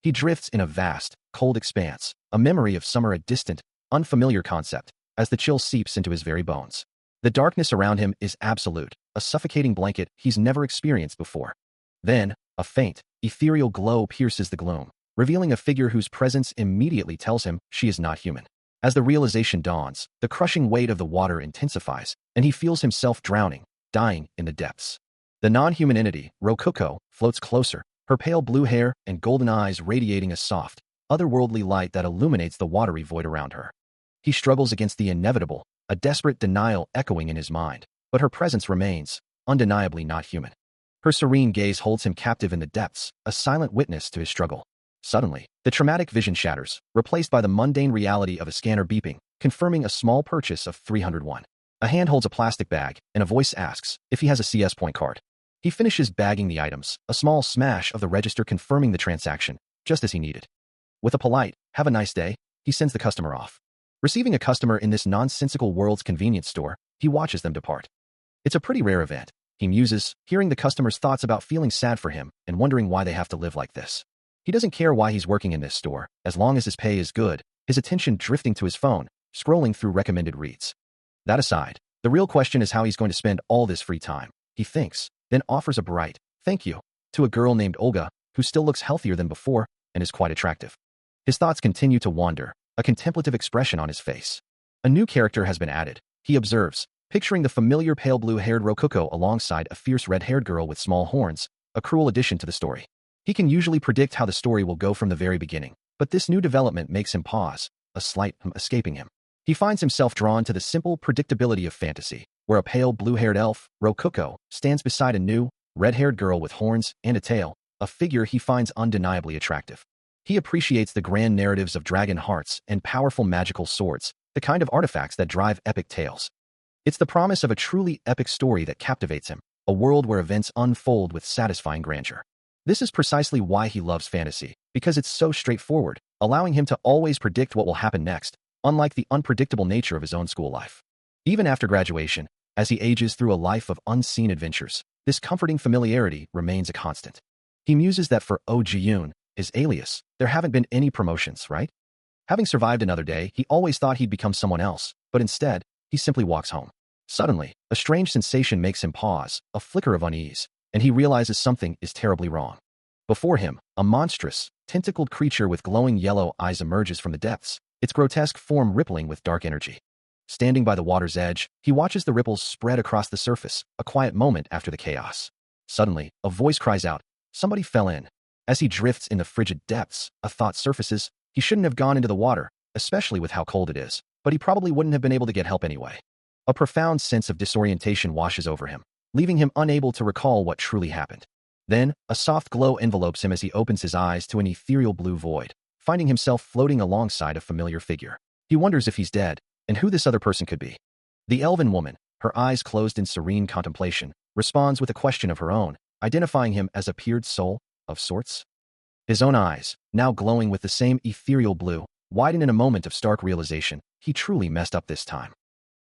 He drifts in a vast, cold expanse, a memory of summer, a distant, unfamiliar concept, as the chill seeps into his very bones. The darkness around him is absolute, a suffocating blanket he's never experienced before. Then, a faint, ethereal glow pierces the gloom, revealing a figure whose presence immediately tells him she is not human. As the realization dawns, the crushing weight of the water intensifies, and he feels himself drowning, dying in the depths. The non-human entity, Rokuko, floats closer, her pale blue hair and golden eyes radiating a soft, otherworldly light that illuminates the watery void around her. He struggles against the inevitable, a desperate denial echoing in his mind, but her presence remains, undeniably not human. Her serene gaze holds him captive in the depths, a silent witness to his struggle. Suddenly, the traumatic vision shatters, replaced by the mundane reality of a scanner beeping, confirming a small purchase of 301. A hand holds a plastic bag, and a voice asks if he has a CS point card. He finishes bagging the items, a small smash of the register confirming the transaction, just as he needed. With a polite, "Have a nice day," he sends the customer off. Receiving a customer in this nonsensical world's convenience store, he watches them depart. It's a pretty rare event, he muses, hearing the customer's thoughts about feeling sad for him and wondering why they have to live like this. He doesn't care why he's working in this store, as long as his pay is good, his attention drifting to his phone, scrolling through recommended reads. That aside, the real question is how he's going to spend all this free time, he thinks, then offers a bright, "Thank you," to a girl named Olga, who still looks healthier than before and is quite attractive. His thoughts continue to wander, a contemplative expression on his face. A new character has been added, he observes, picturing the familiar pale blue-haired Rokuko alongside a fierce red-haired girl with small horns, a cruel addition to the story. He can usually predict how the story will go from the very beginning, but this new development makes him pause, a slight escaping him. He finds himself drawn to the simple predictability of fantasy, where a pale blue-haired elf, Rokuko, stands beside a new, red-haired girl with horns and a tail, a figure he finds undeniably attractive. He appreciates the grand narratives of dragon hearts and powerful magical swords, the kind of artifacts that drive epic tales. It's the promise of a truly epic story that captivates him, a world where events unfold with satisfying grandeur. This is precisely why he loves fantasy, because it's so straightforward, allowing him to always predict what will happen next, unlike the unpredictable nature of his own school life. Even after graduation, as he ages through a life of unseen adventures, this comforting familiarity remains a constant. He muses that for Oh Ji-yoon, his alias, there haven't been any promotions, right? Having survived another day, he always thought he'd become someone else, but instead, he simply walks home. Suddenly, a strange sensation makes him pause, a flicker of unease, and he realizes something is terribly wrong. Before him, a monstrous, tentacled creature with glowing yellow eyes emerges from the depths, its grotesque form rippling with dark energy. Standing by the water's edge, he watches the ripples spread across the surface, a quiet moment after the chaos. Suddenly, a voice cries out, "Somebody fell in." As he drifts in the frigid depths, a thought surfaces, he shouldn't have gone into the water, especially with how cold it is, but he probably wouldn't have been able to get help anyway. A profound sense of disorientation washes over him, leaving him unable to recall what truly happened. Then, a soft glow envelopes him as he opens his eyes to an ethereal blue void, finding himself floating alongside a familiar figure. He wonders if he's dead, and who this other person could be. The elven woman, her eyes closed in serene contemplation, responds with a question of her own, identifying him as a peered soul, of sorts. His own eyes, now glowing with the same ethereal blue, widen in a moment of stark realization. He truly messed up this time.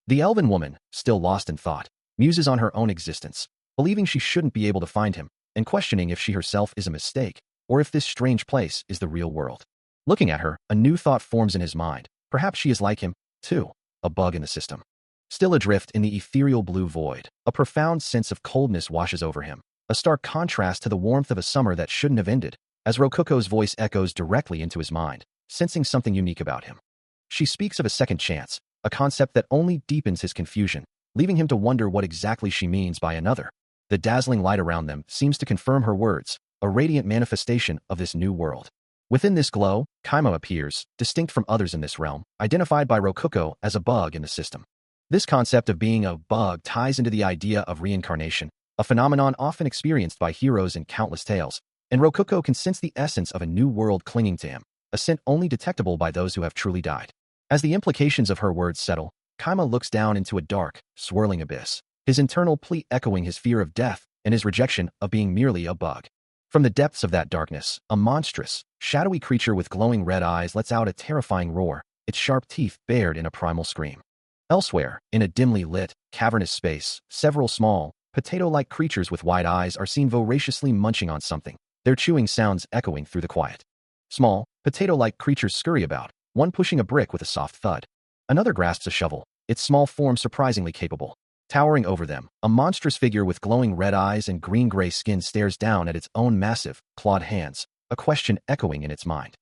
The elven woman, still lost in thought, muses on her own existence, believing she shouldn't be able to find him, and questioning if she herself is a mistake, or if this strange place is the real world. Looking at her, a new thought forms in his mind. Perhaps she is like him, too, a bug in the system. Still adrift in the ethereal blue void, a profound sense of coldness washes over him, a stark contrast to the warmth of a summer that shouldn't have ended, as Rokuko's voice echoes directly into his mind, sensing something unique about him. She speaks of a second chance, a concept that only deepens his confusion, leaving him to wonder what exactly she means by another. The dazzling light around them seems to confirm her words, a radiant manifestation of this new world. Within this glow, Kaimo appears, distinct from others in this realm, identified by Rokuko as a bug in the system. This concept of being a bug ties into the idea of reincarnation, a phenomenon often experienced by heroes in countless tales, and Rokuko can sense the essence of a new world clinging to him, a scent only detectable by those who have truly died. As the implications of her words settle, Kaimo looks down into a dark, swirling abyss, his internal plea echoing his fear of death and his rejection of being merely a bug. From the depths of that darkness, a monstrous, shadowy creature with glowing red eyes lets out a terrifying roar, its sharp teeth bared in a primal scream. Elsewhere, in a dimly lit, cavernous space, several small, potato-like creatures with wide eyes are seen voraciously munching on something, their chewing sounds echoing through the quiet. Small, potato-like creatures scurry about, one pushing a brick with a soft thud. Another grasps a shovel, its small form surprisingly capable. Towering over them, a monstrous figure with glowing red eyes and green-gray skin stares down at its own massive, clawed hands, a question echoing in its mind.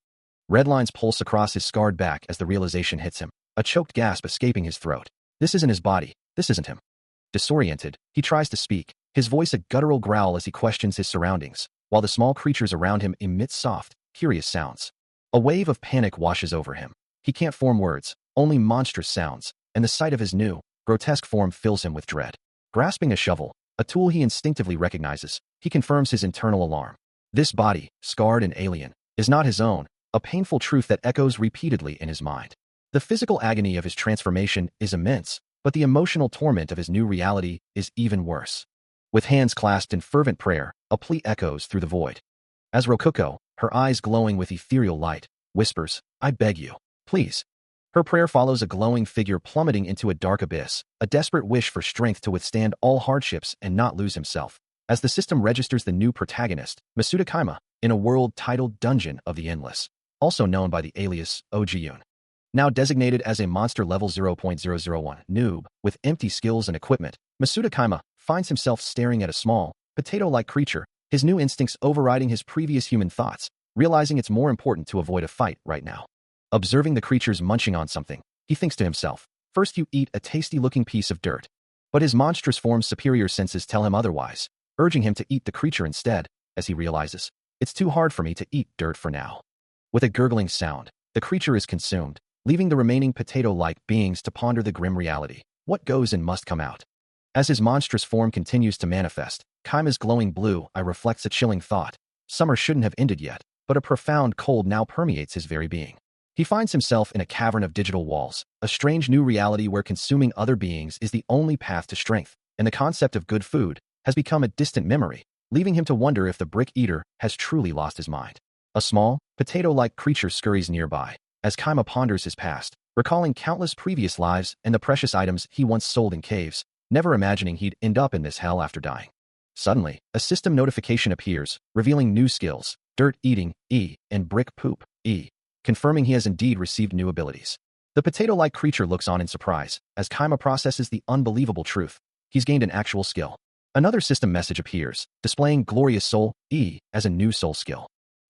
Red lines pulse across his scarred back as the realization hits him, a choked gasp escaping his throat. This isn't his body, this isn't him. Disoriented, he tries to speak, his voice a guttural growl as he questions his surroundings, while the small creatures around him emit soft, curious sounds. A wave of panic washes over him. He can't form words, only monstrous sounds, and the sight of his new, grotesque form fills him with dread. Grasping a shovel, a tool he instinctively recognizes, he confirms his internal alarm. This body, scarred and alien, is not his own, a painful truth that echoes repeatedly in his mind. The physical agony of his transformation is immense, but the emotional torment of his new reality is even worse. With hands clasped in fervent prayer, a plea echoes through the void. As Rokuko, her eyes glowing with ethereal light, whispers, "I beg you, please." Her prayer follows a glowing figure plummeting into a dark abyss, a desperate wish for strength to withstand all hardships and not lose himself. As the system registers the new protagonist, Masuda Kaima, in a world titled Dungeon of the Endless, also known by the alias Ojiyun. Now designated as a monster level 0.001 noob, with empty skills and equipment, Masuda Kaima finds himself staring at a small, potato-like creature, his new instincts overriding his previous human thoughts, realizing it's more important to avoid a fight right now. Observing the creatures munching on something, he thinks to himself, first you eat a tasty-looking piece of dirt. But his monstrous form's superior senses tell him otherwise, urging him to eat the creature instead, as he realizes, it's too hard for me to eat dirt for now. With a gurgling sound, the creature is consumed, leaving the remaining potato-like beings to ponder the grim reality. What goes in must come out. As his monstrous form continues to manifest, Kaima's glowing blue eye reflects a chilling thought. Summer shouldn't have ended yet, but a profound cold now permeates his very being. He finds himself in a cavern of digital walls, a strange new reality where consuming other beings is the only path to strength, and the concept of good food has become a distant memory, leaving him to wonder if the brick eater has truly lost his mind. A small, potato-like creature scurries nearby, as Kaima ponders his past, recalling countless previous lives and the precious items he once sold in caves, never imagining he'd end up in this hell after dying. Suddenly, a system notification appears, revealing new skills, dirt eating, E, and brick poop, E, confirming he has indeed received new abilities. The potato-like creature looks on in surprise, as Kaima processes the unbelievable truth. He's gained an actual skill. Another system message appears, displaying Glorious Soul, E, as a new soul skill.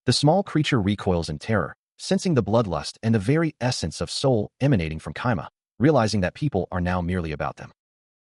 The small creature recoils in terror, sensing the bloodlust and the very essence of soul emanating from Kaima, realizing that people are now merely about them.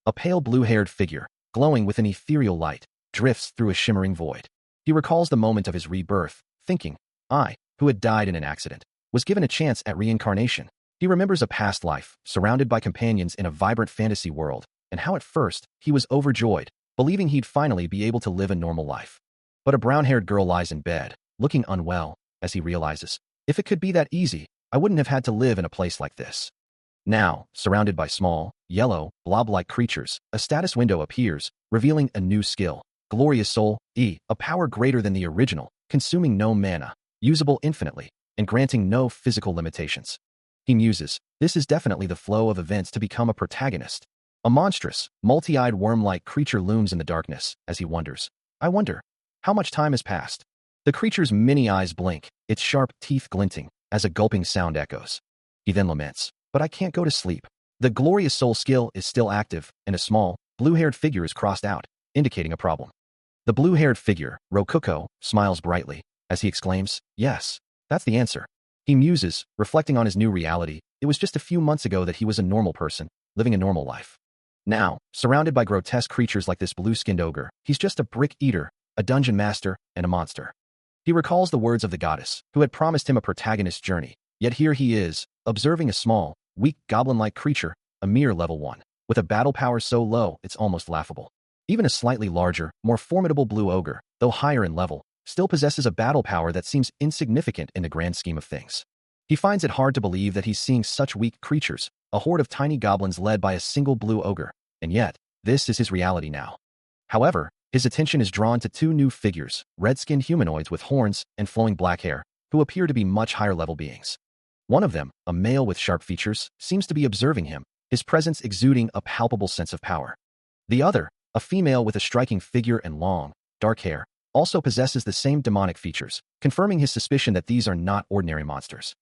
A pale blue-haired figure, glowing with an ethereal light, drifts through a shimmering void. He recalls the moment of his rebirth, thinking, I, who had died in an accident, was given a chance at reincarnation. He remembers a past life, surrounded by companions in a vibrant fantasy world, and how at first, he was overjoyed, believing he'd finally be able to live a normal life. But a brown-haired girl lies in bed, looking unwell, as he realizes, if it could be that easy, I wouldn't have had to live in a place like this. Now, surrounded by small, yellow, blob-like creatures, a status window appears, revealing a new skill, Glorious Soul, E, a power greater than the original, consuming no mana, usable infinitely, and granting no physical limitations. He muses, this is definitely the flow of events to become a protagonist. A monstrous, multi-eyed worm-like creature looms in the darkness, as he wonders, I wonder, how much time has passed? The creature's many eyes blink, its sharp teeth glinting, as a gulping sound echoes. He then laments, but I can't go to sleep. The Glorious Soul skill is still active, and a small, blue-haired figure is crossed out, indicating a problem. The blue-haired figure, Rokuko, smiles brightly, as he exclaims, yes, that's the answer. He muses, reflecting on his new reality. It was just a few months ago that he was a normal person, living a normal life. Now, surrounded by grotesque creatures like this blue-skinned ogre, he's just a brick eater, a dungeon master, and a monster. He recalls the words of the goddess, who had promised him a protagonist's journey, yet here he is, observing a small, weak goblin-like creature, a mere level 1, with a battle power so low it's almost laughable. Even a slightly larger, more formidable blue ogre, though higher in level, still possesses a battle power that seems insignificant in the grand scheme of things. He finds it hard to believe that he's seeing such weak creatures, a horde of tiny goblins led by a single blue ogre, and yet, this is his reality now. However, his attention is drawn to two new figures, red-skinned humanoids with horns and flowing black hair, who appear to be much higher-level beings. One of them, a male with sharp features, seems to be observing him, his presence exuding a palpable sense of power. The other, a female with a striking figure and long, dark hair, also possesses the same demonic features, confirming his suspicion that these are not ordinary monsters.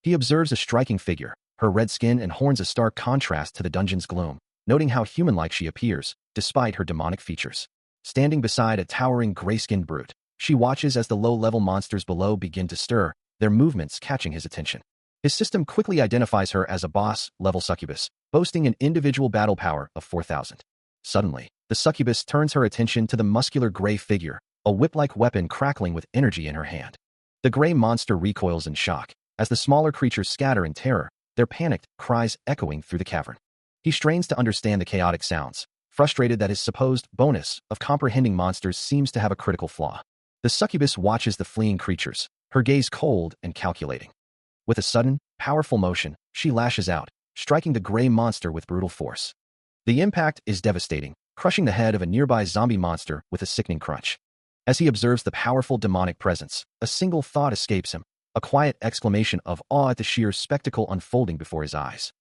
He observes a striking figure, her red skin and horns a stark contrast to the dungeon's gloom, noting how human-like she appears, despite her demonic features. Standing beside a towering gray-skinned brute, she watches as the low-level monsters below begin to stir, their movements catching his attention. His system quickly identifies her as a boss-level succubus, boasting an individual battle power of 4,000. Suddenly, the succubus turns her attention to the muscular gray figure, a whip-like weapon crackling with energy in her hand. The gray monster recoils in shock, as the smaller creatures scatter in terror, their panicked cries echoing through the cavern. He strains to understand the chaotic sounds, frustrated that his supposed bonus of comprehending monsters seems to have a critical flaw. The succubus watches the fleeing creatures, her gaze cold and calculating. With a sudden, powerful motion, she lashes out, striking the gray monster with brutal force. The impact is devastating, crushing the head of a nearby zombie monster with a sickening crunch. As he observes the powerful demonic presence, a single thought escapes him, a quiet exclamation of awe at the sheer spectacle unfolding before his eyes.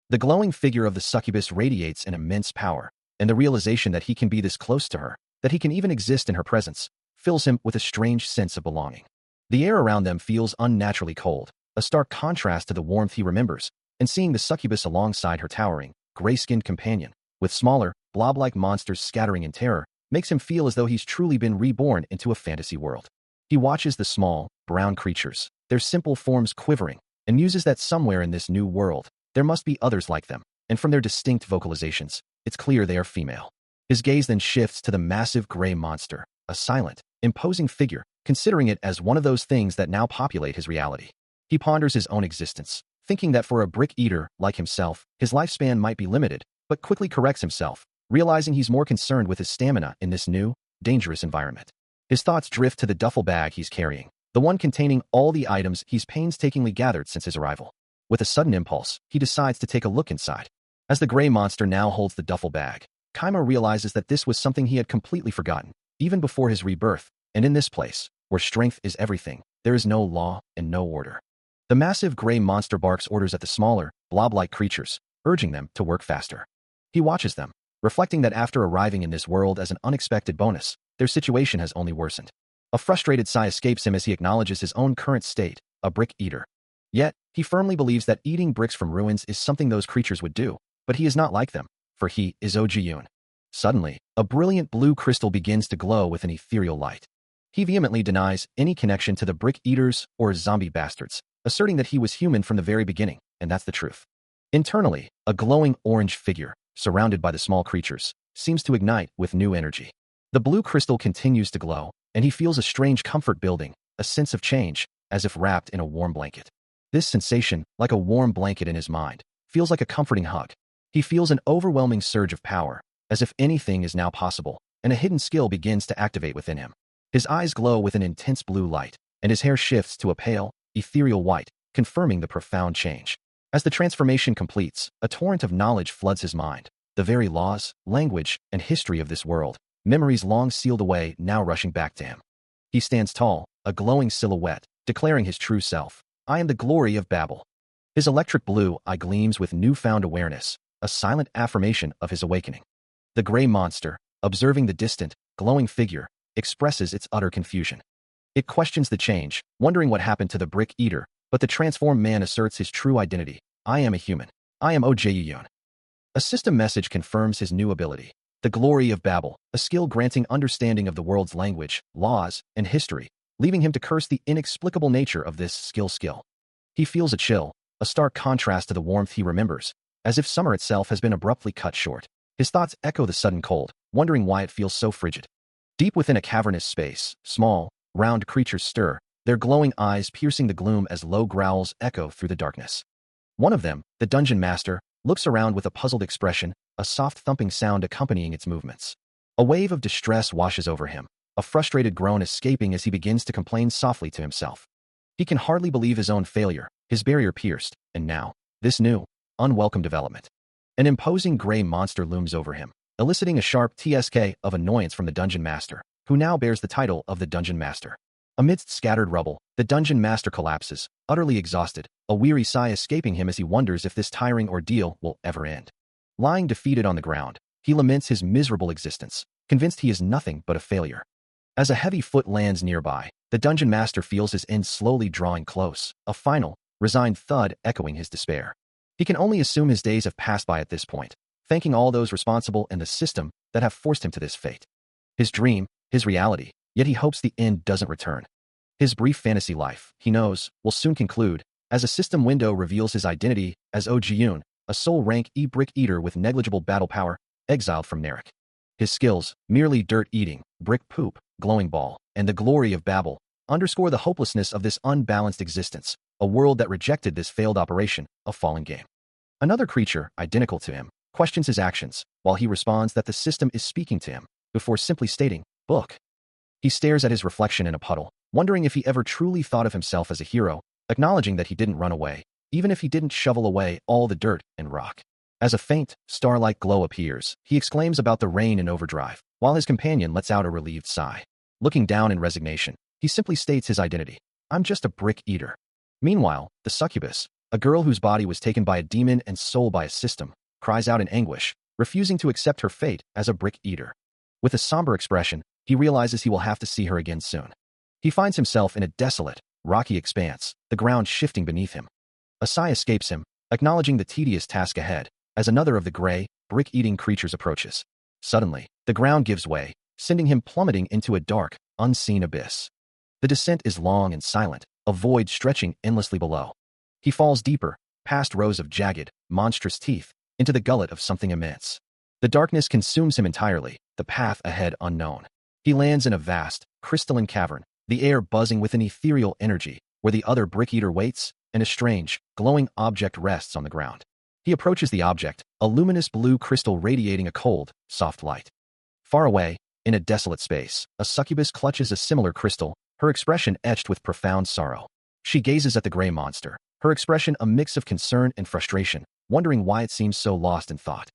The glowing figure of the succubus radiates an immense power, and the realization that he can be this close to her, that he can even exist in her presence, fills him with a strange sense of belonging. The air around them feels unnaturally cold, a stark contrast to the warmth he remembers, and seeing the succubus alongside her towering, gray-skinned companion, with smaller, blob-like monsters scattering in terror, makes him feel as though he's truly been reborn into a fantasy world. He watches the small, brown creatures, their simple forms quivering, and muses that somewhere in this new world, there must be others like them, and from their distinct vocalizations, it's clear they are female. His gaze then shifts to the massive gray monster, a silent, imposing figure, considering it as one of those things that now populate his reality. He ponders his own existence, thinking that for a brick eater like himself, his lifespan might be limited, but quickly corrects himself, realizing he's more concerned with his stamina in this new, dangerous environment. His thoughts drift to the duffel bag he's carrying, the one containing all the items he's painstakingly gathered since his arrival. With a sudden impulse, he decides to take a look inside. As the gray monster now holds the duffel bag, Kaima realizes that this was something he had completely forgotten, even before his rebirth, and in this place, where strength is everything, there is no law and no order. The massive gray monster barks orders at the smaller, blob-like creatures, urging them to work faster. He watches them, reflecting that after arriving in this world as an unexpected bonus, their situation has only worsened. A frustrated sigh escapes him as he acknowledges his own current state, a brick eater. Yet, he firmly believes that eating bricks from ruins is something those creatures would do, but he is not like them, for he is Ojiyun. Suddenly, a brilliant blue crystal begins to glow with an ethereal light. He vehemently denies any connection to the brick eaters or zombie bastards, asserting that he was human from the very beginning, and that's the truth. Internally, a glowing orange figure, surrounded by the small creatures, seems to ignite with new energy. The blue crystal continues to glow, and he feels a strange comfort building, a sense of change, as if wrapped in a warm blanket. This sensation, like a warm blanket in his mind, feels like a comforting hug. He feels an overwhelming surge of power, as if anything is now possible, and a hidden skill begins to activate within him. His eyes glow with an intense blue light, and his hair shifts to a pale, ethereal white, confirming the profound change. As the transformation completes, a torrent of knowledge floods his mind. The very laws, language, and history of this world, memories long sealed away now rushing back to him. He stands tall, a glowing silhouette, declaring his true self. I am the glory of Babel. His electric blue eye gleams with newfound awareness, a silent affirmation of his awakening. The gray monster, observing the distant, glowing figure, expresses its utter confusion. It questions the change, wondering what happened to the brick eater, but the transformed man asserts his true identity. I am a human. I am Ojiyun. A system message confirms his new ability. The glory of Babel, a skill granting understanding of the world's language, laws, and history, leaving him to curse the inexplicable nature of this skill. He feels a chill, a stark contrast to the warmth he remembers, as if summer itself has been abruptly cut short. His thoughts echo the sudden cold, wondering why it feels so frigid. Deep within a cavernous space, small, round creatures stir, their glowing eyes piercing the gloom as low growls echo through the darkness. One of them, the dungeon master, looks around with a puzzled expression, a soft thumping sound accompanying its movements. A wave of distress washes over him, a frustrated groan escaping as he begins to complain softly to himself. He can hardly believe his own failure, his barrier pierced, and now, this new, unwelcome development. An imposing gray monster looms over him, eliciting a sharp TSK of annoyance from the dungeon master, who now bears the title of the dungeon master. Amidst scattered rubble, the dungeon master collapses, utterly exhausted, a weary sigh escaping him as he wonders if this tiring ordeal will ever end. Lying defeated on the ground, he laments his miserable existence, convinced he is nothing but a failure. As a heavy foot lands nearby, the dungeon master feels his end slowly drawing close, a final, resigned thud echoing his despair. He can only assume his days have passed by at this point, thanking all those responsible and the system that have forced him to this fate. His dream, his reality, yet he hopes the end doesn't return. His brief fantasy life, he knows, will soon conclude, as a system window reveals his identity as Oh Ji-yoon, a soul-rank brick eater with negligible battle power, exiled from Narek. His skills, merely dirt-eating, brick poop, glowing ball, and the glory of Babel, underscore the hopelessness of this unbalanced existence, a world that rejected this failed operation, a fallen game. Another creature, identical to him, questions his actions, while he responds that the system is speaking to him, before simply stating, book. He stares at his reflection in a puddle, wondering if he ever truly thought of himself as a hero, acknowledging that he didn't run away, even if he didn't shovel away all the dirt and rock. As a faint, star-like glow appears, he exclaims about the rain in overdrive, while his companion lets out a relieved sigh. Looking down in resignation, he simply states his identity. I'm just a brick eater. Meanwhile, the succubus, a girl whose body was taken by a demon and soul by a system, cries out in anguish, refusing to accept her fate as a brick eater. With a somber expression, he realizes he will have to see her again soon. He finds himself in a desolate, rocky expanse, the ground shifting beneath him. A sigh escapes him, acknowledging the tedious task ahead, as another of the gray, brick-eating creatures approaches. Suddenly, the ground gives way, sending him plummeting into a dark, unseen abyss. The descent is long and silent, a void stretching endlessly below. He falls deeper, past rows of jagged, monstrous teeth, into the gullet of something immense. The darkness consumes him entirely, the path ahead unknown. He lands in a vast, crystalline cavern, the air buzzing with an ethereal energy, where the other brick-eater waits, and a strange, glowing object rests on the ground. He approaches the object, a luminous blue crystal radiating a cold, soft light. Far away, in a desolate space, a succubus clutches a similar crystal, her expression etched with profound sorrow. She gazes at the gray monster, her expression a mix of concern and frustration, wondering why it seems so lost in thought.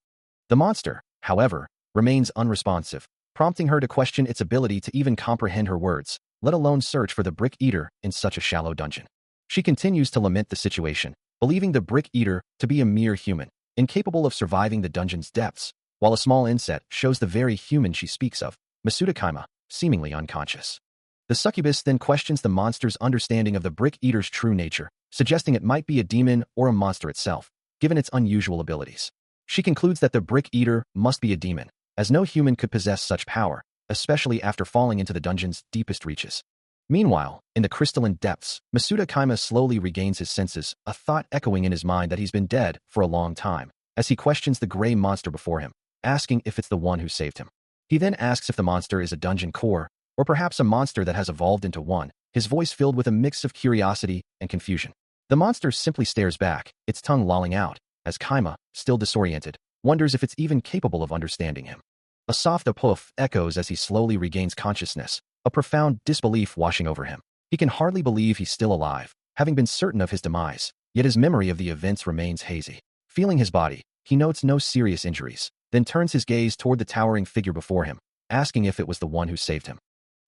The monster, however, remains unresponsive, prompting her to question its ability to even comprehend her words, let alone search for the brick eater in such a shallow dungeon. She continues to lament the situation, believing the brick eater to be a mere human, incapable of surviving the dungeon's depths, while a small inset shows the very human she speaks of, Masuda Kaima, seemingly unconscious. The succubus then questions the monster's understanding of the brick eater's true nature, suggesting it might be a demon or a monster itself, given its unusual abilities. She concludes that the brick eater must be a demon, as no human could possess such power, especially after falling into the dungeon's deepest reaches. Meanwhile, in the crystalline depths, Masuda Kaima slowly regains his senses, a thought echoing in his mind that he's been dead for a long time, as he questions the gray monster before him, asking if it's the one who saved him. He then asks if the monster is a dungeon core, or perhaps a monster that has evolved into one, his voice filled with a mix of curiosity and confusion. The monster simply stares back, its tongue lolling out, as Kaima, still disoriented, wonders if it's even capable of understanding him. A soft poof echoes as he slowly regains consciousness, a profound disbelief washing over him. He can hardly believe he's still alive, having been certain of his demise, yet his memory of the events remains hazy. Feeling his body, he notes no serious injuries, then turns his gaze toward the towering figure before him, asking if it was the one who saved him.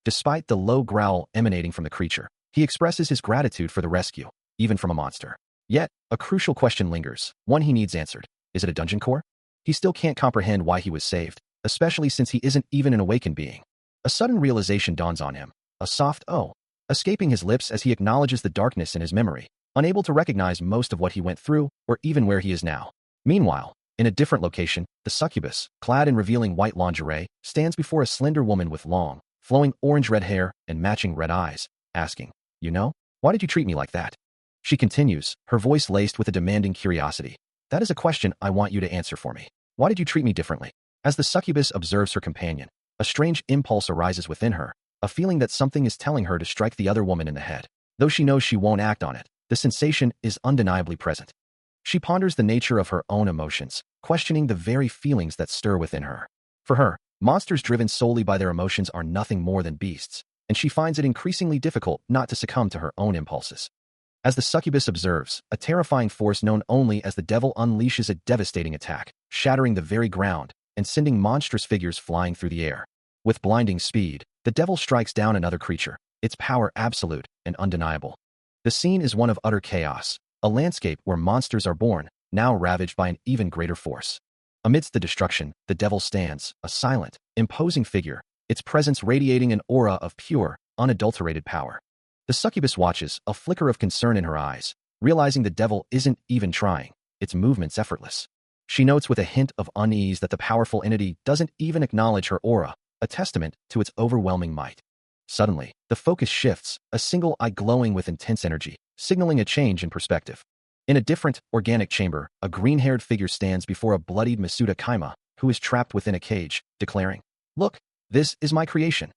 Despite the low growl emanating from the creature, he expresses his gratitude for the rescue, even from a monster. Yet, a crucial question lingers, one he needs answered. Is it a dungeon core? He still can't comprehend why he was saved, especially since he isn't even an awakened being. A sudden realization dawns on him, a soft "oh" escaping his lips as he acknowledges the darkness in his memory, unable to recognize most of what he went through or even where he is now. Meanwhile, in a different location, the succubus, clad in revealing white lingerie, stands before a slender woman with long, flowing orange-red hair and matching red eyes, asking, why did you treat me like that? She continues, her voice laced with a demanding curiosity. That is a question I want you to answer for me. Why did you treat me differently? As the succubus observes her companion, a strange impulse arises within her, a feeling that something is telling her to strike the other woman in the head. Though she knows she won't act on it, the sensation is undeniably present. She ponders the nature of her own emotions, questioning the very feelings that stir within her. For her, monsters driven solely by their emotions are nothing more than beasts, and she finds it increasingly difficult not to succumb to her own impulses. As the succubus observes, a terrifying force known only as the devil unleashes a devastating attack, shattering the very ground and sending monstrous figures flying through the air. With blinding speed, the devil strikes down another creature, its power absolute and undeniable. The scene is one of utter chaos, a landscape where monsters are born, now ravaged by an even greater force. Amidst the destruction, the devil stands, a silent, imposing figure, its presence radiating an aura of pure, unadulterated power. The succubus watches, a flicker of concern in her eyes, realizing the devil isn't even trying, its movements effortless. She notes with a hint of unease that the powerful entity doesn't even acknowledge her aura, a testament to its overwhelming might. Suddenly, the focus shifts, a single eye glowing with intense energy, signaling a change in perspective. In a different, organic chamber, a green-haired figure stands before a bloodied Masuda Kaima, who is trapped within a cage, declaring, "Look, this is my creation."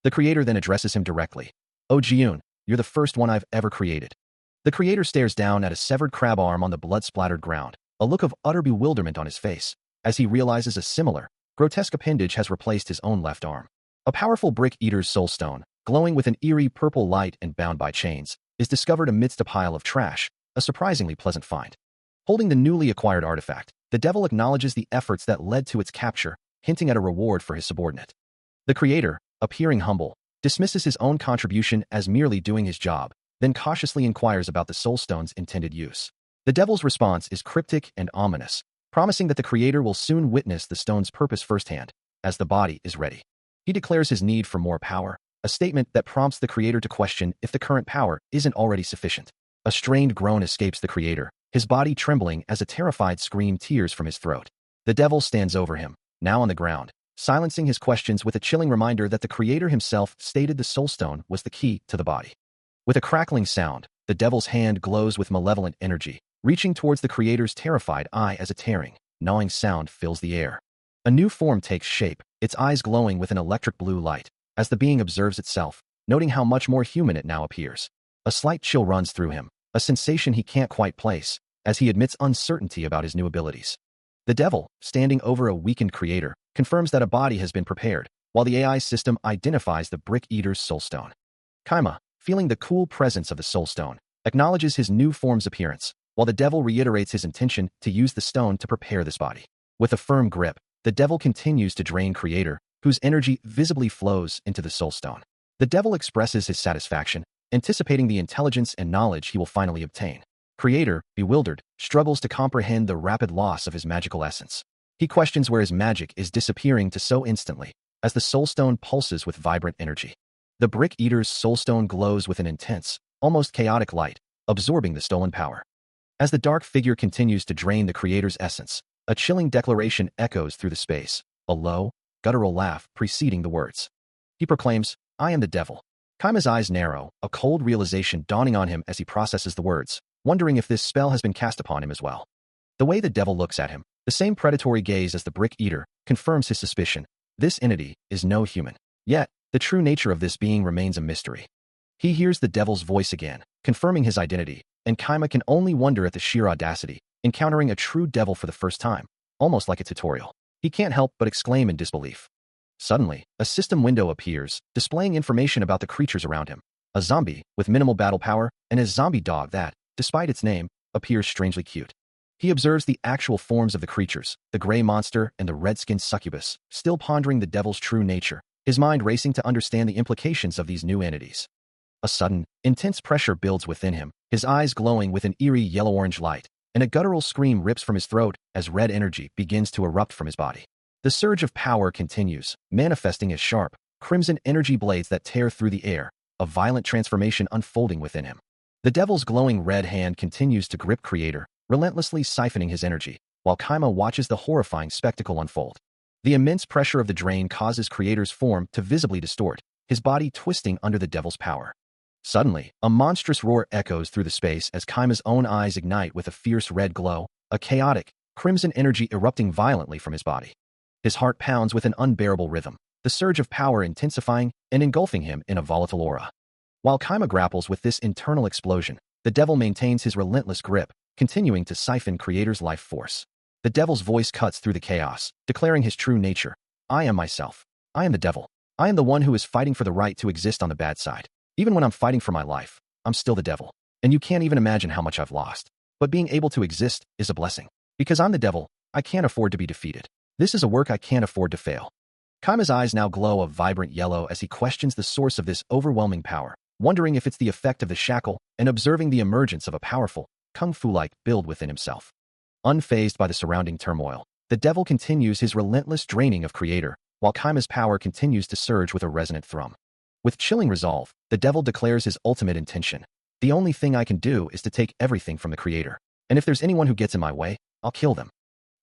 The creator then addresses him directly. "Oh Jiun, you're the first one I've ever created." The creator stares down at a severed crab arm on the blood-splattered ground, a look of utter bewilderment on his face, as he realizes a similar, grotesque appendage has replaced his own left arm. A powerful brick eater's soul stone, glowing with an eerie purple light and bound by chains, is discovered amidst a pile of trash, a surprisingly pleasant find. Holding the newly acquired artifact, the devil acknowledges the efforts that led to its capture, hinting at a reward for his subordinate. The creator, appearing humble, dismisses his own contribution as merely doing his job, then cautiously inquires about the soul stone's intended use. The devil's response is cryptic and ominous, promising that the creator will soon witness the stone's purpose firsthand, as the body is ready. He declares his need for more power, a statement that prompts the creator to question if the current power isn't already sufficient. A strained groan escapes the creator, his body trembling as a terrified scream tears from his throat. The devil stands over him, now on the ground, silencing his questions with a chilling reminder that the creator himself stated the soul stone was the key to the body. With a crackling sound, the devil's hand glows with malevolent energy, reaching towards the creator's terrified eye as a tearing, gnawing sound fills the air. A new form takes shape, its eyes glowing with an electric blue light, as the being observes itself, noting how much more human it now appears. A slight chill runs through him, a sensation he can't quite place, as he admits uncertainty about his new abilities. The devil, standing over a weakened creator, confirms that a body has been prepared, while the AI system identifies the brick eater's soul stone. Kaima, feeling the cool presence of the soul stone, acknowledges his new form's appearance, while the devil reiterates his intention to use the stone to prepare this body. With a firm grip, the devil continues to drain creator, whose energy visibly flows into the soul stone. The devil expresses his satisfaction, anticipating the intelligence and knowledge he will finally obtain. Creator, bewildered, struggles to comprehend the rapid loss of his magical essence. He questions where his magic is disappearing to so instantly, as the soul stone pulses with vibrant energy. The brick eater's soul stone glows with an intense, almost chaotic light, absorbing the stolen power. As the dark figure continues to drain the creator's essence, a chilling declaration echoes through the space, a low, guttural laugh preceding the words. He proclaims, "I am the devil." Kaima's eyes narrow, a cold realization dawning on him as he processes the words, wondering if this spell has been cast upon him as well. The way the devil looks at him, the same predatory gaze as the brick eater, confirms his suspicion. This entity is no human. Yet, the true nature of this being remains a mystery. He hears the devil's voice again, confirming his identity, and Kaima can only wonder at the sheer audacity, encountering a true devil for the first time, almost like a tutorial. He can't help but exclaim in disbelief. Suddenly, a system window appears, displaying information about the creatures around him. A zombie, with minimal battle power, and a zombie dog that, despite its name, appears strangely cute. He observes the actual forms of the creatures, the gray monster and the red-skinned succubus, still pondering the devil's true nature, his mind racing to understand the implications of these new entities. A sudden, intense pressure builds within him, his eyes glowing with an eerie yellow-orange light, and a guttural scream rips from his throat as red energy begins to erupt from his body. The surge of power continues, manifesting as sharp, crimson energy blades that tear through the air, a violent transformation unfolding within him. The devil's glowing red hand continues to grip Creator, relentlessly siphoning his energy, while Kaima watches the horrifying spectacle unfold. The immense pressure of the drain causes Creator's form to visibly distort, his body twisting under the devil's power. Suddenly, a monstrous roar echoes through the space as Kaima's own eyes ignite with a fierce red glow, a chaotic, crimson energy erupting violently from his body. His heart pounds with an unbearable rhythm, the surge of power intensifying and engulfing him in a volatile aura. While Kaima grapples with this internal explosion, the devil maintains his relentless grip, continuing to siphon Creator's life force. The devil's voice cuts through the chaos, declaring his true nature. "I am myself. I am the devil. I am the one who is fighting for the right to exist on the bad side. Even when I'm fighting for my life, I'm still the devil. And you can't even imagine how much I've lost. But being able to exist is a blessing. Because I'm the devil, I can't afford to be defeated. This is a work I can't afford to fail." Kaima's eyes now glow a vibrant yellow as he questions the source of this overwhelming power, wondering if it's the effect of the shackle and observing the emergence of a powerful, kung fu-like build within himself. Unfazed by the surrounding turmoil, the devil continues his relentless draining of Creator, while Kaima's power continues to surge with a resonant thrum. With chilling resolve, the devil declares his ultimate intention. The only thing I can do is to take everything from the creator. And if there's anyone who gets in my way, I'll kill them.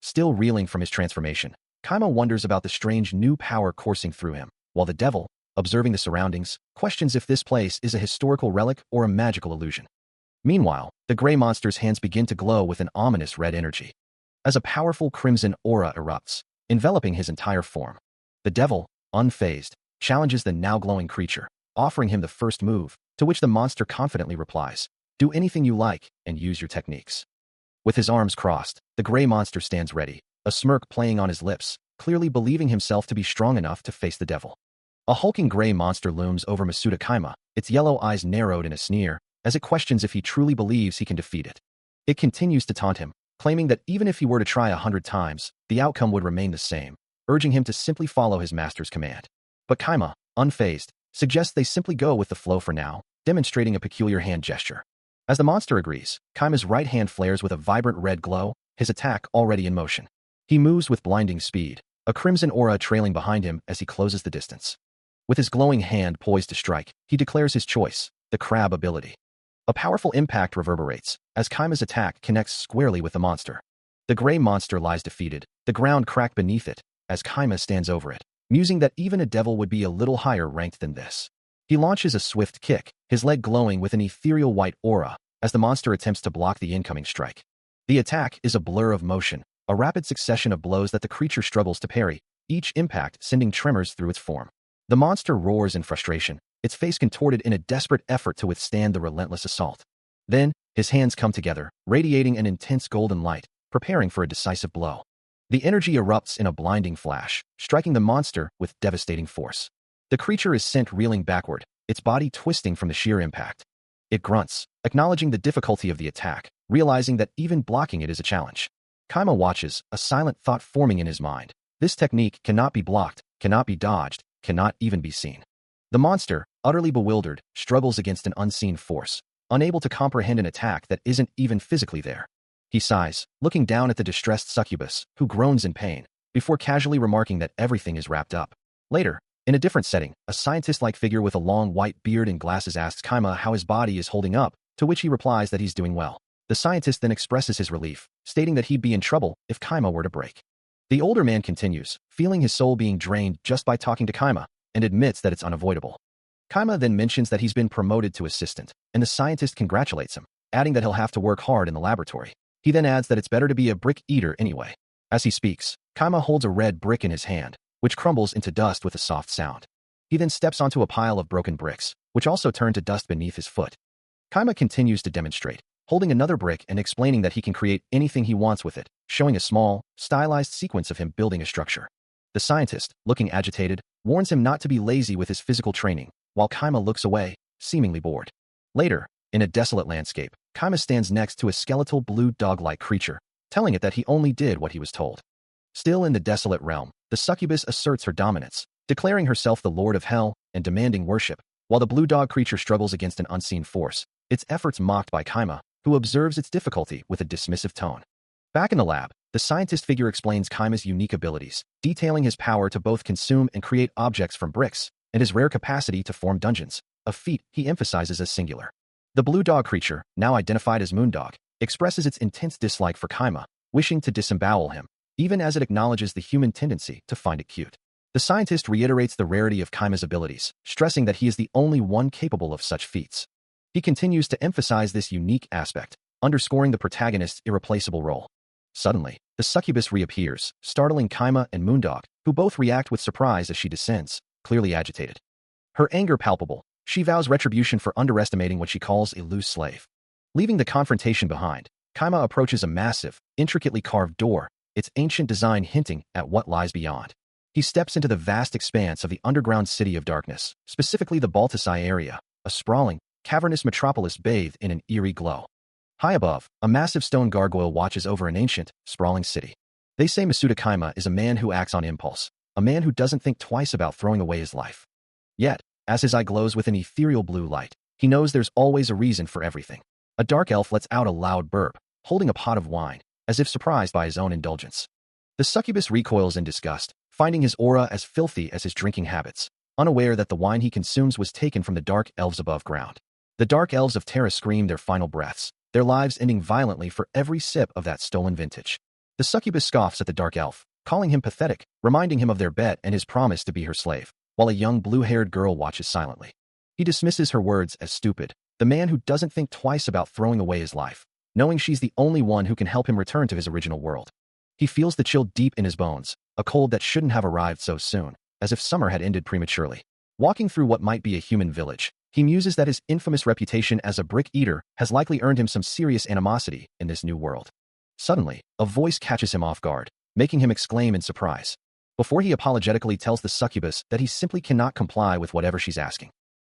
Still reeling from his transformation, Kaima wonders about the strange new power coursing through him, while the devil, observing the surroundings, questions if this place is a historical relic or a magical illusion. Meanwhile, the gray monster's hands begin to glow with an ominous red energy, as a powerful crimson aura erupts, enveloping his entire form. The devil, unfazed, challenges the now glowing creature, offering him the first move, to which the monster confidently replies, "Do anything you like, and use your techniques." With his arms crossed, the gray monster stands ready, a smirk playing on his lips, clearly believing himself to be strong enough to face the devil. A hulking gray monster looms over Masuda Kaima, its yellow eyes narrowed in a sneer, as it questions if he truly believes he can defeat it. It continues to taunt him, claiming that even if he were to try 100 times, the outcome would remain the same, urging him to simply follow his master's command. But Kaima, unfazed, suggests they simply go with the flow for now, demonstrating a peculiar hand gesture. As the monster agrees, Kaima's right hand flares with a vibrant red glow, his attack already in motion. He moves with blinding speed, a crimson aura trailing behind him as he closes the distance. With his glowing hand poised to strike, he declares his choice, the crab ability. A powerful impact reverberates, as Kaima's attack connects squarely with the monster. The gray monster lies defeated, the ground cracked beneath it, as Kaima stands over it, musing that even a devil would be a little higher ranked than this. He launches a swift kick, his leg glowing with an ethereal white aura, as the monster attempts to block the incoming strike. The attack is a blur of motion, a rapid succession of blows that the creature struggles to parry, each impact sending tremors through its form. The monster roars in frustration, its face contorted in a desperate effort to withstand the relentless assault. Then, his hands come together, radiating an intense golden light, preparing for a decisive blow. The energy erupts in a blinding flash, striking the monster with devastating force. The creature is sent reeling backward, its body twisting from the sheer impact. It grunts, acknowledging the difficulty of the attack, realizing that even blocking it is a challenge. Kaima watches, a silent thought forming in his mind. This technique cannot be blocked, cannot be dodged, cannot even be seen. The monster, utterly bewildered, struggles against an unseen force, unable to comprehend an attack that isn't even physically there. He sighs, looking down at the distressed succubus, who groans in pain, before casually remarking that everything is wrapped up. Later, in a different setting, a scientist-like figure with a long white beard and glasses asks Kaima how his body is holding up, to which he replies that he's doing well. The scientist then expresses his relief, stating that he'd be in trouble if Kaima were to break. The older man continues, feeling his soul being drained just by talking to Kaima, and admits that it's unavoidable. Kaima then mentions that he's been promoted to assistant, and the scientist congratulates him, adding that he'll have to work hard in the laboratory. He then adds that it's better to be a brick eater anyway. As he speaks, Kaima holds a red brick in his hand, which crumbles into dust with a soft sound. He then steps onto a pile of broken bricks, which also turn to dust beneath his foot. Kaima continues to demonstrate, holding another brick and explaining that he can create anything he wants with it, showing a small, stylized sequence of him building a structure. The scientist, looking agitated, warns him not to be lazy with his physical training, while Kaima looks away, seemingly bored. Later, in a desolate landscape, Kaima stands next to a skeletal blue dog-like creature, telling it that he only did what he was told. Still in the desolate realm, the succubus asserts her dominance, declaring herself the lord of hell and demanding worship, while the blue dog creature struggles against an unseen force, its efforts mocked by Kaima, who observes its difficulty with a dismissive tone. Back in the lab, the scientist figure explains Kaima's unique abilities, detailing his power to both consume and create objects from bricks, and his rare capacity to form dungeons, a feat he emphasizes as singular. The blue dog creature, now identified as Moondog, expresses its intense dislike for Kaima, wishing to disembowel him, even as it acknowledges the human tendency to find it cute. The scientist reiterates the rarity of Kaima's abilities, stressing that he is the only one capable of such feats. He continues to emphasize this unique aspect, underscoring the protagonist's irreplaceable role. Suddenly, the succubus reappears, startling Kaima and Moondog, who both react with surprise as she descends, clearly agitated. Her anger palpable, she vows retribution for underestimating what she calls a loose slave. Leaving the confrontation behind, Kaima approaches a massive, intricately carved door, its ancient design hinting at what lies beyond. He steps into the vast expanse of the underground city of darkness, specifically the Baltasai area, a sprawling, cavernous metropolis bathed in an eerie glow. High above, a massive stone gargoyle watches over an ancient, sprawling city. They say Masuda Kaima is a man who acts on impulse, a man who doesn't think twice about throwing away his life. Yet, as his eye glows with an ethereal blue light, he knows there's always a reason for everything. A dark elf lets out a loud burp, holding a pot of wine, as if surprised by his own indulgence. The succubus recoils in disgust, finding his aura as filthy as his drinking habits, unaware that the wine he consumes was taken from the dark elves above ground. The dark elves of Terra scream their final breaths, their lives ending violently for every sip of that stolen vintage. The succubus scoffs at the dark elf, calling him pathetic, reminding him of their bet and his promise to be her slave, while a young blue-haired girl watches silently. He dismisses her words as stupid, the man who doesn't think twice about throwing away his life, knowing she's the only one who can help him return to his original world. He feels the chill deep in his bones, a cold that shouldn't have arrived so soon, as if summer had ended prematurely. Walking through what might be a human village, he muses that his infamous reputation as a brick eater has likely earned him some serious animosity in this new world. Suddenly, a voice catches him off guard, making him exclaim in surprise, before he apologetically tells the succubus that he simply cannot comply with whatever she's asking.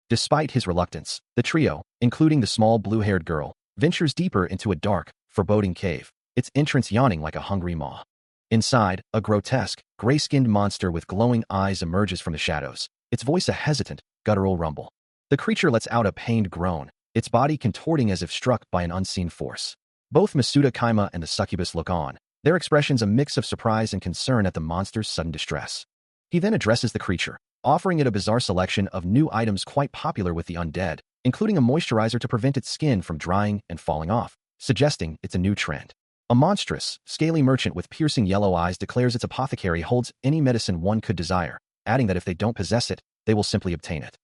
Despite his reluctance, the trio, including the small blue-haired girl, ventures deeper into a dark, foreboding cave, its entrance yawning like a hungry maw. Inside, a grotesque, gray-skinned monster with glowing eyes emerges from the shadows, its voice a hesitant, guttural rumble. The creature lets out a pained groan, its body contorting as if struck by an unseen force. Both Masuda Kaima and the succubus look on, their expressions a mix of surprise and concern at the monster's sudden distress. He then addresses the creature, offering it a bizarre selection of new items quite popular with the undead, including a moisturizer to prevent its skin from drying and falling off, suggesting it's a new trend. A monstrous, scaly merchant with piercing yellow eyes declares its apothecary holds any medicine one could desire, adding that if they don't possess it, they will simply obtain it.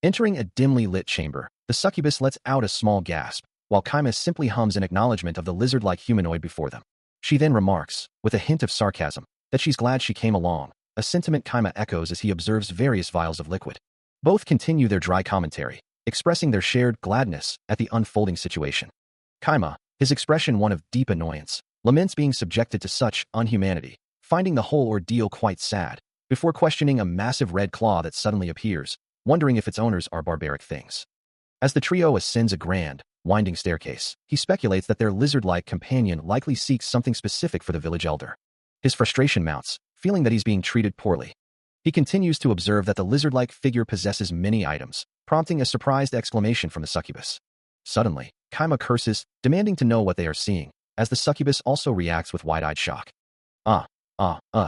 Entering a dimly lit chamber, the succubus lets out a small gasp, while Kaima simply hums in acknowledgement of the lizard-like humanoid before them. She then remarks, with a hint of sarcasm, that she's glad she came along, a sentiment Kaima echoes as he observes various vials of liquid. Both continue their dry commentary, expressing their shared gladness at the unfolding situation. Kaima, his expression one of deep annoyance, laments being subjected to such unhumanity, finding the whole ordeal quite sad, before questioning a massive red claw that suddenly appears, wondering if its owners are barbaric things. As the trio ascends a grand, winding staircase, he speculates that their lizard-like companion likely seeks something specific for the village elder. His frustration mounts, feeling that he's being treated poorly. He continues to observe that the lizard-like figure possesses many items, prompting a surprised exclamation from the succubus. Suddenly, Kaima curses, demanding to know what they are seeing, as the succubus also reacts with wide-eyed shock.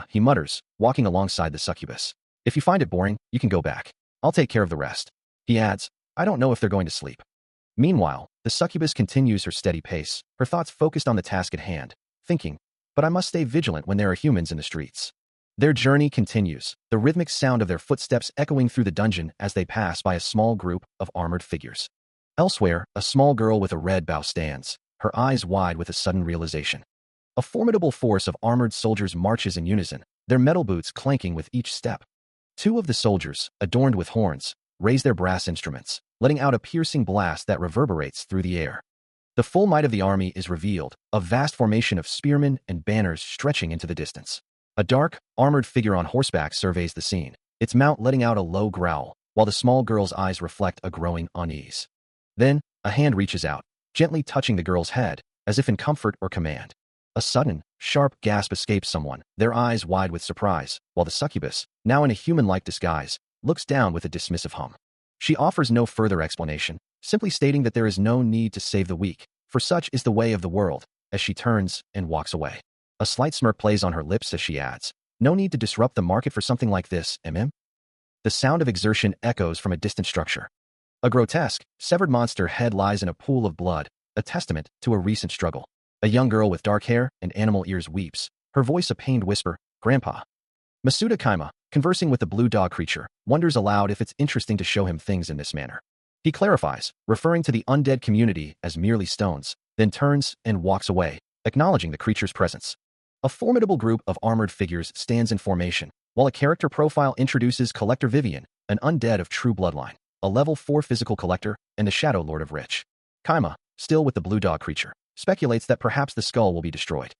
He mutters, walking alongside the succubus. If you find it boring, you can go back. I'll take care of the rest. He adds, I don't know if they're going to sleep. Meanwhile, the succubus continues her steady pace, her thoughts focused on the task at hand, thinking, but I must stay vigilant when there are humans in the streets. Their journey continues, the rhythmic sound of their footsteps echoing through the dungeon as they pass by a small group of armored figures. Elsewhere, a small girl with a red bow stands, her eyes wide with a sudden realization. A formidable force of armored soldiers marches in unison, their metal boots clanking with each step. Two of the soldiers, adorned with horns, raise their brass instruments, letting out a piercing blast that reverberates through the air. The full might of the army is revealed, a vast formation of spearmen and banners stretching into the distance. A dark, armored figure on horseback surveys the scene, its mount letting out a low growl, while the small girl's eyes reflect a growing unease. Then, a hand reaches out, gently touching the girl's head, as if in comfort or command. A sudden, sharp gasp escapes someone, their eyes wide with surprise, while the succubus, now in a human-like disguise, looks down with a dismissive hum. She offers no further explanation, simply stating that there is no need to save the weak, for such is the way of the world, as she turns and walks away. A slight smirk plays on her lips as she adds, no need to disrupt the market for something like this, mm? The sound of exertion echoes from a distant structure. A grotesque, severed monster head lies in a pool of blood, a testament to a recent struggle. A young girl with dark hair and animal ears weeps, her voice a pained whisper, Grandpa. Masuda Kaima, conversing with the blue dog creature, wonders aloud if it's interesting to show him things in this manner. He clarifies, referring to the undead community as merely stones, then turns and walks away, acknowledging the creature's presence. A formidable group of armored figures stands in formation, while a character profile introduces Collector Vivian, an undead of true bloodline, a level 4 physical collector, and the Shadow Lord of Rich. Kaima, still with the blue dog creature, speculates that perhaps the skull will be destroyed.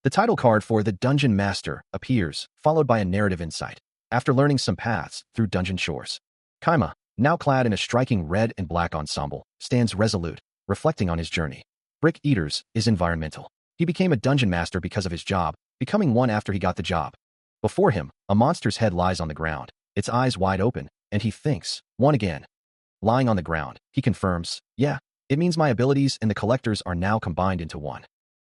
The title card for The Dungeon Master appears, followed by a narrative insight, after learning some paths through dungeon shores. Kaima, now clad in a striking red and black ensemble, stands resolute, reflecting on his journey. Brick Eaters is environmental. He became a dungeon master because of his job, becoming one after he got the job. Before him, a monster's head lies on the ground, its eyes wide open, and he thinks, one again. Lying on the ground, he confirms, yeah, it means my abilities and the collector's are now combined into one.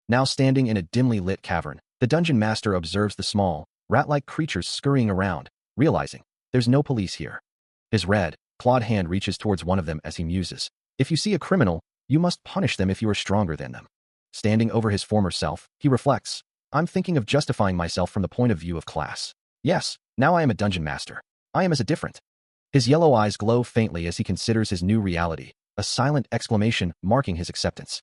Now standing in a dimly lit cavern, the dungeon master observes the small, rat-like creatures scurrying around, realizing there's no police here. His red, clawed hand reaches towards one of them as he muses. If you see a criminal, you must punish them if you are stronger than them. Standing over his former self, he reflects, I'm thinking of justifying myself from the point of view of class. Yes, now I am a dungeon master. I am as a different. His yellow eyes glow faintly as he considers his new reality, a silent exclamation marking his acceptance.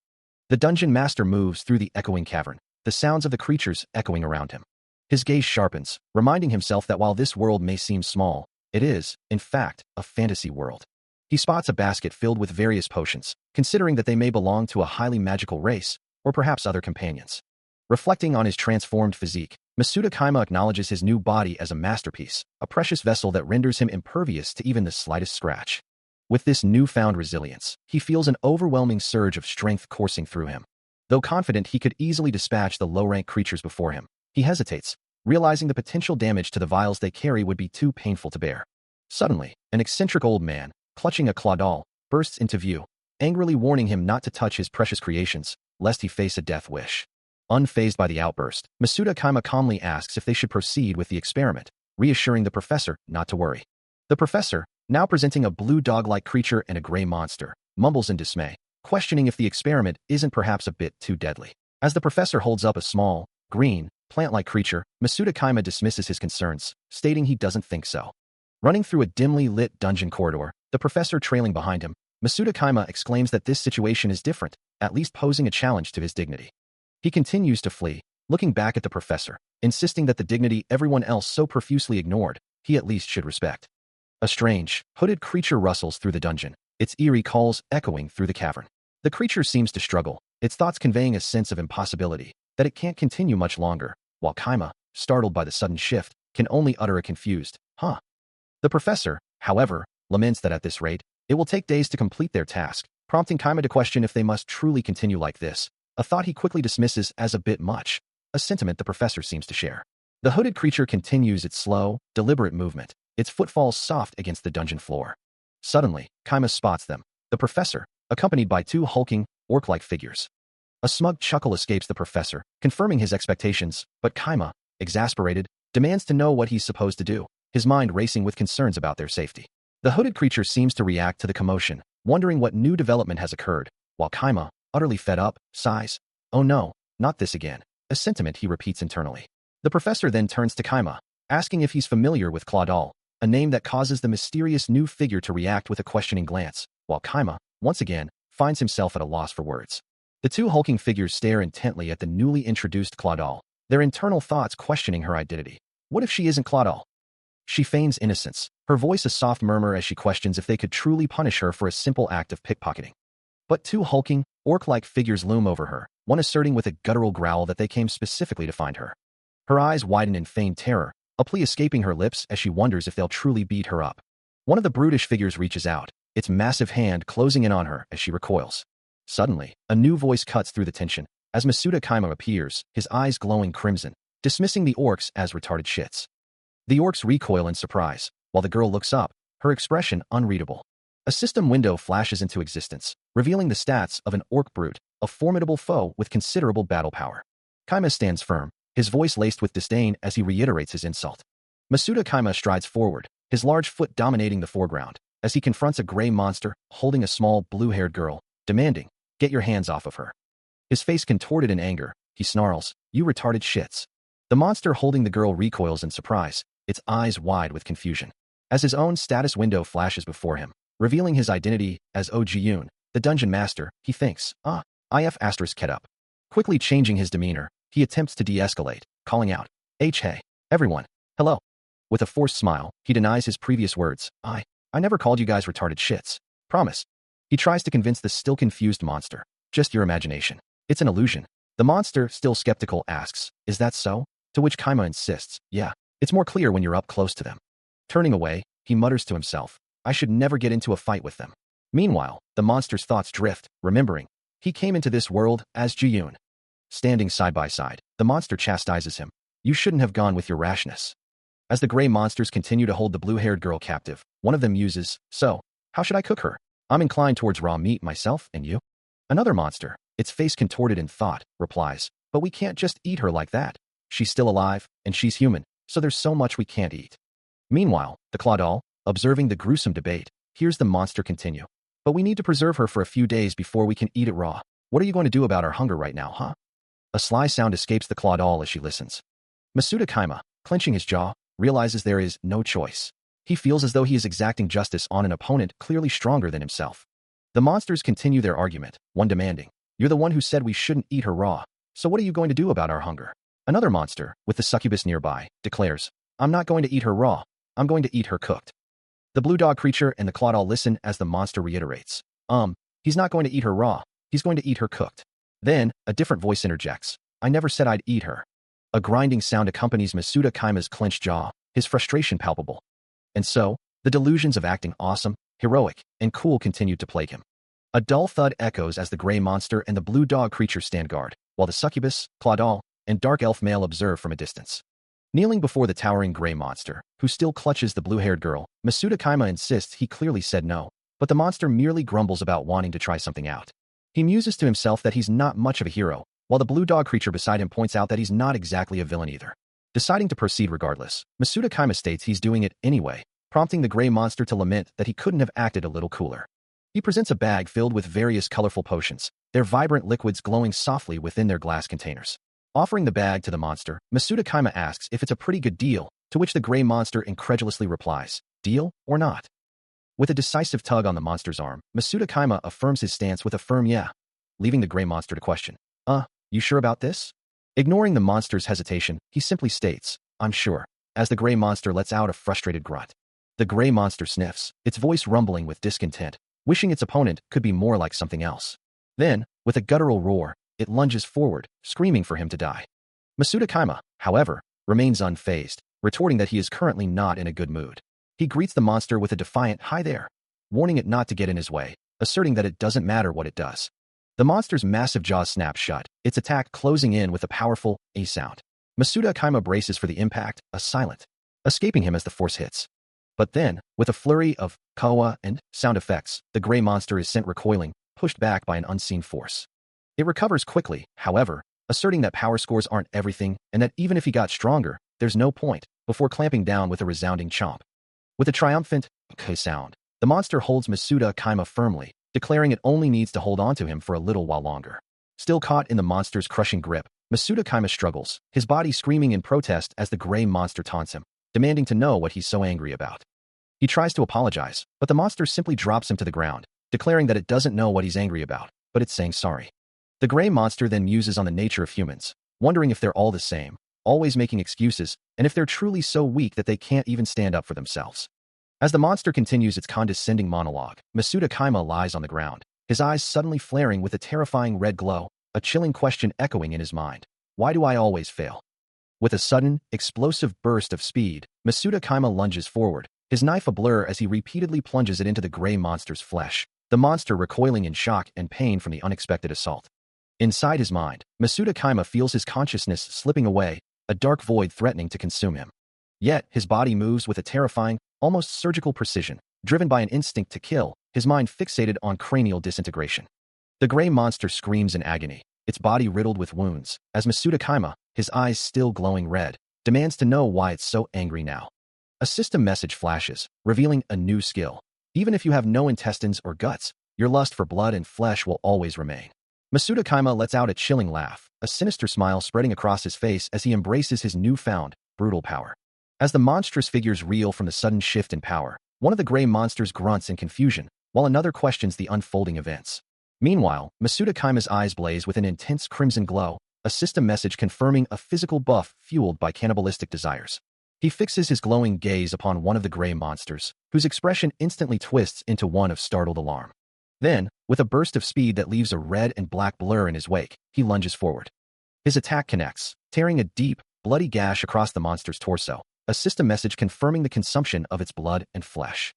The dungeon master moves through the echoing cavern, the sounds of the creatures echoing around him. His gaze sharpens, reminding himself that while this world may seem small, it is, in fact, a fantasy world. He spots a basket filled with various potions, considering that they may belong to a highly magical race, or perhaps other companions. Reflecting on his transformed physique, Masuda Kaima acknowledges his new body as a masterpiece, a precious vessel that renders him impervious to even the slightest scratch. With this newfound resilience, he feels an overwhelming surge of strength coursing through him. Though confident he could easily dispatch the low-rank creatures before him, he hesitates, realizing the potential damage to the vials they carry would be too painful to bear. Suddenly, an eccentric old man, clutching a claw doll, bursts into view, angrily warning him not to touch his precious creations, lest he face a death wish. Unfazed by the outburst, Masuda Kaima calmly asks if they should proceed with the experiment, reassuring the professor not to worry. The professor, now presenting a blue dog-like creature and a gray monster, mumbles in dismay, questioning if the experiment isn't perhaps a bit too deadly. As the professor holds up a small, green, plant-like creature, Masuda Kaima dismisses his concerns, stating he doesn't think so. Running through a dimly lit dungeon corridor, the professor trailing behind him, Masuda Kaima exclaims that this situation is different, at least posing a challenge to his dignity. He continues to flee, looking back at the professor, insisting that the dignity everyone else so profusely ignored, he at least should respect. A strange, hooded creature rustles through the dungeon, its eerie calls echoing through the cavern. The creature seems to struggle, its thoughts conveying a sense of impossibility, that it can't continue much longer, while Kaima, startled by the sudden shift, can only utter a confused, huh. The professor, however, laments that at this rate, it will take days to complete their task, prompting Kaima to question if they must truly continue like this, a thought he quickly dismisses as a bit much, a sentiment the professor seems to share. The hooded creature continues its slow, deliberate movement, its footfalls soft against the dungeon floor. Suddenly, Kaima spots them, the professor, accompanied by two hulking, orc-like figures. A smug chuckle escapes the professor, confirming his expectations, but Kaima, exasperated, demands to know what he's supposed to do, his mind racing with concerns about their safety. The hooded creature seems to react to the commotion, wondering what new development has occurred, while Kaima, utterly fed up, sighs, "Oh no, not this again," a sentiment he repeats internally. The professor then turns to Kaima, asking if he's familiar with Claudal, a name that causes the mysterious new figure to react with a questioning glance, while Kaima, once again, finds himself at a loss for words. The two hulking figures stare intently at the newly introduced Claudal, their internal thoughts questioning her identity. What if she isn't Claudal? She feigns innocence, her voice a soft murmur as she questions if they could truly punish her for a simple act of pickpocketing. But two hulking, orc-like figures loom over her, one asserting with a guttural growl that they came specifically to find her. Her eyes widen in feigned terror, a plea escaping her lips as she wonders if they'll truly beat her up. One of the brutish figures reaches out, its massive hand closing in on her as she recoils. Suddenly, a new voice cuts through the tension, as Masuda Kaima appears, his eyes glowing crimson, dismissing the orcs as retarded shits. The orcs recoil in surprise, while the girl looks up, her expression unreadable. A system window flashes into existence, revealing the stats of an orc brute, a formidable foe with considerable battle power. Kaima stands firm, his voice laced with disdain as he reiterates his insult. Masuda Kaima strides forward, his large foot dominating the foreground, as he confronts a gray monster holding a small blue-haired girl, demanding, "Get your hands off of her." His face contorted in anger, he snarls, "You retarded shits." The monster holding the girl recoils in surprise, its eyes wide with confusion. As his own status window flashes before him, revealing his identity as Oh Ji-yoon, the dungeon master, he thinks, if asterisk get up. Quickly changing his demeanor, he attempts to de-escalate, calling out, Hey, everyone, hello." With a forced smile, he denies his previous words, I never called you guys retarded shits. Promise. He tries to convince the still confused monster. Just your imagination. It's an illusion. The monster, still skeptical, asks, "Is that so?" To which Kaima insists, "Yeah, it's more clear when you're up close to them." Turning away, he mutters to himself, "I should never get into a fight with them." Meanwhile, the monster's thoughts drift, remembering, he came into this world as Ji-yoon. Standing side by side, the monster chastises him, "You shouldn't have gone with your rashness." As the gray monsters continue to hold the blue-haired girl captive, one of them muses, "So, how should I cook her? I'm inclined towards raw meat myself, and you?" Another monster, its face contorted in thought, replies, "But we can't just eat her like that. She's still alive, and she's human, so there's so much we can't eat. Meanwhile, the claw doll, observing the gruesome debate, hears the monster continue. But we need to preserve her for a few days before we can eat it raw. What are you going to do about our hunger right now, huh? A sly sound escapes the claw doll as she listens. Masuda Kaima, clenching his jaw, realizes there is no choice. He feels as though he is exacting justice on an opponent clearly stronger than himself. The monsters continue their argument, one demanding, "You're the one who said we shouldn't eat her raw, so what are you going to do about our hunger?" Another monster, with the succubus nearby, declares, "I'm not going to eat her raw, I'm going to eat her cooked." The blue dog creature and the claw doll listen as the monster reiterates, he's not going to eat her raw, he's going to eat her cooked." Then, a different voice interjects, "I never said I'd eat her." A grinding sound accompanies Masuda Kaima's clenched jaw, his frustration palpable. And so, the delusions of acting awesome, heroic, and cool continued to plague him. A dull thud echoes as the gray monster and the blue dog creature stand guard, while the succubus, claw doll, and dark elf male observe from a distance. Kneeling before the towering gray monster, who still clutches the blue-haired girl, Masuda Kaima insists he clearly said no, but the monster merely grumbles about wanting to try something out. He muses to himself that he's not much of a hero, while the blue dog creature beside him points out that he's not exactly a villain either. Deciding to proceed regardless, Masuda Kaima states he's doing it anyway, prompting the gray monster to lament that he couldn't have acted a little cooler. He presents a bag filled with various colorful potions, their vibrant liquids glowing softly within their glass containers. Offering the bag to the monster, Masuda Kaima asks if it's a pretty good deal, to which the gray monster incredulously replies, "Deal or not?" With a decisive tug on the monster's arm, Masuda Kaima affirms his stance with a firm yeah, leaving the gray monster to question, you sure about this?" Ignoring the monster's hesitation, he simply states, "I'm sure," as the gray monster lets out a frustrated grunt. The gray monster sniffs, its voice rumbling with discontent, wishing its opponent could be more like something else. Then, with a guttural roar, it lunges forward, screaming for him to die. Masuda Kaima, however, remains unfazed, retorting that he is currently not in a good mood. He greets the monster with a defiant "Hi there," warning it not to get in his way, asserting that it doesn't matter what it does. The monster's massive jaws snap shut, its attack closing in with a powerful "A" sound. Masuda Kaima braces for the impact, a silent, escaping him as the force hits. But then, with a flurry of kawa and sound effects, the gray monster is sent recoiling, pushed back by an unseen force. It recovers quickly, however, asserting that power scores aren't everything and that even if he got stronger, there's no point, before clamping down with a resounding chomp. With a triumphant "K" sound, the monster holds Masuda Kaima firmly, declaring it only needs to hold on to him for a little while longer. Still caught in the monster's crushing grip, Masuda Kaima struggles, his body screaming in protest as the gray monster taunts him, demanding to know what he's so angry about. He tries to apologize, but the monster simply drops him to the ground, declaring that it doesn't know what he's angry about, but it's saying sorry. The gray monster then muses on the nature of humans, wondering if they're all the same, always making excuses, and if they're truly so weak that they can't even stand up for themselves. As the monster continues its condescending monologue, Masuda Kaima lies on the ground, his eyes suddenly flaring with a terrifying red glow, a chilling question echoing in his mind. Why do I always fail? With a sudden, explosive burst of speed, Masuda Kaima lunges forward, his knife a blur as he repeatedly plunges it into the gray monster's flesh, the monster recoiling in shock and pain from the unexpected assault. Inside his mind, Masuda Kaima feels his consciousness slipping away, a dark void threatening to consume him. Yet, his body moves with a terrifying, almost surgical precision, driven by an instinct to kill, his mind fixated on cranial disintegration. The gray monster screams in agony, its body riddled with wounds, as Masuda Kaima, his eyes still glowing red, demands to know why it's so angry now. A system message flashes, revealing a new skill. Even if you have no intestines or guts, your lust for blood and flesh will always remain. Masuda Kaima lets out a chilling laugh, a sinister smile spreading across his face as he embraces his newfound, brutal power. As the monstrous figures reel from the sudden shift in power, one of the gray monsters grunts in confusion, while another questions the unfolding events. Meanwhile, Masuda Kaima's eyes blaze with an intense crimson glow, a system message confirming a physical buff fueled by cannibalistic desires. He fixes his glowing gaze upon one of the gray monsters, whose expression instantly twists into one of startled alarm. Then, with a burst of speed that leaves a red and black blur in his wake, he lunges forward. His attack connects, tearing a deep, bloody gash across the monster's torso, a system message confirming the consumption of its blood and flesh.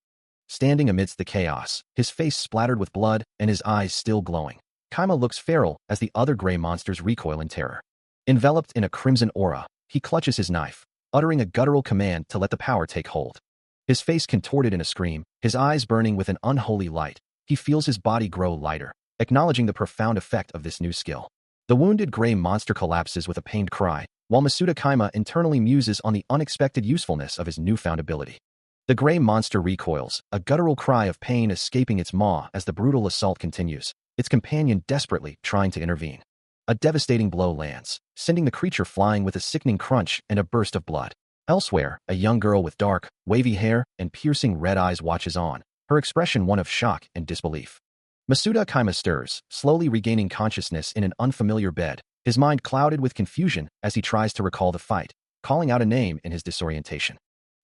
Standing amidst the chaos, his face splattered with blood and his eyes still glowing, Kaima looks feral as the other gray monsters recoil in terror. Enveloped in a crimson aura, he clutches his knife, uttering a guttural command to let the power take hold. His face contorted in a scream, his eyes burning with an unholy light, he feels his body grow lighter, acknowledging the profound effect of this new skill. The wounded gray monster collapses with a pained cry, while Masuda Kaima internally muses on the unexpected usefulness of his newfound ability. The gray monster recoils, a guttural cry of pain escaping its maw as the brutal assault continues, its companion desperately trying to intervene. A devastating blow lands, sending the creature flying with a sickening crunch and a burst of blood. Elsewhere, a young girl with dark, wavy hair and piercing red eyes watches on, her expression one of shock and disbelief. Masuda Kaima stirs, slowly regaining consciousness in an unfamiliar bed, his mind clouded with confusion as he tries to recall the fight, calling out a name in his disorientation.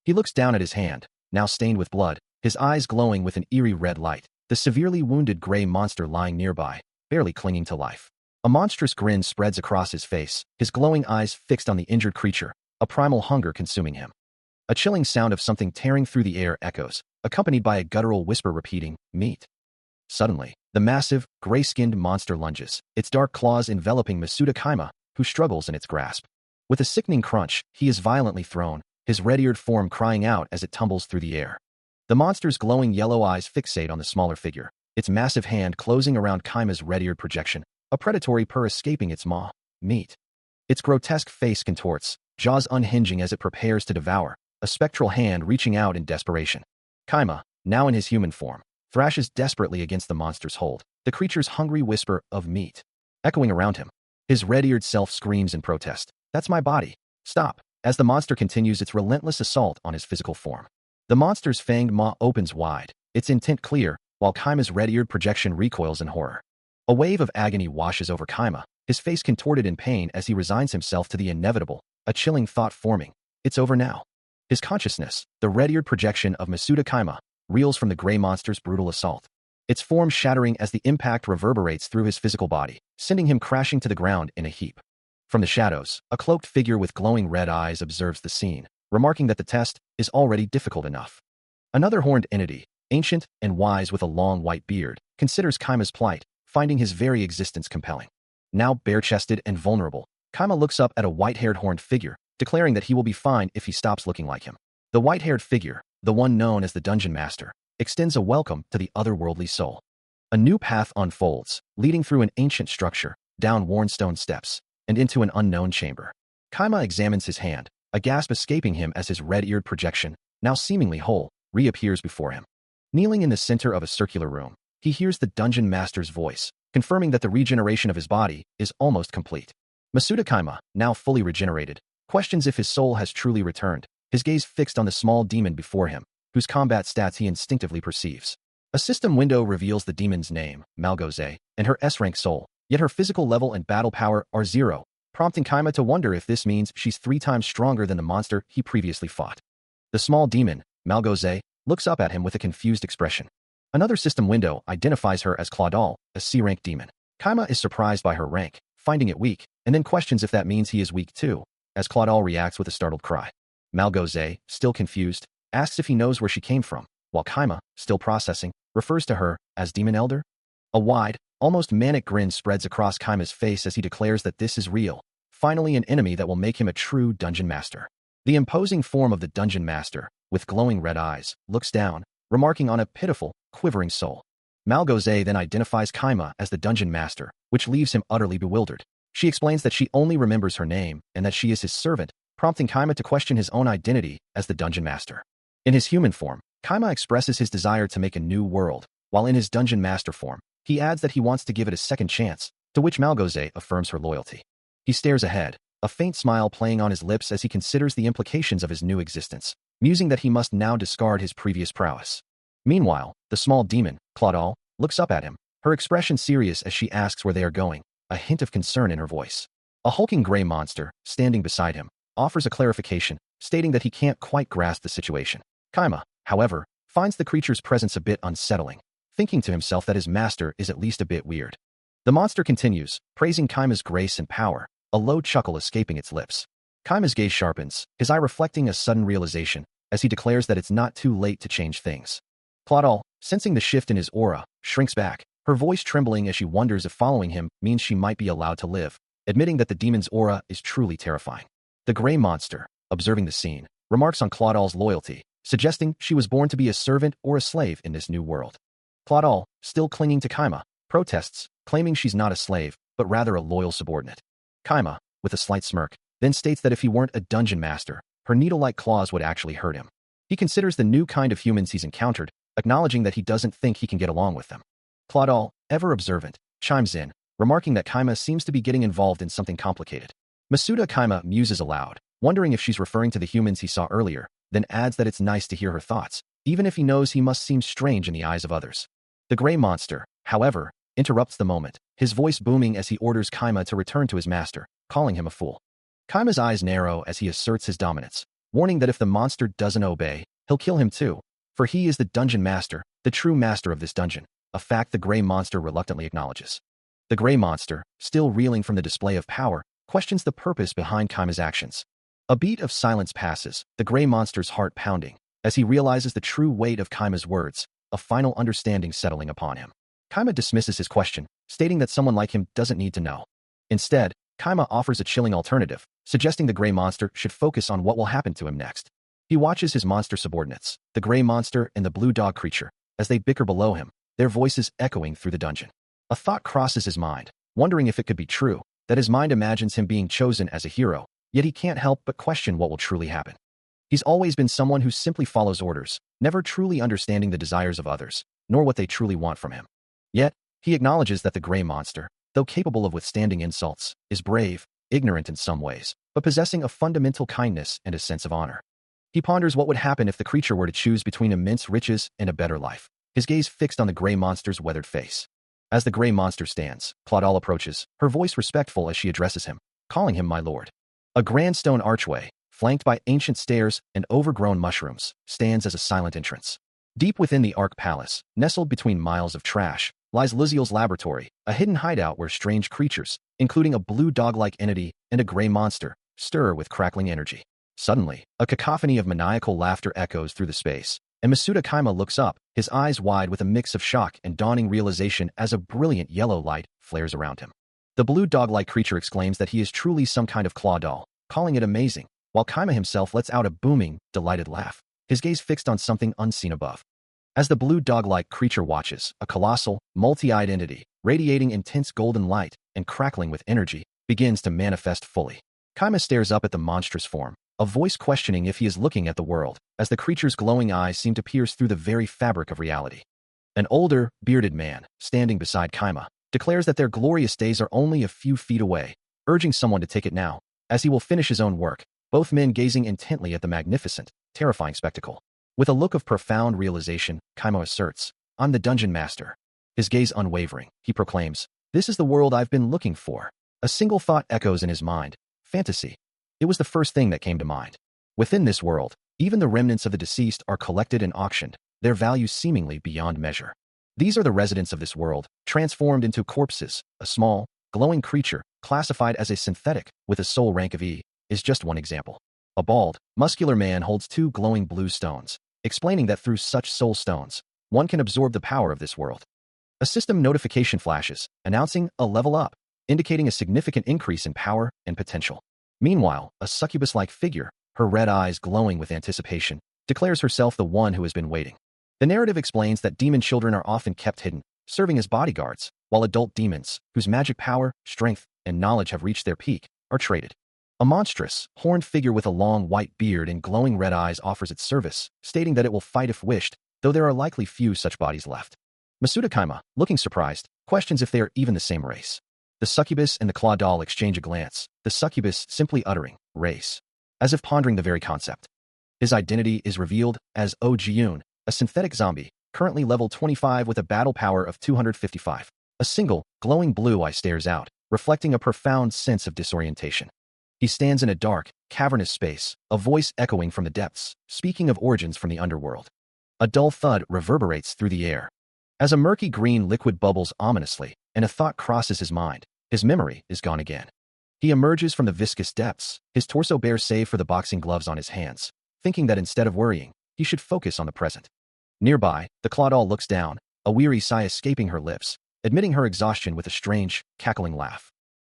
He looks down at his hand, now stained with blood, his eyes glowing with an eerie red light, the severely wounded gray monster lying nearby, barely clinging to life. A monstrous grin spreads across his face, his glowing eyes fixed on the injured creature, a primal hunger consuming him. A chilling sound of something tearing through the air echoes, accompanied by a guttural whisper repeating, "Meat." Suddenly, the massive, gray-skinned monster lunges, its dark claws enveloping Masuda Kaima, who struggles in its grasp. With a sickening crunch, he is violently thrown, his red-eared form crying out as it tumbles through the air. The monster's glowing yellow eyes fixate on the smaller figure, its massive hand closing around Kaima's red-eared projection, a predatory purr escaping its maw. "Meat." Its grotesque face contorts, jaws unhinging as it prepares to devour, a spectral hand reaching out in desperation. Kaima, now in his human form, thrashes desperately against the monster's hold, the creature's hungry whisper of "meat" echoing around him. His red-eared self screams in protest, "That's my body. Stop," as the monster continues its relentless assault on his physical form. The monster's fanged maw opens wide, its intent clear, while Kaima's red-eared projection recoils in horror. A wave of agony washes over Kaima, his face contorted in pain as he resigns himself to the inevitable, a chilling thought forming. It's over now. His consciousness, the red-eared projection of Masuda Kaima, reels from the gray monster's brutal assault. Its form shattering as the impact reverberates through his physical body, sending him crashing to the ground in a heap. From the shadows, a cloaked figure with glowing red eyes observes the scene, remarking that the test is already difficult enough. Another horned entity, ancient and wise with a long white beard, considers Kaima's plight, finding his very existence compelling. Now bare-chested and vulnerable, Kaima looks up at a white-haired horned figure, declaring that he will be fine if he stops looking like him. The white-haired figure, the one known as the Dungeon Master, extends a welcome to the otherworldly soul. A new path unfolds, leading through an ancient structure, down worn stone steps, and into an unknown chamber. Kaima examines his hand, a gasp escaping him as his red-eared projection, now seemingly whole, reappears before him. Kneeling in the center of a circular room, he hears the Dungeon Master's voice, confirming that the regeneration of his body is almost complete. Masuda Kaima, now fully regenerated, questions if his soul has truly returned, his gaze fixed on the small demon before him, whose combat stats he instinctively perceives. A system window reveals the demon's name, Malgoze, and her S-rank soul, yet her physical level and battle power are 0, prompting Kaima to wonder if this means she's 3 times stronger than the monster he previously fought. The small demon, Malgoze, looks up at him with a confused expression. Another system window identifies her as Claudal, a C-rank demon. Kaima is surprised by her rank, finding it weak, and then questions if that means he is weak too, as Claudal reacts with a startled cry. Malgoze, still confused, asks if he knows where she came from, while Kaima, still processing, refers to her as Demon Elder. A wide, almost manic grin spreads across Kaima's face as he declares that this is real, finally an enemy that will make him a true Dungeon Master. The imposing form of the Dungeon Master, with glowing red eyes, looks down, remarking on a pitiful, quivering soul. Malgoze then identifies Kaima as the Dungeon Master, which leaves him utterly bewildered. She explains that she only remembers her name and that she is his servant, prompting Kaima to question his own identity as the Dungeon Master. In his human form, Kaima expresses his desire to make a new world, while in his Dungeon Master form, he adds that he wants to give it a second chance, to which Malgoze affirms her loyalty. He stares ahead, a faint smile playing on his lips as he considers the implications of his new existence, musing that he must now discard his previous prowess. Meanwhile, the small demon, Claudal, looks up at him, her expression serious as she asks where they are going, a hint of concern in her voice. A hulking gray monster, standing beside him, offers a clarification, stating that he can't quite grasp the situation. Kaima, however, finds the creature's presence a bit unsettling, thinking to himself that his master is at least a bit weird. The monster continues, praising Kaima's grace and power, a low chuckle escaping its lips. Kaima's gaze sharpens, his eye reflecting a sudden realization, as he declares that it's not too late to change things. Claudal, sensing the shift in his aura, shrinks back, her voice trembling as she wonders if following him means she might be allowed to live, admitting that the demon's aura is truly terrifying. The gray monster, observing the scene, remarks on Claudal's loyalty, suggesting she was born to be a servant or a slave in this new world. Claudal, still clinging to Kaima, protests, claiming she's not a slave, but rather a loyal subordinate. Kaima, with a slight smirk, then states that if he weren't a dungeon master, her needle-like claws would actually hurt him. He considers the new kind of humans he's encountered, acknowledging that he doesn't think he can get along with them. Clawdoll, ever observant, chimes in, remarking that Kaima seems to be getting involved in something complicated. Masuda Kaima muses aloud, wondering if she's referring to the humans he saw earlier, then adds that it's nice to hear her thoughts, even if he knows he must seem strange in the eyes of others. The gray monster, however, interrupts the moment, his voice booming as he orders Kaima to return to his master, calling him a fool. Kaima's eyes narrow as he asserts his dominance, warning that if the monster doesn't obey, he'll kill him too, for he is the dungeon master, the true master of this dungeon, a fact the gray monster reluctantly acknowledges. The gray monster, still reeling from the display of power, questions the purpose behind Kaima's actions. A beat of silence passes, the gray monster's heart pounding, as he realizes the true weight of Kaima's words, a final understanding settling upon him. Kaima dismisses his question, stating that someone like him doesn't need to know. Instead, Kaima offers a chilling alternative, suggesting the gray monster should focus on what will happen to him next. He watches his monster subordinates, the gray monster and the blue dog creature, as they bicker below him, their voices echoing through the dungeon. A thought crosses his mind, wondering if it could be true, that his mind imagines him being chosen as a hero, yet he can't help but question what will truly happen. He's always been someone who simply follows orders, never truly understanding the desires of others, nor what they truly want from him. Yet, he acknowledges that the gray monster, though capable of withstanding insults, is brave, ignorant in some ways, but possessing a fundamental kindness and a sense of honor. He ponders what would happen if the creature were to choose between immense riches and a better life, his gaze fixed on the gray monster's weathered face. As the gray monster stands, Clawdoll approaches, her voice respectful as she addresses him, calling him my lord. A grand stone archway, flanked by ancient stairs and overgrown mushrooms, stands as a silent entrance. Deep within the Ark Palace, nestled between miles of trash, lies Luziel's laboratory, a hidden hideout where strange creatures, including a blue dog-like entity and a gray monster, stir with crackling energy. Suddenly, a cacophony of maniacal laughter echoes through the space, and Masuda Kaima looks up, his eyes wide with a mix of shock and dawning realization as a brilliant yellow light flares around him. The blue dog-like creature exclaims that he is truly some kind of Clawdoll, calling it amazing, while Kaima himself lets out a booming, delighted laugh, his gaze fixed on something unseen above. As the blue dog-like creature watches, a colossal, multi-eyed entity, radiating intense golden light and crackling with energy, begins to manifest fully. Kaima stares up at the monstrous form, a voice questioning if he is looking at the world, as the creature's glowing eyes seem to pierce through the very fabric of reality. An older, bearded man, standing beside Kaima, declares that their glorious days are only a few feet away, urging someone to take it now, as he will finish his own work, both men gazing intently at the magnificent, terrifying spectacle. With a look of profound realization, Kaima asserts, I'm the dungeon master. His gaze unwavering, he proclaims, this is the world I've been looking for. A single thought echoes in his mind, fantasy. It was the first thing that came to mind. Within this world, even the remnants of the deceased are collected and auctioned, their value seemingly beyond measure. These are the residents of this world, transformed into corpses. A small, glowing creature, classified as a synthetic, with a soul rank of E, is just one example. A bald, muscular man holds two glowing blue stones, explaining that through such soul stones, one can absorb the power of this world. A system notification flashes, announcing a level up, indicating a significant increase in power and potential. Meanwhile, a succubus-like figure, her red eyes glowing with anticipation, declares herself the one who has been waiting. The narrative explains that demon children are often kept hidden, serving as bodyguards, while adult demons, whose magic power, strength, and knowledge have reached their peak, are traded. A monstrous, horned figure with a long white beard and glowing red eyes offers its service, stating that it will fight if wished, though there are likely few such bodies left. Masuda Kaima, looking surprised, questions if they are even the same race. The succubus and the Clawdoll exchange a glance, the succubus simply uttering, race, as if pondering the very concept. His identity is revealed as Oh Ji-yoon, a synthetic zombie, currently level 25 with a battle power of 255. A single, glowing blue eye stares out, reflecting a profound sense of disorientation. He stands in a dark, cavernous space, a voice echoing from the depths, speaking of origins from the underworld. A dull thud reverberates through the air. As a murky green liquid bubbles ominously, and a thought crosses his mind, his memory is gone again. He emerges from the viscous depths, his torso bare save for the boxing gloves on his hands, thinking that instead of worrying, he should focus on the present. Nearby, the Clawdoll looks down, a weary sigh escaping her lips, admitting her exhaustion with a strange, cackling laugh.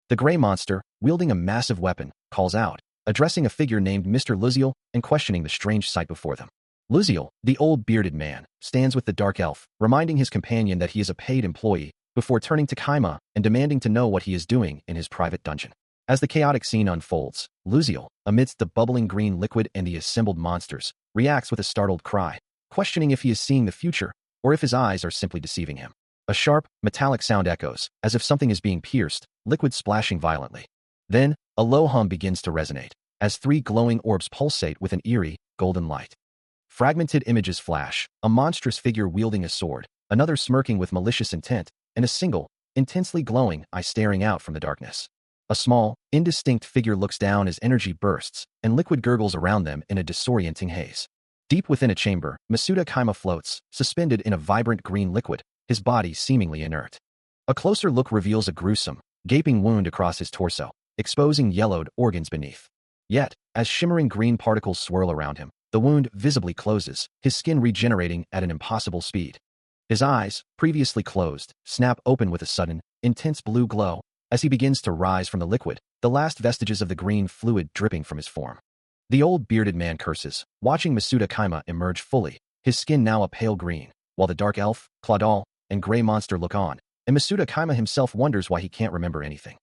The gray monster, wielding a massive weapon, calls out, addressing a figure named Mr. Luziel and questioning the strange sight before them. Luziel, the old bearded man, stands with the dark elf, reminding his companion that he is a paid employee, before turning to Kaima and demanding to know what he is doing in his private dungeon. As the chaotic scene unfolds, Luziel, amidst the bubbling green liquid and the assembled monsters, reacts with a startled cry, questioning if he is seeing the future or if his eyes are simply deceiving him. A sharp, metallic sound echoes, as if something is being pierced, liquid splashing violently. Then, a low hum begins to resonate, as three glowing orbs pulsate with an eerie, golden light. Fragmented images flash, a monstrous figure wielding a sword, another smirking with malicious intent, and a single, intensely glowing eye staring out from the darkness. A small, indistinct figure looks down as energy bursts, and liquid gurgles around them in a disorienting haze. Deep within a chamber, Masuda Kaima floats, suspended in a vibrant green liquid, his body seemingly inert. A closer look reveals a gruesome, gaping wound across his torso, exposing yellowed organs beneath. Yet, as shimmering green particles swirl around him, the wound visibly closes, his skin regenerating at an impossible speed. His eyes, previously closed, snap open with a sudden, intense blue glow. As he begins to rise from the liquid, the last vestiges of the green fluid dripping from his form. The old bearded man curses, watching Masuda Kaima emerge fully, his skin now a pale green, while the dark elf, Claudal, and gray monster look on, and Masuda Kaima himself wonders why he can't remember anything.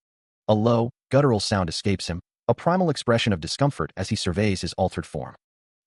A low, guttural sound escapes him, a primal expression of discomfort as he surveys his altered form.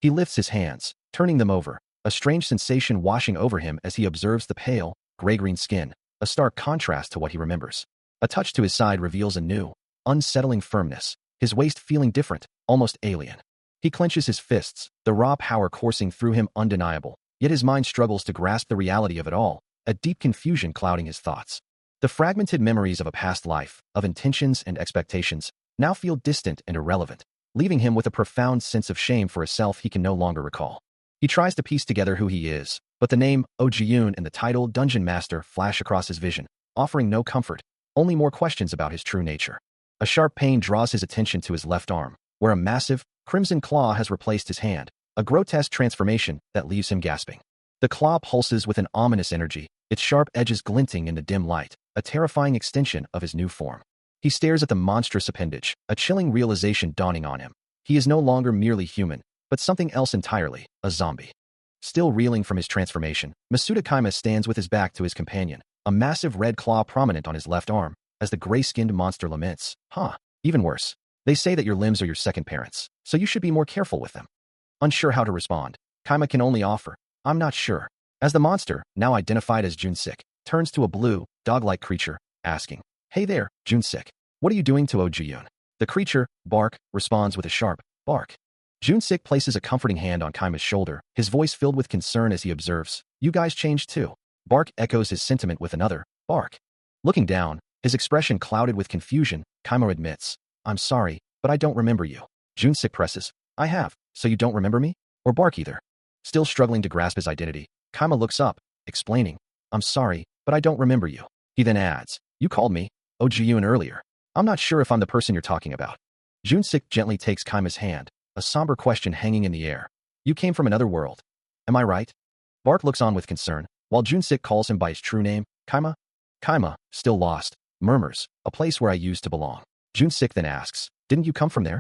He lifts his hands, turning them over, a strange sensation washing over him as he observes the pale, gray-green skin, a stark contrast to what he remembers. A touch to his side reveals a new, unsettling firmness, his waist feeling different, almost alien. He clenches his fists, the raw power coursing through him undeniable, yet his mind struggles to grasp the reality of it all, a deep confusion clouding his thoughts. The fragmented memories of a past life, of intentions and expectations, now feel distant and irrelevant, leaving him with a profound sense of shame for a self he can no longer recall. He tries to piece together who he is, but the name, Ojiyun, and the title, Dungeon Master, flash across his vision, offering no comfort, only more questions about his true nature. A sharp pain draws his attention to his left arm, where a massive, crimson claw has replaced his hand, a grotesque transformation that leaves him gasping. The claw pulses with an ominous energy, its sharp edges glinting in the dim light, a terrifying extension of his new form. He stares at the monstrous appendage, a chilling realization dawning on him. He is no longer merely human, but something else entirely, a zombie. Still reeling from his transformation, Masuda Kaima stands with his back to his companion, a massive red claw prominent on his left arm, as the gray-skinned monster laments. Even worse. They say that your limbs are your second parents, so you should be more careful with them. Unsure how to respond, Kaima can only offer, I'm not sure. As the monster, now identified as Junsik, turns to a blue, dog-like creature, asking, Hey there, Junsik. What are you doing to Ojiyun? The creature, Bark, responds with a sharp, bark. Junsik places a comforting hand on Kaima's shoulder, his voice filled with concern as he observes, You guys changed too. Bark echoes his sentiment with another, bark. Looking down, his expression clouded with confusion, Kaima admits, I'm sorry, but I don't remember you. Junsik presses, I have, so you don't remember me? Or Bark either. Still struggling to grasp his identity, Kaima looks up, explaining, I'm sorry, but I don't remember you. He then adds, You called me, Ojiyun, earlier. I'm not sure if I'm the person you're talking about. Junsik gently takes Kaima's hand, a somber question hanging in the air. You came from another world. Am I right? Bark looks on with concern, while Junsik calls him by his true name, Kaima. Kaima, still lost, murmurs, a place where I used to belong. Junsik then asks, Didn't you come from there?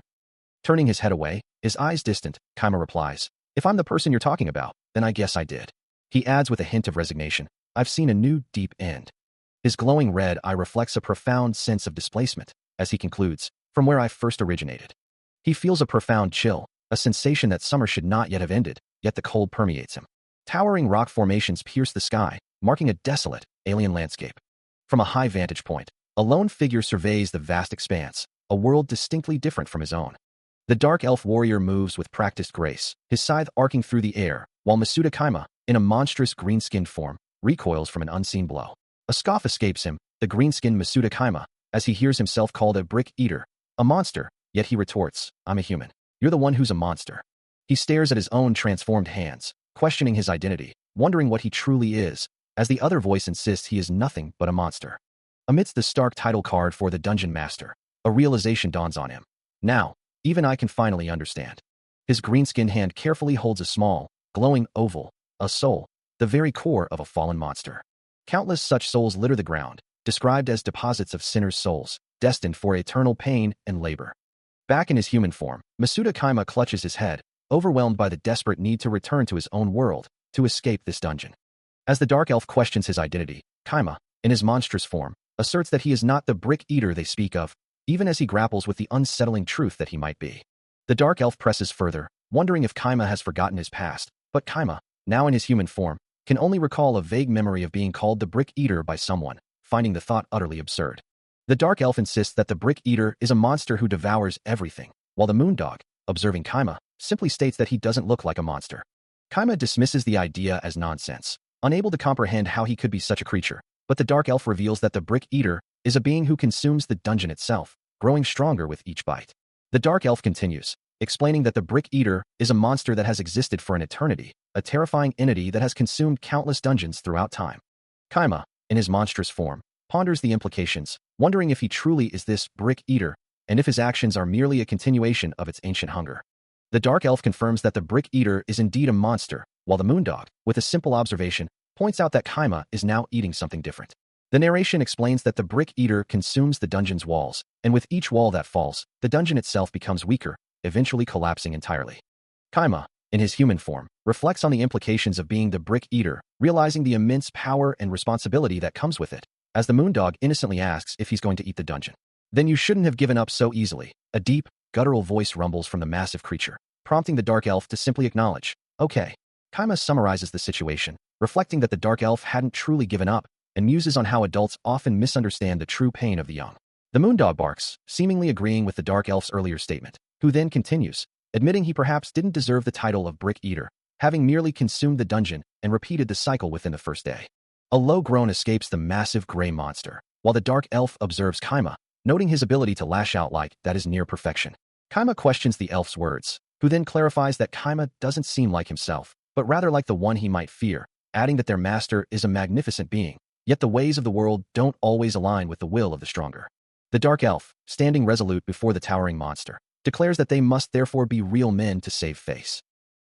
Turning his head away, his eyes distant, Kaima replies, If I'm the person you're talking about, then I guess I did. He adds with a hint of resignation, I've seen a new, deep end. His glowing red eye reflects a profound sense of displacement, as he concludes, from where I first originated. He feels a profound chill, a sensation that summer should not yet have ended, yet the cold permeates him. Towering rock formations pierce the sky, marking a desolate, alien landscape. From a high vantage point, a lone figure surveys the vast expanse, a world distinctly different from his own. The dark elf warrior moves with practiced grace, his scythe arcing through the air, while Masuda Kaima, in a monstrous green-skinned form, recoils from an unseen blow. A scoff escapes him, the green-skinned Masuda Kaima, as he hears himself called a brick eater, a monster, yet he retorts, I'm a human. You're the one who's a monster. He stares at his own transformed hands, questioning his identity, wondering what he truly is, as the other voice insists he is nothing but a monster. Amidst the stark title card for the Dungeon Master, a realization dawns on him. Now, even I can finally understand. His green-skinned hand carefully holds a small, glowing oval, a soul, the very core of a fallen monster. Countless such souls litter the ground, described as deposits of sinners' souls, destined for eternal pain and labor. Back in his human form, Masuda Kaima clutches his head, overwhelmed by the desperate need to return to his own world, to escape this dungeon. As the dark elf questions his identity, Kaima, in his monstrous form, asserts that he is not the brick eater they speak of, even as he grapples with the unsettling truth that he might be. The dark elf presses further, wondering if Kaima has forgotten his past, but Kaima, now in his human form, can only recall a vague memory of being called the Brick Eater by someone, finding the thought utterly absurd. The dark elf insists that the Brick Eater is a monster who devours everything, while the Moondog, observing Kaima, simply states that he doesn't look like a monster. Kaima dismisses the idea as nonsense, unable to comprehend how he could be such a creature, but the dark elf reveals that the Brick Eater is a being who consumes the dungeon itself, growing stronger with each bite. The dark elf continues, explaining that the Brick Eater is a monster that has existed for an eternity, a terrifying entity that has consumed countless dungeons throughout time. Kaima, in his monstrous form, ponders the implications, wondering if he truly is this Brick Eater, and if his actions are merely a continuation of its ancient hunger. The dark elf confirms that the Brick Eater is indeed a monster, while the Moondog, with a simple observation, points out that Kaima is now eating something different. The narration explains that the Brick Eater consumes the dungeon's walls, and with each wall that falls, the dungeon itself becomes weaker, eventually collapsing entirely. Kaima, in his human form, reflects on the implications of being the Brick Eater, realizing the immense power and responsibility that comes with it, as the Moondog innocently asks if he's going to eat the dungeon. Then you shouldn't have given up so easily. A deep, guttural voice rumbles from the massive creature, prompting the dark elf to simply acknowledge, okay. Kaima summarizes the situation, reflecting that the dark elf hadn't truly given up, and muses on how adults often misunderstand the true pain of the young. The Moondog barks, seemingly agreeing with the dark elf's earlier statement, who then continues, admitting he perhaps didn't deserve the title of Brick Eater, having merely consumed the dungeon and repeated the cycle within the first day. A low groan escapes the massive gray monster, while the dark elf observes Kaima, noting his ability to lash out like that is near perfection. Kaima questions the elf's words, who then clarifies that Kaima doesn't seem like himself, but rather like the one he might fear, adding that their master is a magnificent being, yet the ways of the world don't always align with the will of the stronger. The dark elf, standing resolute before the towering monster, declares that they must therefore be real men to save face.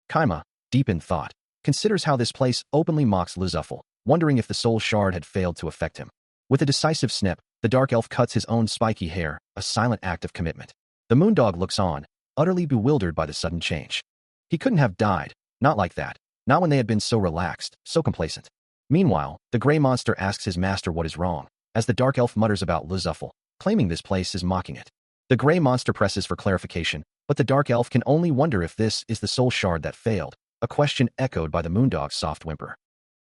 Kaima, deep in thought, considers how this place openly mocks Lizuffle, wondering if the soul shard had failed to affect him. With a decisive snip, the dark elf cuts his own spiky hair, a silent act of commitment. The Moondog looks on, utterly bewildered by the sudden change. He couldn't have died, not like that, not when they had been so relaxed, so complacent. Meanwhile, the gray monster asks his master what is wrong, as the dark elf mutters about Lizuffle, claiming this place is mocking it. The gray monster presses for clarification, but the dark elf can only wonder if this is the soul shard that failed, a question echoed by the Moondog's soft whimper.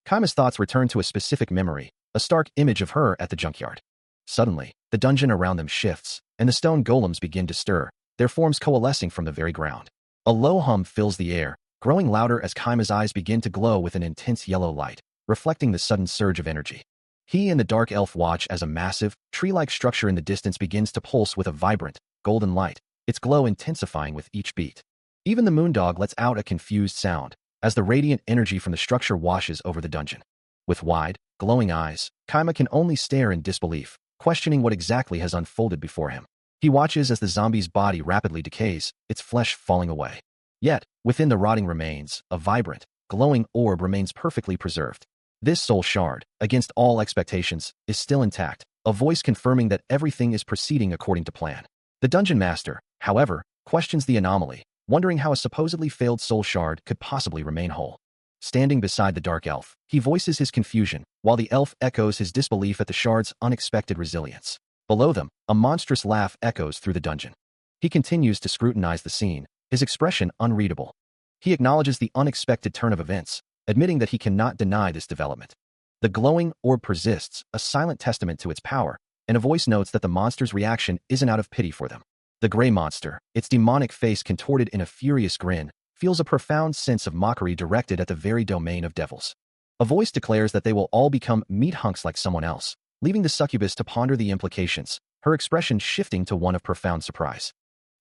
Kaima's thoughts return to a specific memory, a stark image of her at the junkyard. Suddenly, the dungeon around them shifts, and the stone golems begin to stir, their forms coalescing from the very ground. A low hum fills the air, growing louder as Kaima's eyes begin to glow with an intense yellow light, reflecting the sudden surge of energy. He and the dark elf watch as a massive, tree-like structure in the distance begins to pulse with a vibrant, golden light, its glow intensifying with each beat. Even the Moondog lets out a confused sound, as the radiant energy from the structure washes over the dungeon. With wide, glowing eyes, Kaima can only stare in disbelief, questioning what exactly has unfolded before him. He watches as the zombie's body rapidly decays, its flesh falling away. Yet, within the rotting remains, a vibrant, glowing orb remains perfectly preserved. This soul shard, against all expectations, is still intact, a voice confirming that everything is proceeding according to plan. The dungeon master, however, questions the anomaly, wondering how a supposedly failed soul shard could possibly remain whole. Standing beside the dark elf, he voices his confusion, while the elf echoes his disbelief at the shard's unexpected resilience. Below them, a monstrous laugh echoes through the dungeon. He continues to scrutinize the scene, his expression unreadable. He acknowledges the unexpected turn of events, admitting that he cannot deny this development. The glowing orb persists, a silent testament to its power, and a voice notes that the monster's reaction isn't out of pity for them. The gray monster, its demonic face contorted in a furious grin, feels a profound sense of mockery directed at the very domain of devils. A voice declares that they will all become meat hunks like someone else, leaving the succubus to ponder the implications, her expression shifting to one of profound surprise.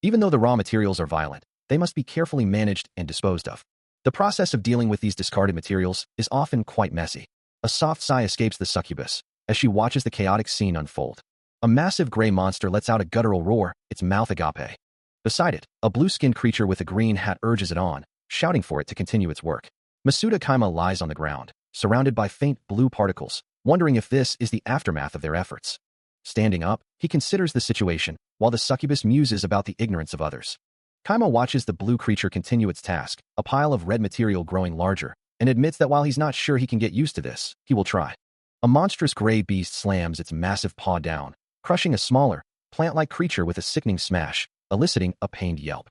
Even though the raw materials are violent, they must be carefully managed and disposed of. The process of dealing with these discarded materials is often quite messy. A soft sigh escapes the succubus as she watches the chaotic scene unfold. A massive gray monster lets out a guttural roar, its mouth agape. Beside it, a blue-skinned creature with a green hat urges it on, shouting for it to continue its work. Masuda Kaima lies on the ground, surrounded by faint blue particles, wondering if this is the aftermath of their efforts. Standing up, he considers the situation, while the succubus muses about the ignorance of others. Kaima watches the blue creature continue its task, a pile of red material growing larger, and admits that while he's not sure he can get used to this, he will try. A monstrous gray beast slams its massive paw down, crushing a smaller, plant-like creature with a sickening smash, eliciting a pained yelp.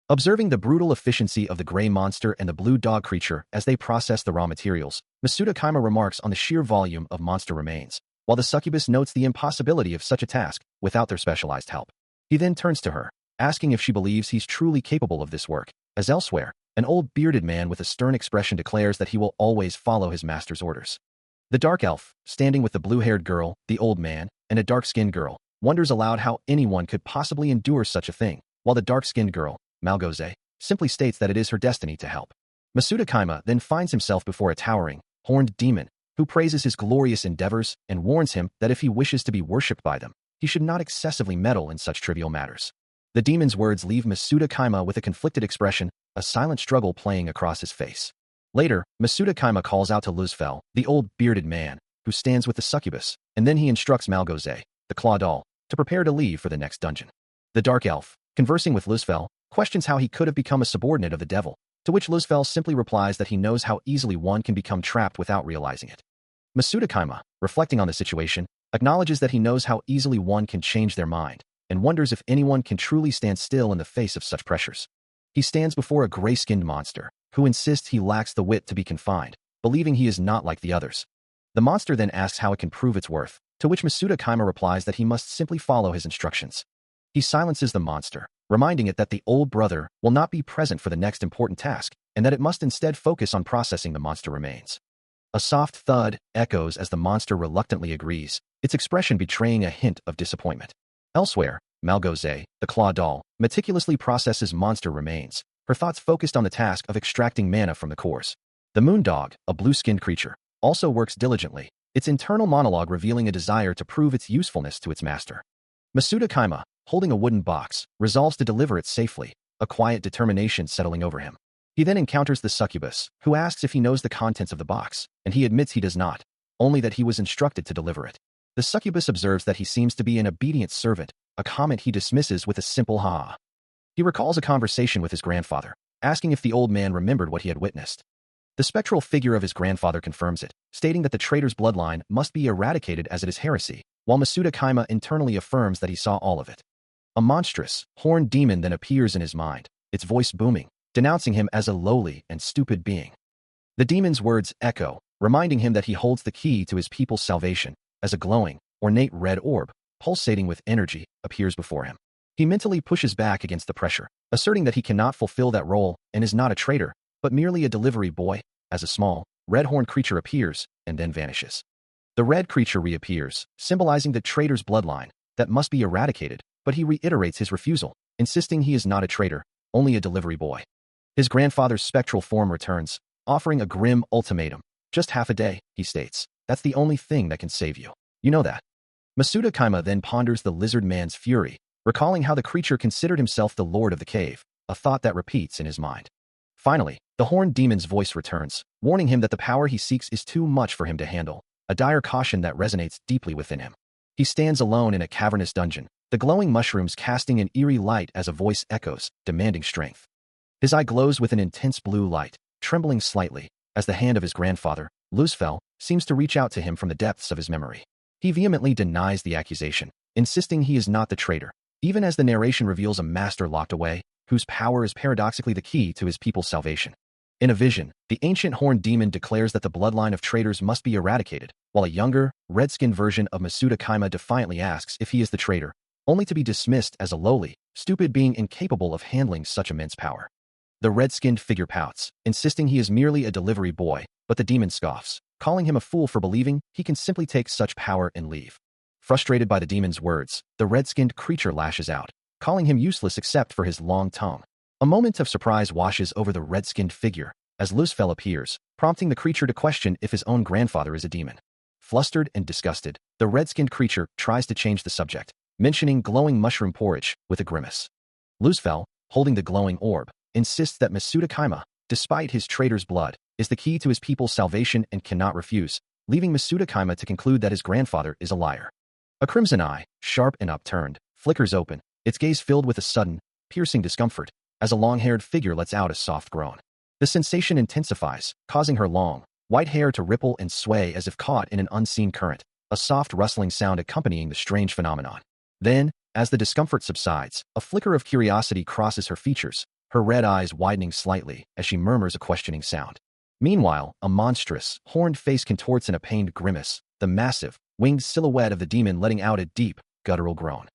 Observing the brutal efficiency of the gray monster and the blue dog creature as they process the raw materials, Masuda Kaima remarks on the sheer volume of monster remains, while the succubus notes the impossibility of such a task without their specialized help. He then turns to her, asking if she believes he's truly capable of this work. As elsewhere, an old bearded man with a stern expression declares that he will always follow his master's orders. The dark elf, standing with the blue-haired girl, the old man, and a dark-skinned girl, wonders aloud how anyone could possibly endure such a thing, while the dark-skinned girl, Malgoze, simply states that it is her destiny to help. Masuda Kaima then finds himself before a towering, horned demon, who praises his glorious endeavors and warns him that if he wishes to be worshipped by them, he should not excessively meddle in such trivial matters. The demon's words leave Masuda Kaima with a conflicted expression, a silent struggle playing across his face. Later, Masuda Kaima calls out to Luzfel, the old bearded man, who stands with the succubus, and then he instructs Malgoze, the claw doll, to prepare to leave for the next dungeon. The dark elf, conversing with Luzfel, questions how he could have become a subordinate of the devil, to which Luzfel simply replies that he knows how easily one can become trapped without realizing it. Masuda Kaima, reflecting on the situation, acknowledges that he knows how easily one can change their mind, and wonders if anyone can truly stand still in the face of such pressures. He stands before a gray-skinned monster, who insists he lacks the wit to be confined, believing he is not like the others. The monster then asks how it can prove its worth, to which Masuda Kaima replies that he must simply follow his instructions. He silences the monster, reminding it that the old brother will not be present for the next important task, and that it must instead focus on processing the monster remains. A soft thud echoes as the monster reluctantly agrees, its expression betraying a hint of disappointment. Elsewhere, Malgoze, the claw doll, meticulously processes monster remains, her thoughts focused on the task of extracting mana from the cores. The moon dog, a blue-skinned creature, also works diligently, its internal monologue revealing a desire to prove its usefulness to its master. Masuda Kaima, holding a wooden box, resolves to deliver it safely, a quiet determination settling over him. He then encounters the succubus, who asks if he knows the contents of the box, and he admits he does not, only that he was instructed to deliver it. The succubus observes that he seems to be an obedient servant, a comment he dismisses with a simple ha. He recalls a conversation with his grandfather, asking if the old man remembered what he had witnessed. The spectral figure of his grandfather confirms it, stating that the traitor's bloodline must be eradicated as it is heresy, while Masuda Kaima internally affirms that he saw all of it. A monstrous, horned demon then appears in his mind, its voice booming, denouncing him as a lowly and stupid being. The demon's words echo, reminding him that he holds the key to his people's salvation, as a glowing, ornate red orb, pulsating with energy, appears before him. He mentally pushes back against the pressure, asserting that he cannot fulfill that role and is not a traitor, but merely a delivery boy, as a small, red-horned creature appears and then vanishes. The red creature reappears, symbolizing the traitor's bloodline that must be eradicated, but he reiterates his refusal, insisting he is not a traitor, only a delivery boy. His grandfather's spectral form returns, offering a grim ultimatum. Just half a day, he states. That's the only thing that can save you. You know that. Masuda Kaima then ponders the lizard man's fury, recalling how the creature considered himself the lord of the cave, a thought that repeats in his mind. Finally, the horned demon's voice returns, warning him that the power he seeks is too much for him to handle, a dire caution that resonates deeply within him. He stands alone in a cavernous dungeon, the glowing mushrooms casting an eerie light as a voice echoes, demanding strength. His eye glows with an intense blue light, trembling slightly, as the hand of his grandfather, Luzfel, seems to reach out to him from the depths of his memory. He vehemently denies the accusation, insisting he is not the traitor, even as the narration reveals a master locked away, whose power is paradoxically the key to his people's salvation. In a vision, the ancient horned demon declares that the bloodline of traitors must be eradicated, while a younger, red-skinned version of Masuda Kaima defiantly asks if he is the traitor, only to be dismissed as a lowly, stupid being incapable of handling such immense power. The red-skinned figure pouts, insisting he is merely a delivery boy, but the demon scoffs, calling him a fool for believing he can simply take such power and leave. Frustrated by the demon's words, the red-skinned creature lashes out, calling him useless except for his long tongue. A moment of surprise washes over the red-skinned figure, as Luzfel appears, prompting the creature to question if his own grandfather is a demon. Flustered and disgusted, the red-skinned creature tries to change the subject, mentioning glowing mushroom porridge with a grimace. Luzfel, holding the glowing orb, insists that Masuda Kaima, despite his traitor's blood, is the key to his people's salvation and cannot refuse, leaving Masuda Kaima to conclude that his grandfather is a liar. A crimson eye, sharp and upturned, flickers open, its gaze filled with a sudden, piercing discomfort, as a long-haired figure lets out a soft groan. The sensation intensifies, causing her long, white hair to ripple and sway as if caught in an unseen current, a soft rustling sound accompanying the strange phenomenon. Then, As the discomfort subsides, a flicker of curiosity crosses her features, her red eyes widening slightly as she murmurs a questioning sound. Meanwhile, a monstrous, horned face contorts in a pained grimace, the massive, winged silhouette of the demon letting out a deep, guttural groan.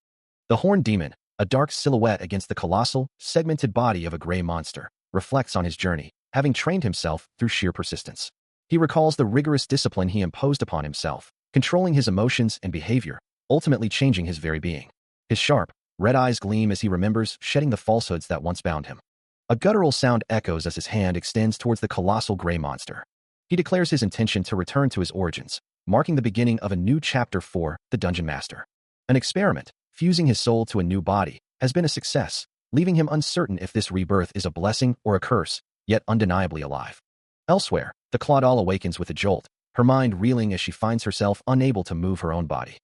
The horned demon, a dark silhouette against the colossal, segmented body of a gray monster, reflects on his journey, having trained himself through sheer persistence. He recalls the rigorous discipline he imposed upon himself, controlling his emotions and behavior, ultimately changing his very being. His sharp, red eyes gleam as he remembers shedding the falsehoods that once bound him. A guttural sound echoes as his hand extends towards the colossal gray monster. He declares his intention to return to his origins, marking the beginning of a new chapter for the Dungeon Master. An experiment, fusing his soul to a new body, has been a success, leaving him uncertain if this rebirth is a blessing or a curse, yet undeniably alive. Elsewhere, the Clawdoll awakens with a jolt, her mind reeling as she finds herself unable to move her own body.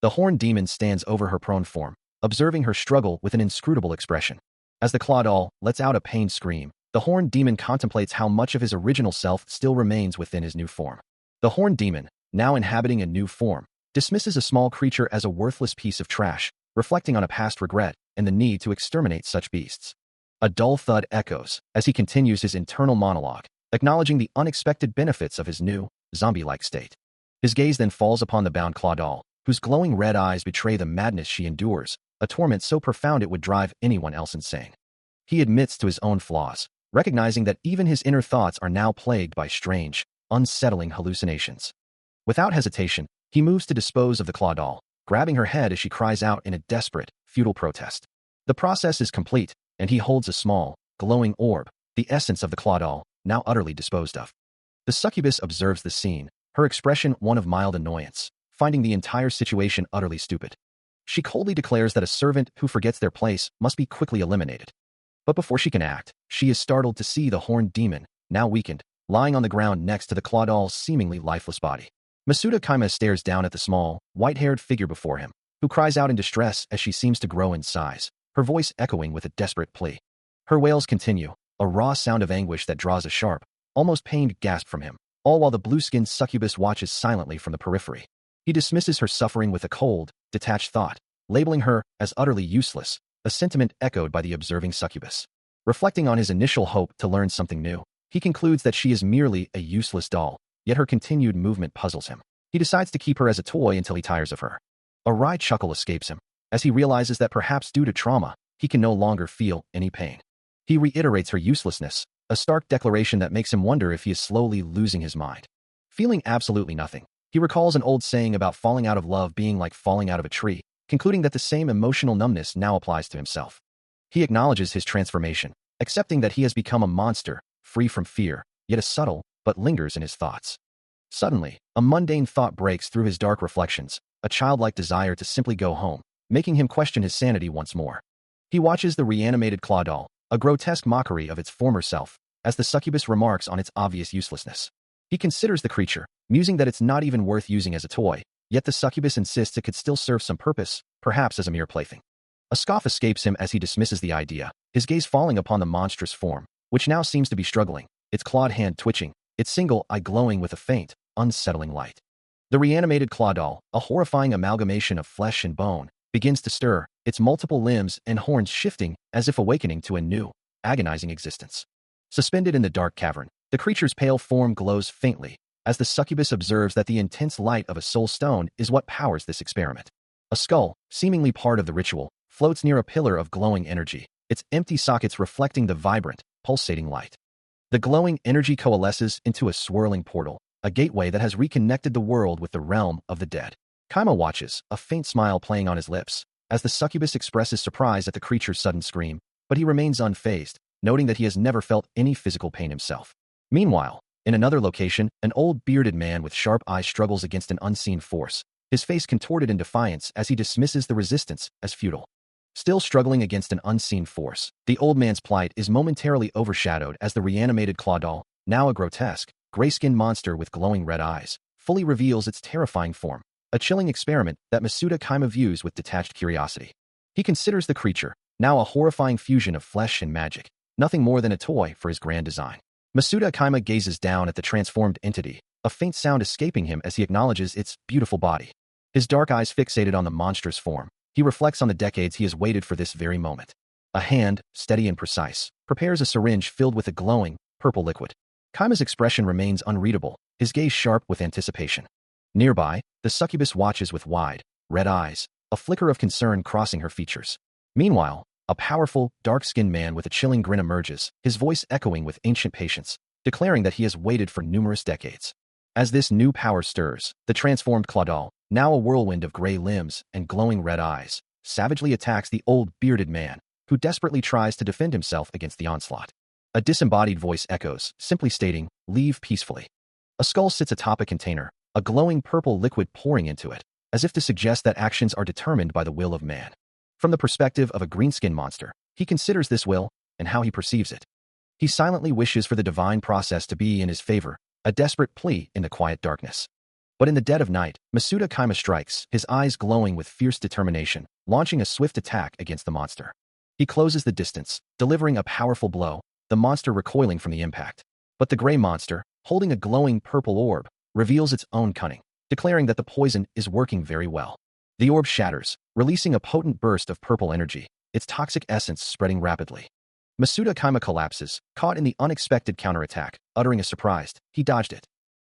The horned demon stands over her prone form, observing her struggle with an inscrutable expression. As the Clawdoll lets out a pained scream, the horned demon contemplates how much of his original self still remains within his new form. The horned demon, now inhabiting a new form, dismisses a small creature as a worthless piece of trash, reflecting on a past regret and the need to exterminate such beasts. A dull thud echoes as he continues his internal monologue, acknowledging the unexpected benefits of his new, zombie-like state. His gaze then falls upon the bound Clawdoll, whose glowing red eyes betray the madness she endures, a torment so profound it would drive anyone else insane. He admits to his own flaws, recognizing that even his inner thoughts are now plagued by strange, unsettling hallucinations. Without hesitation, he moves to dispose of the Clawdoll, grabbing her head as she cries out in a desperate, futile protest. The process is complete, and he holds a small, glowing orb, the essence of the Clawdoll, now utterly disposed of. The succubus observes the scene, her expression one of mild annoyance, finding the entire situation utterly stupid. She coldly declares that a servant who forgets their place must be quickly eliminated. But before she can act, she is startled to see the horned demon, now weakened, lying on the ground next to the Clawdoll's seemingly lifeless body. Masuda Kaima stares down at the small, white-haired figure before him, who cries out in distress as she seems to grow in size, her voice echoing with a desperate plea. Her wails continue, a raw sound of anguish that draws a sharp, almost pained gasp from him, all while the blue-skinned succubus watches silently from the periphery. He dismisses her suffering with a cold, detached thought, labeling her as utterly useless, a sentiment echoed by the observing succubus. Reflecting on his initial hope to learn something new, he concludes that she is merely a useless doll, yet her continued movement puzzles him. He decides to keep her as a toy until he tires of her. A wry chuckle escapes him, as he realizes that perhaps due to trauma, he can no longer feel any pain. He reiterates her uselessness, a stark declaration that makes him wonder if he is slowly losing his mind. Feeling absolutely nothing, he recalls an old saying about falling out of love being like falling out of a tree, concluding that the same emotional numbness now applies to himself. He acknowledges his transformation, accepting that he has become a monster, free from fear, yet a subtle, but lingers in his thoughts. Suddenly, a mundane thought breaks through his dark reflections, a childlike desire to simply go home, making him question his sanity once more. He watches the reanimated Clawdoll, a grotesque mockery of its former self, as the succubus remarks on its obvious uselessness. He considers the creature, musing that it's not even worth using as a toy, yet the succubus insists it could still serve some purpose, perhaps as a mere plaything. A scoff escapes him as he dismisses the idea, his gaze falling upon the monstrous form, which now seems to be struggling, its clawed hand twitching, its single eye glowing with a faint, unsettling light. The reanimated Clawdoll, a horrifying amalgamation of flesh and bone, begins to stir, its multiple limbs and horns shifting as if awakening to a new, agonizing existence. Suspended in the dark cavern, the creature's pale form glows faintly, as the succubus observes that the intense light of a soul stone is what powers this experiment. A skull, seemingly part of the ritual, floats near a pillar of glowing energy, its empty sockets reflecting the vibrant, pulsating light. The glowing energy coalesces into a swirling portal, a gateway that has reconnected the world with the realm of the dead. Kaima watches, a faint smile playing on his lips, as the succubus expresses surprise at the creature's sudden scream, but he remains unfazed, noting that he has never felt any physical pain himself. Meanwhile, in another location, an old bearded man with sharp eyes struggles against an unseen force, his face contorted in defiance as he dismisses the resistance as futile. Still struggling against an unseen force, the old man's plight is momentarily overshadowed as the reanimated Clawdoll, now a grotesque, gray-skinned monster with glowing red eyes, fully reveals its terrifying form, a chilling experiment that Masuda Kaima views with detached curiosity. He considers the creature, now a horrifying fusion of flesh and magic, nothing more than a toy for his grand design. Masuda Kaima gazes down at the transformed entity, a faint sound escaping him as he acknowledges its beautiful body. His dark eyes fixated on the monstrous form, He reflects on the decades he has waited for this very moment. A hand, steady and precise, prepares a syringe filled with a glowing, purple liquid. Kaima's expression remains unreadable, his gaze sharp with anticipation. Nearby, the succubus watches with wide, red eyes, a flicker of concern crossing her features. Meanwhile, a powerful, dark-skinned man with a chilling grin emerges, his voice echoing with ancient patience, declaring that he has waited for numerous decades. As this new power stirs, the transformed Claudel, now a whirlwind of gray limbs and glowing red eyes, savagely attacks the old, bearded man, who desperately tries to defend himself against the onslaught. A disembodied voice echoes, simply stating, "Leave peacefully." A skull sits atop a container, a glowing purple liquid pouring into it, as if to suggest that actions are determined by the will of man. From the perspective of a green-skinned monster, he considers this will, and how he perceives it. He silently wishes for the divine process to be in his favor, a desperate plea in the quiet darkness. But in the dead of night, Masuda Kaima strikes, his eyes glowing with fierce determination, launching a swift attack against the monster. He closes the distance, delivering a powerful blow, the monster recoiling from the impact. But the gray monster, holding a glowing purple orb, reveals its own cunning, declaring that the poison is working very well. The orb shatters, releasing a potent burst of purple energy, its toxic essence spreading rapidly. Masuda Kaima collapses, caught in the unexpected counterattack, uttering a surprised, he dodged it.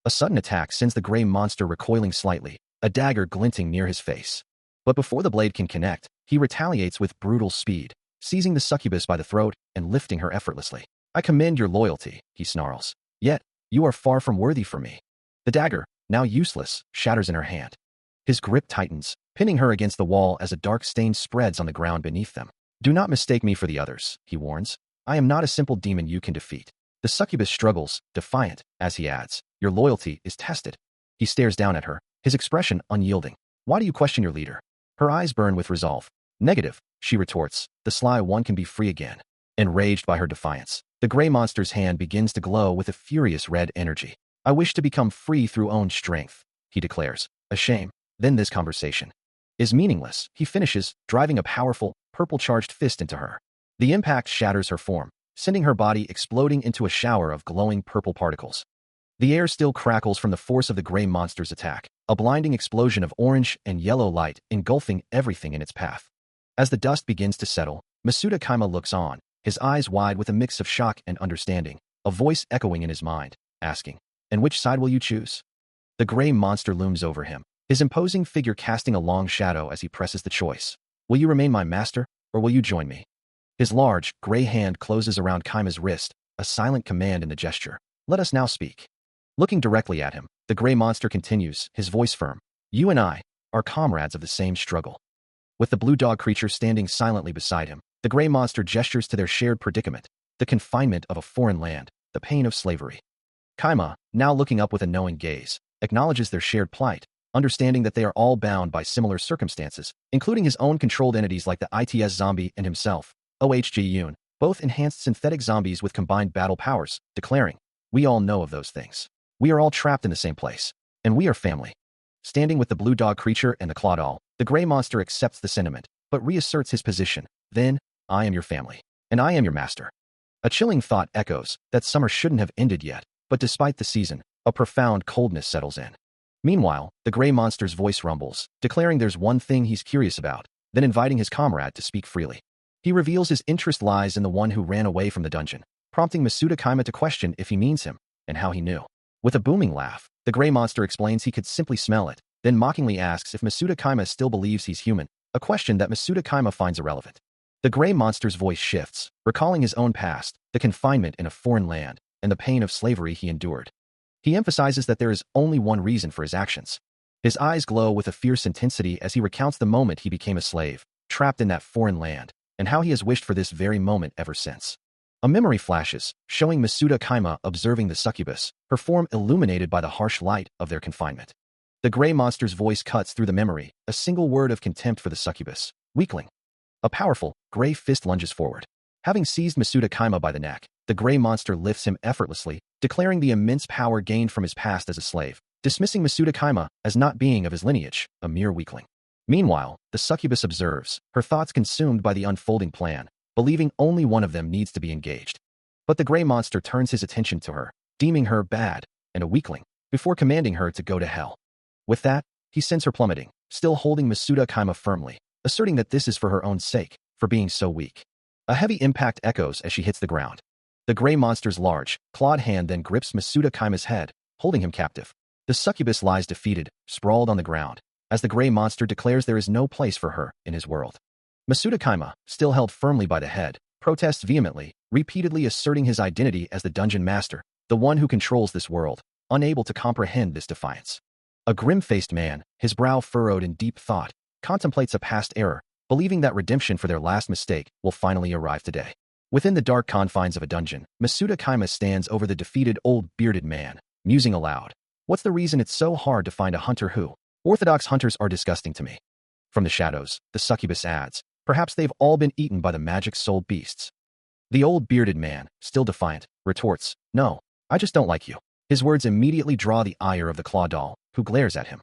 A sudden attack sends the gray monster recoiling slightly, a dagger glinting near his face. But before the blade can connect, he retaliates with brutal speed, seizing the succubus by the throat and lifting her effortlessly. "I commend your loyalty," he snarls. "Yet, you are far from worthy for me." The dagger, now useless, shatters in her hand. His grip tightens, pinning her against the wall as a dark stain spreads on the ground beneath them. "Do not mistake me for the others," he warns. "I am not a simple demon you can defeat." The succubus struggles, defiant, as he adds, "Your loyalty is tested." He stares down at her, his expression unyielding. "Why do you question your leader?" Her eyes burn with resolve. "Negative," she retorts, "the sly one can be free again." Enraged by her defiance, the gray monster's hand begins to glow with a furious red energy. "I wish to become free through own strength," he declares. "A shame. Then this conversation is meaningless," he finishes, driving a powerful, purple-charged fist into her. The impact shatters her form, sending her body exploding into a shower of glowing purple particles. The air still crackles from the force of the gray monster's attack, a blinding explosion of orange and yellow light engulfing everything in its path. As the dust begins to settle, Masuda Kaima looks on, his eyes wide with a mix of shock and understanding, a voice echoing in his mind, asking, "And which side will you choose?" The gray monster looms over him, his imposing figure casting a long shadow as he presses the choice. "Will you remain my master, or will you join me?" His large, gray hand closes around Kaima's wrist, a silent command in the gesture. "Let us now speak." Looking directly at him, the gray monster continues, his voice firm. "You and I are comrades of the same struggle." With the blue dog creature standing silently beside him, the gray monster gestures to their shared predicament, the confinement of a foreign land, the pain of slavery. Kaima, now looking up with a knowing gaze, acknowledges their shared plight, understanding that they are all bound by similar circumstances, including his own controlled entities like the ITS zombie and himself, OHG Yoon, both enhanced synthetic zombies with combined battle powers, declaring, "We all know of those things. We are all trapped in the same place, and we are family." Standing with the blue dog creature and the claw doll, the gray monster accepts the sentiment, but reasserts his position. "Then, I am your family, and I am your master." A chilling thought echoes, that summer shouldn't have ended yet, but despite the season, a profound coldness settles in. Meanwhile, the gray monster's voice rumbles, declaring there's one thing he's curious about, then inviting his comrade to speak freely. He reveals his interest lies in the one who ran away from the dungeon, prompting Masuda Kaima to question if he means him, and how he knew. With a booming laugh, the gray monster explains he could simply smell it, then mockingly asks if Masuda Kaima still believes he's human, a question that Masuda Kaima finds irrelevant. The gray monster's voice shifts, recalling his own past, the confinement in a foreign land, and the pain of slavery he endured. He emphasizes that there is only one reason for his actions. His eyes glow with a fierce intensity as he recounts the moment he became a slave, trapped in that foreign land, and how he has wished for this very moment ever since. A memory flashes, showing Masuda Kaima observing the succubus, her form illuminated by the harsh light of their confinement. The gray monster's voice cuts through the memory, a single word of contempt for the succubus. "Weakling." A powerful, gray fist lunges forward. Having seized Masuda Kaima by the neck, the gray monster lifts him effortlessly, declaring the immense power gained from his past as a slave, dismissing Masuda Kaima as not being of his lineage, a mere weakling. Meanwhile, the succubus observes, her thoughts consumed by the unfolding plan, believing only one of them needs to be engaged. But the gray monster turns his attention to her, deeming her bad and a weakling, before commanding her to go to hell. With that, he sends her plummeting, still holding Masuda Kaima firmly. asserting that this is for her own sake, for being so weak. A heavy impact echoes as she hits the ground. The gray monster's large, clawed hand then grips Masuda Kaima's head, holding him captive. The succubus lies defeated, sprawled on the ground, as the gray monster declares there is no place for her in his world. Masuda Kaima, still held firmly by the head, protests vehemently, repeatedly asserting his identity as the dungeon master, the one who controls this world, unable to comprehend this defiance. A grim-faced man, his brow furrowed in deep thought, contemplates a past error, believing that redemption for their last mistake will finally arrive today. Within the dark confines of a dungeon, Masuda Kaima stands over the defeated old bearded man, musing aloud. What's the reason it's so hard to find a hunter who? Orthodox hunters are disgusting to me. From the shadows, the succubus adds, perhaps they've all been eaten by the magic-souled beasts. The old bearded man, still defiant, retorts, no, I just don't like you. His words immediately draw the ire of the claw doll, who glares at him.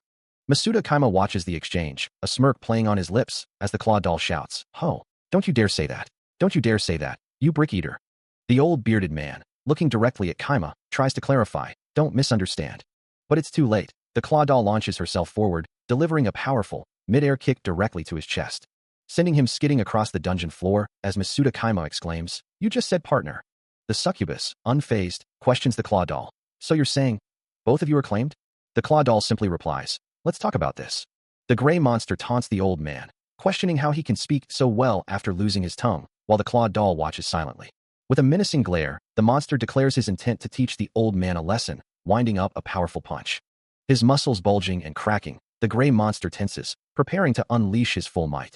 Masuda Kaima watches the exchange, a smirk playing on his lips, as the claw doll shouts, ho, don't you dare say that. Don't you dare say that, you brick-eater. The old bearded man, looking directly at Kaima, tries to clarify, don't misunderstand. But it's too late. The claw doll launches herself forward, delivering a powerful, mid-air kick directly to his chest, sending him skidding across the dungeon floor as Masuda Kaima exclaims, you just said partner. The succubus, unfazed, questions the claw doll. So you're saying, both of you are claimed? The claw doll simply replies, let's talk about this. The gray monster taunts the old man, questioning how he can speak so well after losing his tongue, while the claw doll watches silently. With a menacing glare, the monster declares his intent to teach the old man a lesson, winding up a powerful punch. His muscles bulging and cracking, the gray monster tenses, preparing to unleash his full might.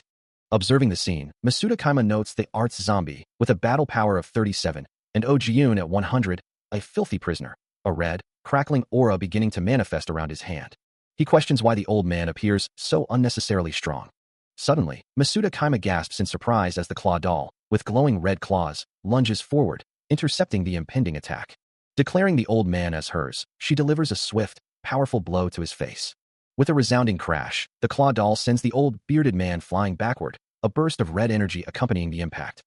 Observing the scene, Masuda Kaima notes the arts zombie, with a battle power of 37, and Oh Ji-yoon at 100, a filthy prisoner, a red, crackling aura beginning to manifest around his hand. He questions why the old man appears so unnecessarily strong. Suddenly, Masuda Kaima gasps in surprise as the claw doll, with glowing red claws, lunges forward, intercepting the impending attack. Declaring the old man as hers, she delivers a swift, powerful blow to his face. With a resounding crash, the claw doll sends the old bearded man flying backward, a burst of red energy accompanying the impact.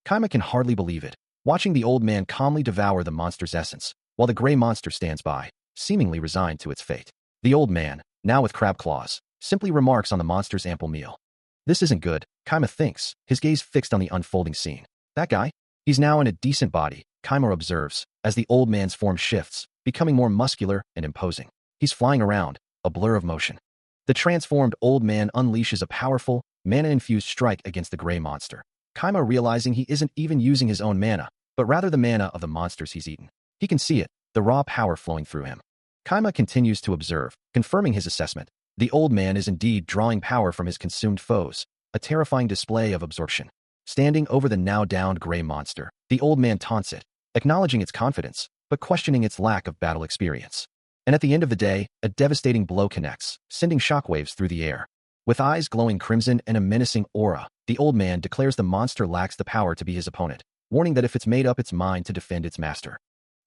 Kaima can hardly believe it, watching the old man calmly devour the monster's essence, while the gray monster stands by, seemingly resigned to its fate. The old man, now with crab claws, simply remarks on the monster's ample meal. This isn't good, Kaima thinks, his gaze fixed on the unfolding scene. That guy? He's now in a decent body, Kaima observes, as the old man's form shifts, becoming more muscular and imposing. He's flying around, a blur of motion. The transformed old man unleashes a powerful, mana-infused strike against the gray monster. Kaima realizing he isn't even using his own mana, but rather the mana of the monsters he's eaten. He can see it, the raw power flowing through him. Kaima continues to observe, confirming his assessment. The old man is indeed drawing power from his consumed foes, a terrifying display of absorption. Standing over the now downed gray monster, the old man taunts it, acknowledging its confidence, but questioning its lack of battle experience. And at the end of the day, a devastating blow connects, sending shockwaves through the air. With eyes glowing crimson and a menacing aura, the old man declares the monster lacks the power to be his opponent, warning that if it's made up its mind to defend its master,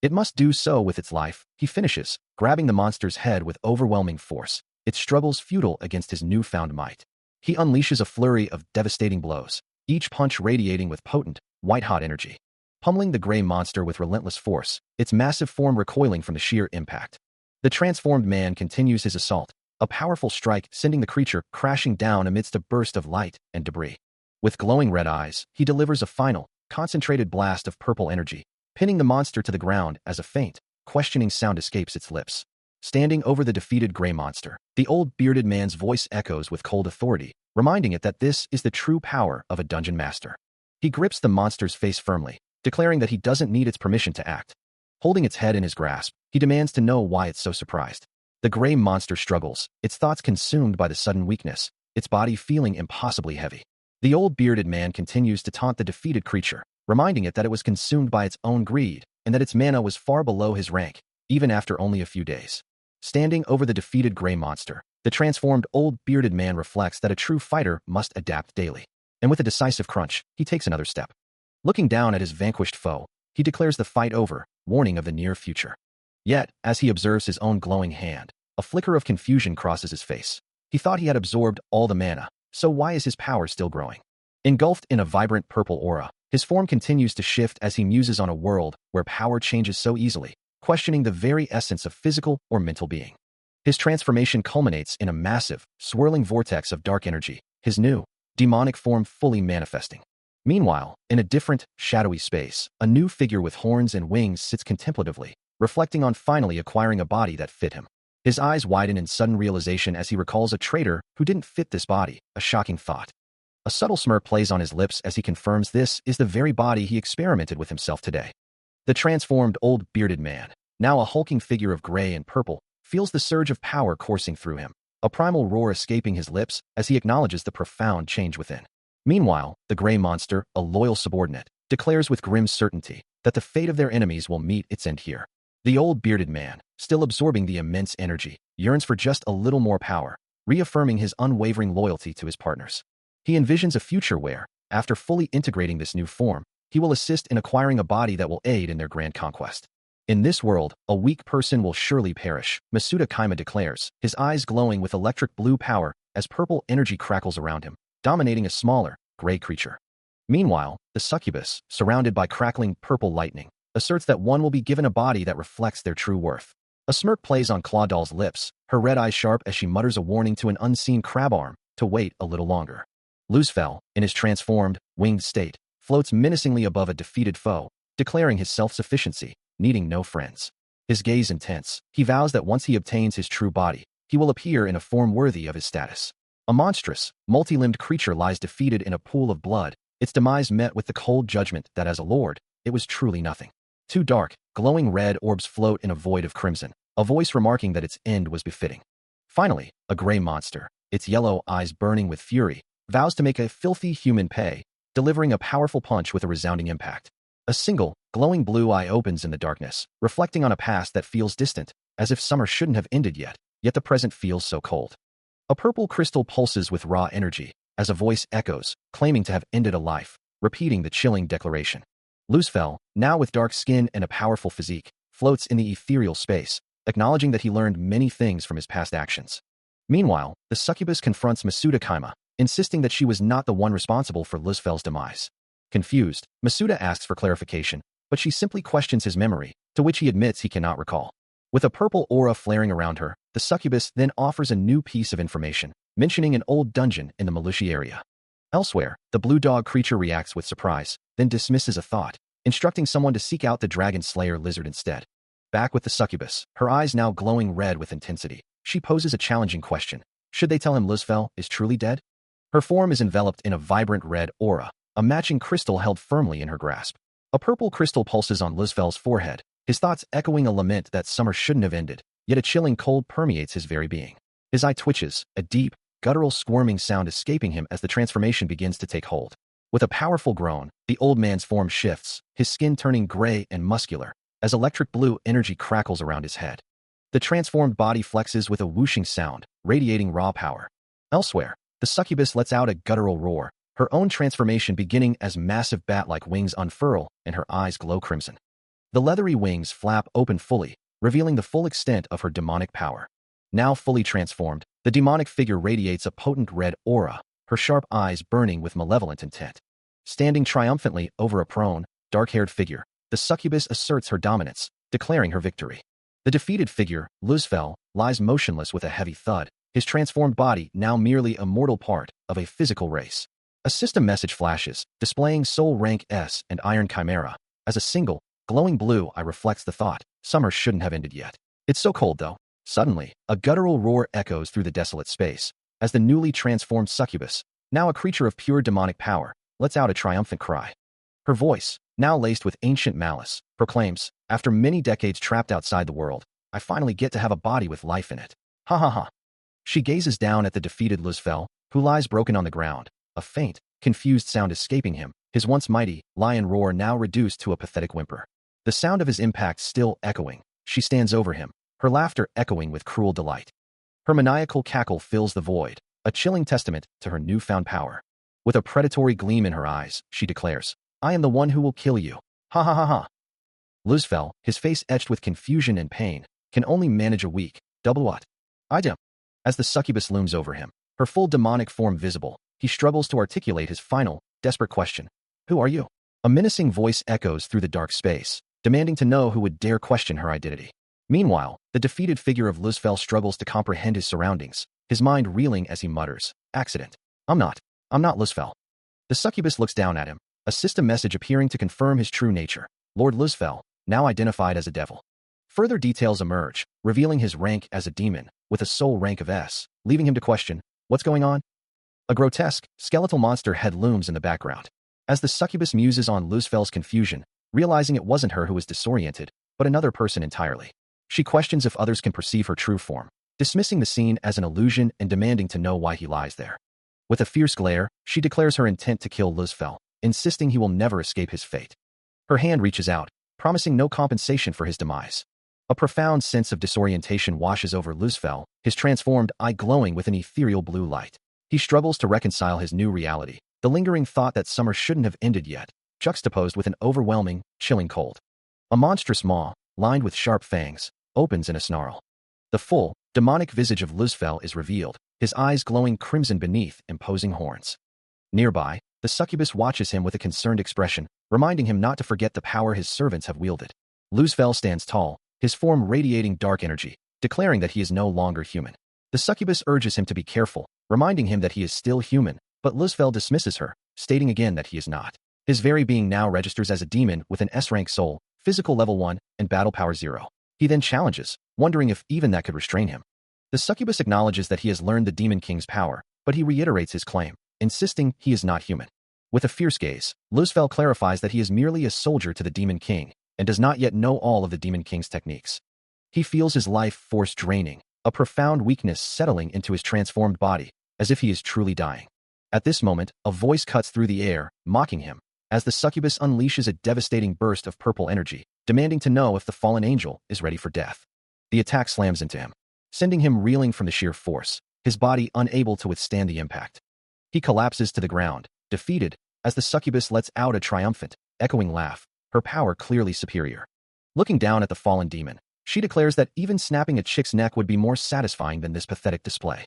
it must do so with its life. He finishes, grabbing the monster's head with overwhelming force, its struggles futile against his newfound might. He unleashes a flurry of devastating blows, each punch radiating with potent, white-hot energy, pummeling the gray monster with relentless force, its massive form recoiling from the sheer impact. The transformed man continues his assault, a powerful strike sending the creature crashing down amidst a burst of light and debris. With glowing red eyes, he delivers a final, concentrated blast of purple energy, pinning the monster to the ground as a faint, questioning sound escapes its lips. Standing over the defeated gray monster, the old bearded man's voice echoes with cold authority, reminding it that this is the true power of a dungeon master. He grips the monster's face firmly, declaring that he doesn't need its permission to act. Holding its head in his grasp, he demands to know why it's so surprised. The gray monster struggles, its thoughts consumed by the sudden weakness, its body feeling impossibly heavy. The old bearded man continues to taunt the defeated creature, reminding it that it was consumed by its own greed, and that its mana was far below his rank, even after only a few days. Standing over the defeated gray monster, the transformed old bearded man reflects that a true fighter must adapt daily. And with a decisive crunch, he takes another step. Looking down at his vanquished foe, he declares the fight over, warning of the near future. Yet, as he observes his own glowing hand, a flicker of confusion crosses his face. He thought he had absorbed all the mana, so why is his power still growing? Engulfed in a vibrant purple aura, his form continues to shift as he muses on a world where power changes so easily, questioning the very essence of physical or mental being. His transformation culminates in a massive, swirling vortex of dark energy, his new, demonic form fully manifesting. Meanwhile, in a different, shadowy space, a new figure with horns and wings sits contemplatively, reflecting on finally acquiring a body that fit him. His eyes widen in sudden realization as he recalls a traitor who didn't fit this body, a shocking thought. A subtle smirk plays on his lips as he confirms this is the very body he experimented with himself today. The transformed old bearded man, now a hulking figure of gray and purple, feels the surge of power coursing through him, a primal roar escaping his lips as he acknowledges the profound change within. Meanwhile, the gray monster, a loyal subordinate, declares with grim certainty that the fate of their enemies will meet its end here. The old bearded man, still absorbing the immense energy, yearns for just a little more power, reaffirming his unwavering loyalty to his partners. He envisions a future where, after fully integrating this new form, he will assist in acquiring a body that will aid in their grand conquest. In this world, a weak person will surely perish, Masuda Kaima declares, his eyes glowing with electric blue power as purple energy crackles around him, dominating a smaller, gray creature. Meanwhile, the succubus, surrounded by crackling purple lightning, asserts that one will be given a body that reflects their true worth. A smirk plays on Clawdoll's lips, her red eyes sharp as she mutters a warning to an unseen crab arm to wait a little longer. Luzfel, in his transformed, winged state, floats menacingly above a defeated foe, declaring his self-sufficiency, needing no friends. His gaze intense, he vows that once he obtains his true body, he will appear in a form worthy of his status. A monstrous, multi-limbed creature lies defeated in a pool of blood, its demise met with the cold judgment that as a lord, it was truly nothing. Two dark, glowing red orbs float in a void of crimson, a voice remarking that its end was befitting. Finally, a gray monster, its yellow eyes burning with fury, vows to make a filthy human pay, delivering a powerful punch with a resounding impact. A single, glowing blue eye opens in the darkness, reflecting on a past that feels distant, as if summer shouldn't have ended yet the present feels so cold. A purple crystal pulses with raw energy, as a voice echoes, claiming to have ended a life, repeating the chilling declaration. Luzfel, now with dark skin and a powerful physique, floats in the ethereal space, acknowledging that he learned many things from his past actions. Meanwhile, the succubus confronts Masuda Kaima, insisting that she was not the one responsible for Luzfel's demise. Confused, Masuda asks for clarification, but she simply questions his memory, to which he admits he cannot recall. With a purple aura flaring around her, the succubus then offers a new piece of information, mentioning an old dungeon in the Malushi area. Elsewhere, the blue dog creature reacts with surprise, then dismisses a thought, instructing someone to seek out the dragon slayer lizard instead. Back with the succubus, her eyes now glowing red with intensity, she poses a challenging question. Should they tell him Luzfel is truly dead? Her form is enveloped in a vibrant red aura, a matching crystal held firmly in her grasp. A purple crystal pulses on Luzfel's forehead, his thoughts echoing a lament that summer shouldn't have ended, yet a chilling cold permeates his very being. His eye twitches, a deep, guttural squirming sound escaping him as the transformation begins to take hold. With a powerful groan, the old man's form shifts, his skin turning gray and muscular, as electric blue energy crackles around his head. The transformed body flexes with a whooshing sound, radiating raw power. Elsewhere, the succubus lets out a guttural roar, her own transformation beginning as massive bat-like wings unfurl and her eyes glow crimson. The leathery wings flap open fully, revealing the full extent of her demonic power. Now fully transformed, the demonic figure radiates a potent red aura, her sharp eyes burning with malevolent intent. Standing triumphantly over a prone, dark-haired figure, the succubus asserts her dominance, declaring her victory. The defeated figure, Luzfel, lies motionless with a heavy thud, his transformed body now merely a mortal part of a physical race. A system message flashes, displaying Soul Rank S and Iron Chimera. As a single, glowing blue eye reflects the thought, summer shouldn't have ended yet. It's so cold though. Suddenly, a guttural roar echoes through the desolate space, as the newly transformed succubus, now a creature of pure demonic power, lets out a triumphant cry. Her voice, now laced with ancient malice, proclaims, after many decades trapped outside the world, I finally get to have a body with life in it. Ha ha ha. She gazes down at the defeated Luzfel, who lies broken on the ground, a faint, confused sound escaping him, his once mighty, lion roar now reduced to a pathetic whimper. The sound of his impact still echoing, she stands over him, her laughter echoing with cruel delight. Her maniacal cackle fills the void, a chilling testament to her newfound power. With a predatory gleam in her eyes, she declares, I am the one who will kill you. Ha ha ha ha. Luzfel, his face etched with confusion and pain, can only manage a weak, double what? I do. As the succubus looms over him, her full demonic form visible, he struggles to articulate his final, desperate question. Who are you? A menacing voice echoes through the dark space, demanding to know who would dare question her identity. Meanwhile, the defeated figure of Luzfel struggles to comprehend his surroundings, his mind reeling as he mutters, accident. I'm not. I'm not Luzfel. The succubus looks down at him, a system message appearing to confirm his true nature. Lord Luzfel, now identified as a devil. Further details emerge, revealing his rank as a demon, with a soul rank of S, leaving him to question, what's going on? A grotesque, skeletal monster head looms in the background. As the succubus muses on Luzfel's confusion, realizing it wasn't her who was disoriented, but another person entirely. She questions if others can perceive her true form, dismissing the scene as an illusion and demanding to know why he lies there. With a fierce glare, she declares her intent to kill Luzfel, insisting he will never escape his fate. Her hand reaches out, promising no compensation for his demise. A profound sense of disorientation washes over Luzfel, his transformed eye glowing with an ethereal blue light. He struggles to reconcile his new reality, the lingering thought that summer shouldn't have ended yet, juxtaposed with an overwhelming, chilling cold. A monstrous maw, lined with sharp fangs, opens in a snarl. The full, demonic visage of Luzfel is revealed, his eyes glowing crimson beneath imposing horns. Nearby, the succubus watches him with a concerned expression, reminding him not to forget the power his servants have wielded. Luzfel stands tall, his form radiating dark energy, declaring that he is no longer human. The succubus urges him to be careful, reminding him that he is still human, but Luzfel dismisses her, stating again that he is not. His very being now registers as a demon with an S-rank soul, physical level 1, and battle power 0. He then challenges, wondering if even that could restrain him. The succubus acknowledges that he has learned the Demon King's power, but he reiterates his claim, insisting he is not human. With a fierce gaze, Luzfel clarifies that he is merely a soldier to the Demon King, and does not yet know all of the Demon King's techniques. He feels his life force draining, a profound weakness settling into his transformed body, as if he is truly dying. At this moment, a voice cuts through the air, mocking him, as the succubus unleashes a devastating burst of purple energy, demanding to know if the fallen angel is ready for death. The attack slams into him, sending him reeling from the sheer force, his body unable to withstand the impact. He collapses to the ground, defeated, as the succubus lets out a triumphant, echoing laugh, her power clearly superior. Looking down at the fallen demon, she declares that even snapping a chick's neck would be more satisfying than this pathetic display.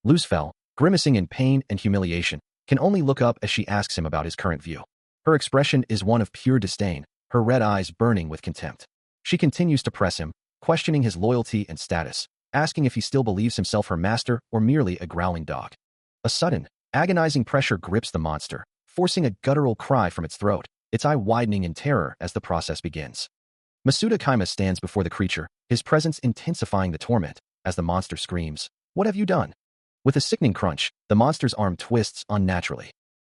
Luzfel, grimacing in pain and humiliation, can only look up as she asks him about his current view. Her expression is one of pure disdain, her red eyes burning with contempt. She continues to press him, questioning his loyalty and status, asking if he still believes himself her master or merely a growling dog. A sudden, agonizing pressure grips the monster, forcing a guttural cry from its throat, its eye widening in terror as the process begins. Masuda Kaima stands before the creature, his presence intensifying the torment, as the monster screams, "What have you done?" With a sickening crunch, the monster's arm twists unnaturally.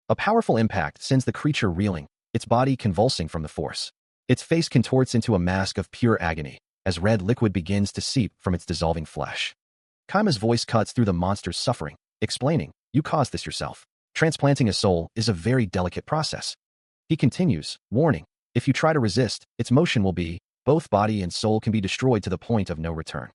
A powerful impact sends the creature reeling, its body convulsing from the force. Its face contorts into a mask of pure agony, as red liquid begins to seep from its dissolving flesh. Kaima's voice cuts through the monster's suffering, explaining, "You caused this yourself. Transplanting a soul is a very delicate process." He continues, warning, "If you try to resist, its motion will be, both body and soul can be destroyed to the point of no return."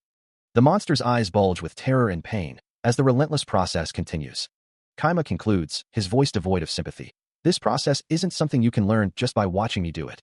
The monster's eyes bulge with terror and pain, as the relentless process continues. Kaima concludes, his voice devoid of sympathy, "This process isn't something you can learn just by watching me do it."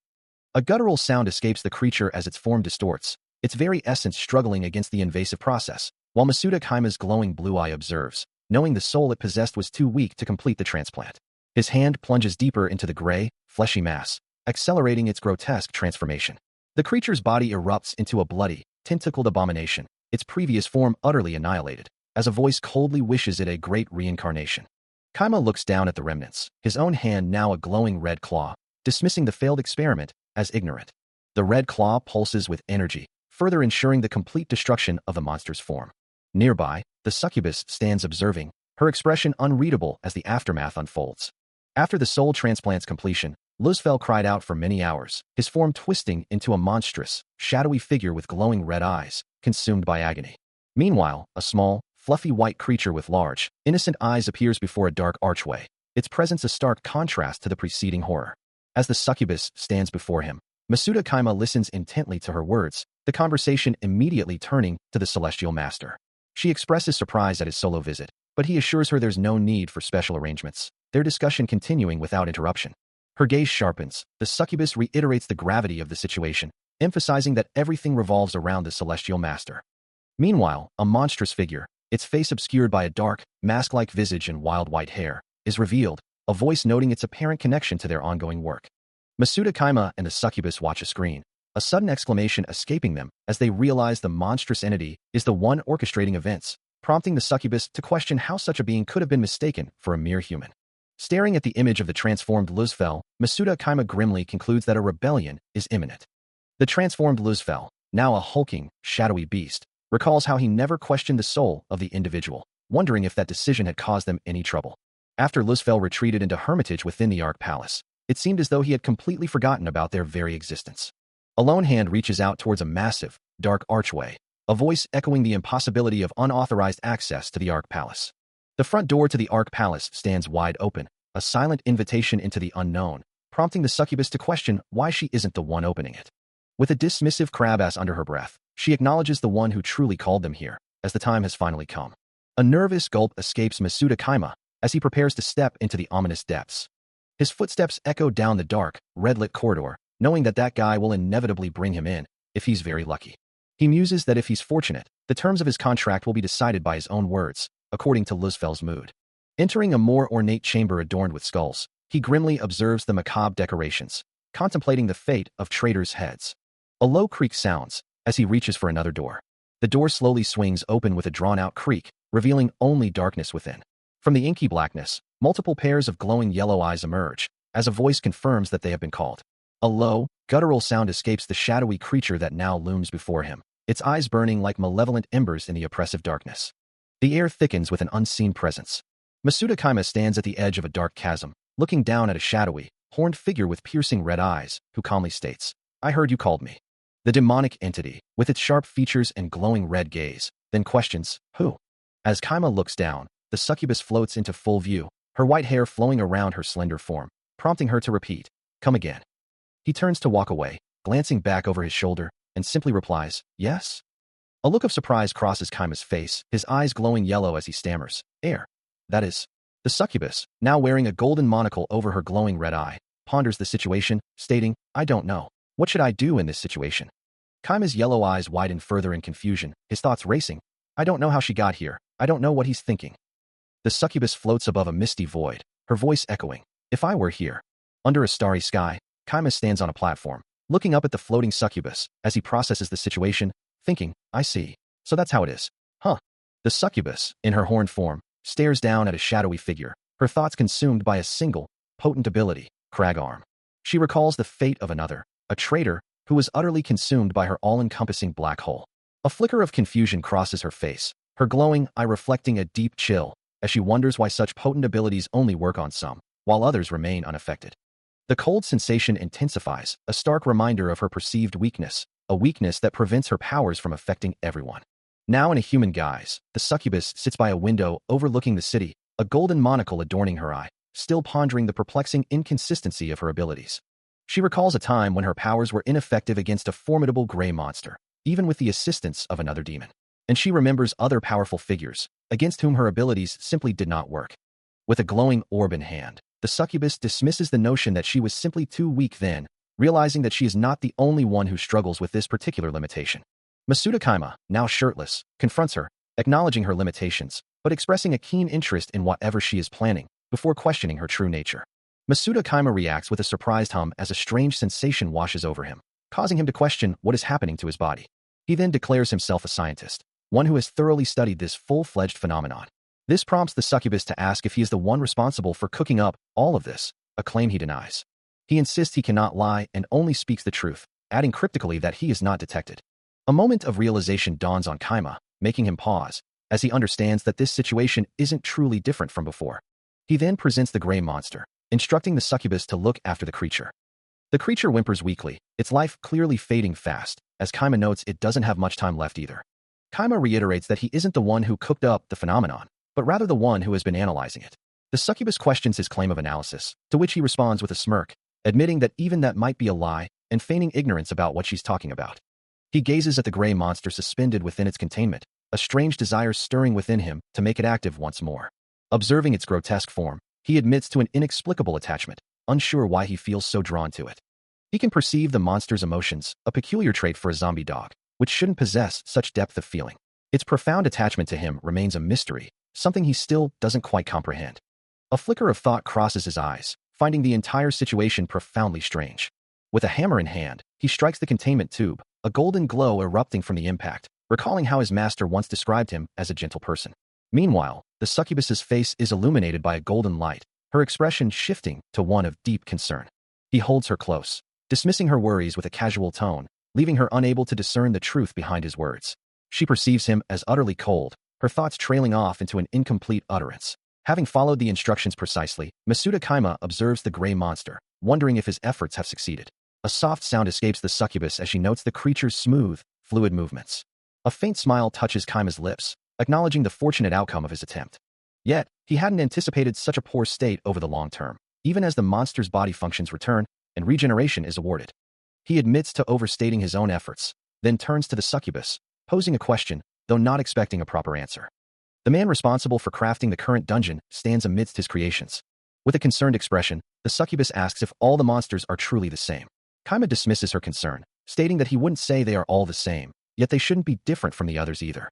A guttural sound escapes the creature as its form distorts, its very essence struggling against the invasive process, while Masuda Kaima's glowing blue eye observes, knowing the soul it possessed was too weak to complete the transplant. His hand plunges deeper into the gray, fleshy mass, accelerating its grotesque transformation. The creature's body erupts into a bloody, tentacled abomination, its previous form utterly annihilated, as a voice coldly wishes it a great reincarnation. Kaima looks down at the remnants, his own hand now a glowing red claw, dismissing the failed experiment as ignorant. The red claw pulses with energy, further ensuring the complete destruction of the monster's form. Nearby, the succubus stands observing, her expression unreadable as the aftermath unfolds. After the soul transplant's completion, Luzfel cried out for many hours, his form twisting into a monstrous, shadowy figure with glowing red eyes, consumed by agony. Meanwhile, a small, fluffy white creature with large, innocent eyes appears before a dark archway, its presence a stark contrast to the preceding horror. As the succubus stands before him, Masuda Kaima listens intently to her words, the conversation immediately turning to the celestial master. She expresses surprise at his solo visit, but he assures her there's no need for special arrangements, their discussion continuing without interruption. Her gaze sharpens, the succubus reiterates the gravity of the situation, emphasizing that everything revolves around the celestial master. Meanwhile, a monstrous figure, its face obscured by a dark, mask-like visage and wild white hair, is revealed, a voice noting its apparent connection to their ongoing work. Masuda Kaima and the succubus watch a screen, a sudden exclamation escaping them as they realize the monstrous entity is the one orchestrating events, prompting the succubus to question how such a being could have been mistaken for a mere human. Staring at the image of the transformed Luzfel, Masuda Kaima grimly concludes that a rebellion is imminent. The transformed Luzfel, now a hulking, shadowy beast, recalls how he never questioned the soul of the individual, wondering if that decision had caused them any trouble. After Luzfel retreated into hermitage within the Ark Palace, it seemed as though he had completely forgotten about their very existence. A lone hand reaches out towards a massive, dark archway, a voice echoing the impossibility of unauthorized access to the Ark Palace. The front door to the Ark Palace stands wide open, a silent invitation into the unknown, prompting the succubus to question why she isn't the one opening it. With a dismissive crab-ass under her breath, she acknowledges the one who truly called them here, as the time has finally come. A nervous gulp escapes Masuda Kaima as he prepares to step into the ominous depths. His footsteps echo down the dark, red-lit corridor, knowing that that guy will inevitably bring him in, if he's very lucky. He muses that if he's fortunate, the terms of his contract will be decided by his own words, according to Luzfel's mood. Entering a more ornate chamber adorned with skulls, he grimly observes the macabre decorations, contemplating the fate of traitors' heads. A low creak sounds as he reaches for another door. The door slowly swings open with a drawn-out creak, revealing only darkness within. From the inky blackness, multiple pairs of glowing yellow eyes emerge, as a voice confirms that they have been called. A low, guttural sound escapes the shadowy creature that now looms before him, its eyes burning like malevolent embers in the oppressive darkness. The air thickens with an unseen presence. Masuda Kaima stands at the edge of a dark chasm, looking down at a shadowy, horned figure with piercing red eyes, who calmly states, "I heard you called me." The demonic entity, with its sharp features and glowing red gaze, then questions, "Who?" As Kaima looks down, the succubus floats into full view, her white hair flowing around her slender form, prompting her to repeat, "Come again." He turns to walk away, glancing back over his shoulder, and simply replies, "Yes?" A look of surprise crosses Kaima's face, his eyes glowing yellow as he stammers, "Air. That is." The succubus, now wearing a golden monocle over her glowing red eye, ponders the situation, stating, "I don't know. What should I do in this situation?" Kaima's yellow eyes widen further in confusion, his thoughts racing. "I don't know how she got here. I don't know what he's thinking." The succubus floats above a misty void, her voice echoing, "If I were here." Under a starry sky, Kaima stands on a platform, looking up at the floating succubus as he processes the situation, thinking, "I see. So that's how it is. Huh." The succubus, in her horned form, stares down at a shadowy figure, her thoughts consumed by a single, potent ability, Crag Arm. She recalls the fate of another, a traitor, who was utterly consumed by her all-encompassing black hole. A flicker of confusion crosses her face, her glowing eye reflecting a deep chill, as she wonders why such potent abilities only work on some, while others remain unaffected. The cold sensation intensifies, a stark reminder of her perceived weakness, a weakness that prevents her powers from affecting everyone. Now in a human guise, the succubus sits by a window overlooking the city, a golden monocle adorning her eye, still pondering the perplexing inconsistency of her abilities. She recalls a time when her powers were ineffective against a formidable gray monster, even with the assistance of another demon. And she remembers other powerful figures, against whom her abilities simply did not work. With a glowing orb in hand, the succubus dismisses the notion that she was simply too weak then, realizing that she is not the only one who struggles with this particular limitation. Masuda Kaima, now shirtless, confronts her, acknowledging her limitations, but expressing a keen interest in whatever she is planning, before questioning her true nature. Masuda Kaima reacts with a surprised hum as a strange sensation washes over him, causing him to question what is happening to his body. He then declares himself a scientist, one who has thoroughly studied this full-fledged phenomenon. This prompts the succubus to ask if he is the one responsible for cooking up all of this, a claim he denies. He insists he cannot lie and only speaks the truth, adding cryptically that he is not detected. A moment of realization dawns on Kaima, making him pause, as he understands that this situation isn't truly different from before. He then presents the gray monster, instructing the succubus to look after the creature. The creature whimpers weakly, its life clearly fading fast, as Kaima notes it doesn't have much time left either. Kaima reiterates that he isn't the one who cooked up the phenomenon, but rather the one who has been analyzing it. The succubus questions his claim of analysis, to which he responds with a smirk, admitting that even that might be a lie, and feigning ignorance about what she's talking about. He gazes at the gray monster suspended within its containment, a strange desire stirring within him to make it active once more. Observing its grotesque form, he admits to an inexplicable attachment, unsure why he feels so drawn to it. He can perceive the monster's emotions, a peculiar trait for a zombie dog, which shouldn't possess such depth of feeling. Its profound attachment to him remains a mystery, something he still doesn't quite comprehend. A flicker of thought crosses his eyes, finding the entire situation profoundly strange. With a hammer in hand, he strikes the containment tube, a golden glow erupting from the impact, recalling how his master once described him as a gentle person. Meanwhile, the succubus's face is illuminated by a golden light, her expression shifting to one of deep concern. He holds her close, dismissing her worries with a casual tone, leaving her unable to discern the truth behind his words. She perceives him as utterly cold, her thoughts trailing off into an incomplete utterance. Having followed the instructions precisely, Masuda Kaima observes the gray monster, wondering if his efforts have succeeded. A soft sound escapes the succubus as she notes the creature's smooth, fluid movements. A faint smile touches Kaima's lips, acknowledging the fortunate outcome of his attempt. Yet, he hadn't anticipated such a poor state over the long term, even as the monster's body functions return and regeneration is awarded. He admits to overstating his own efforts, then turns to the succubus, posing a question, though not expecting a proper answer. The man responsible for crafting the current dungeon stands amidst his creations. With a concerned expression, the succubus asks if all the monsters are truly the same. Kaima dismisses her concern, stating that he wouldn't say they are all the same, yet they shouldn't be different from the others either.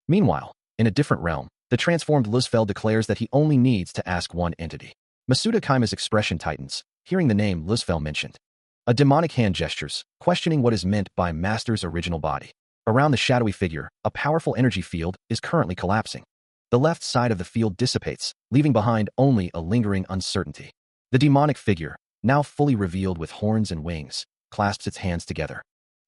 Meanwhile, in a different realm, the transformed Luzfel declares that he only needs to ask one entity. Masuda Kaima's expression tightens, hearing the name Luzfel mentioned. A demonic hand gestures, questioning what is meant by Master's original body. Around the shadowy figure, a powerful energy field is currently collapsing. The left side of the field dissipates, leaving behind only a lingering uncertainty. The demonic figure, now fully revealed with horns and wings, clasps its hands together,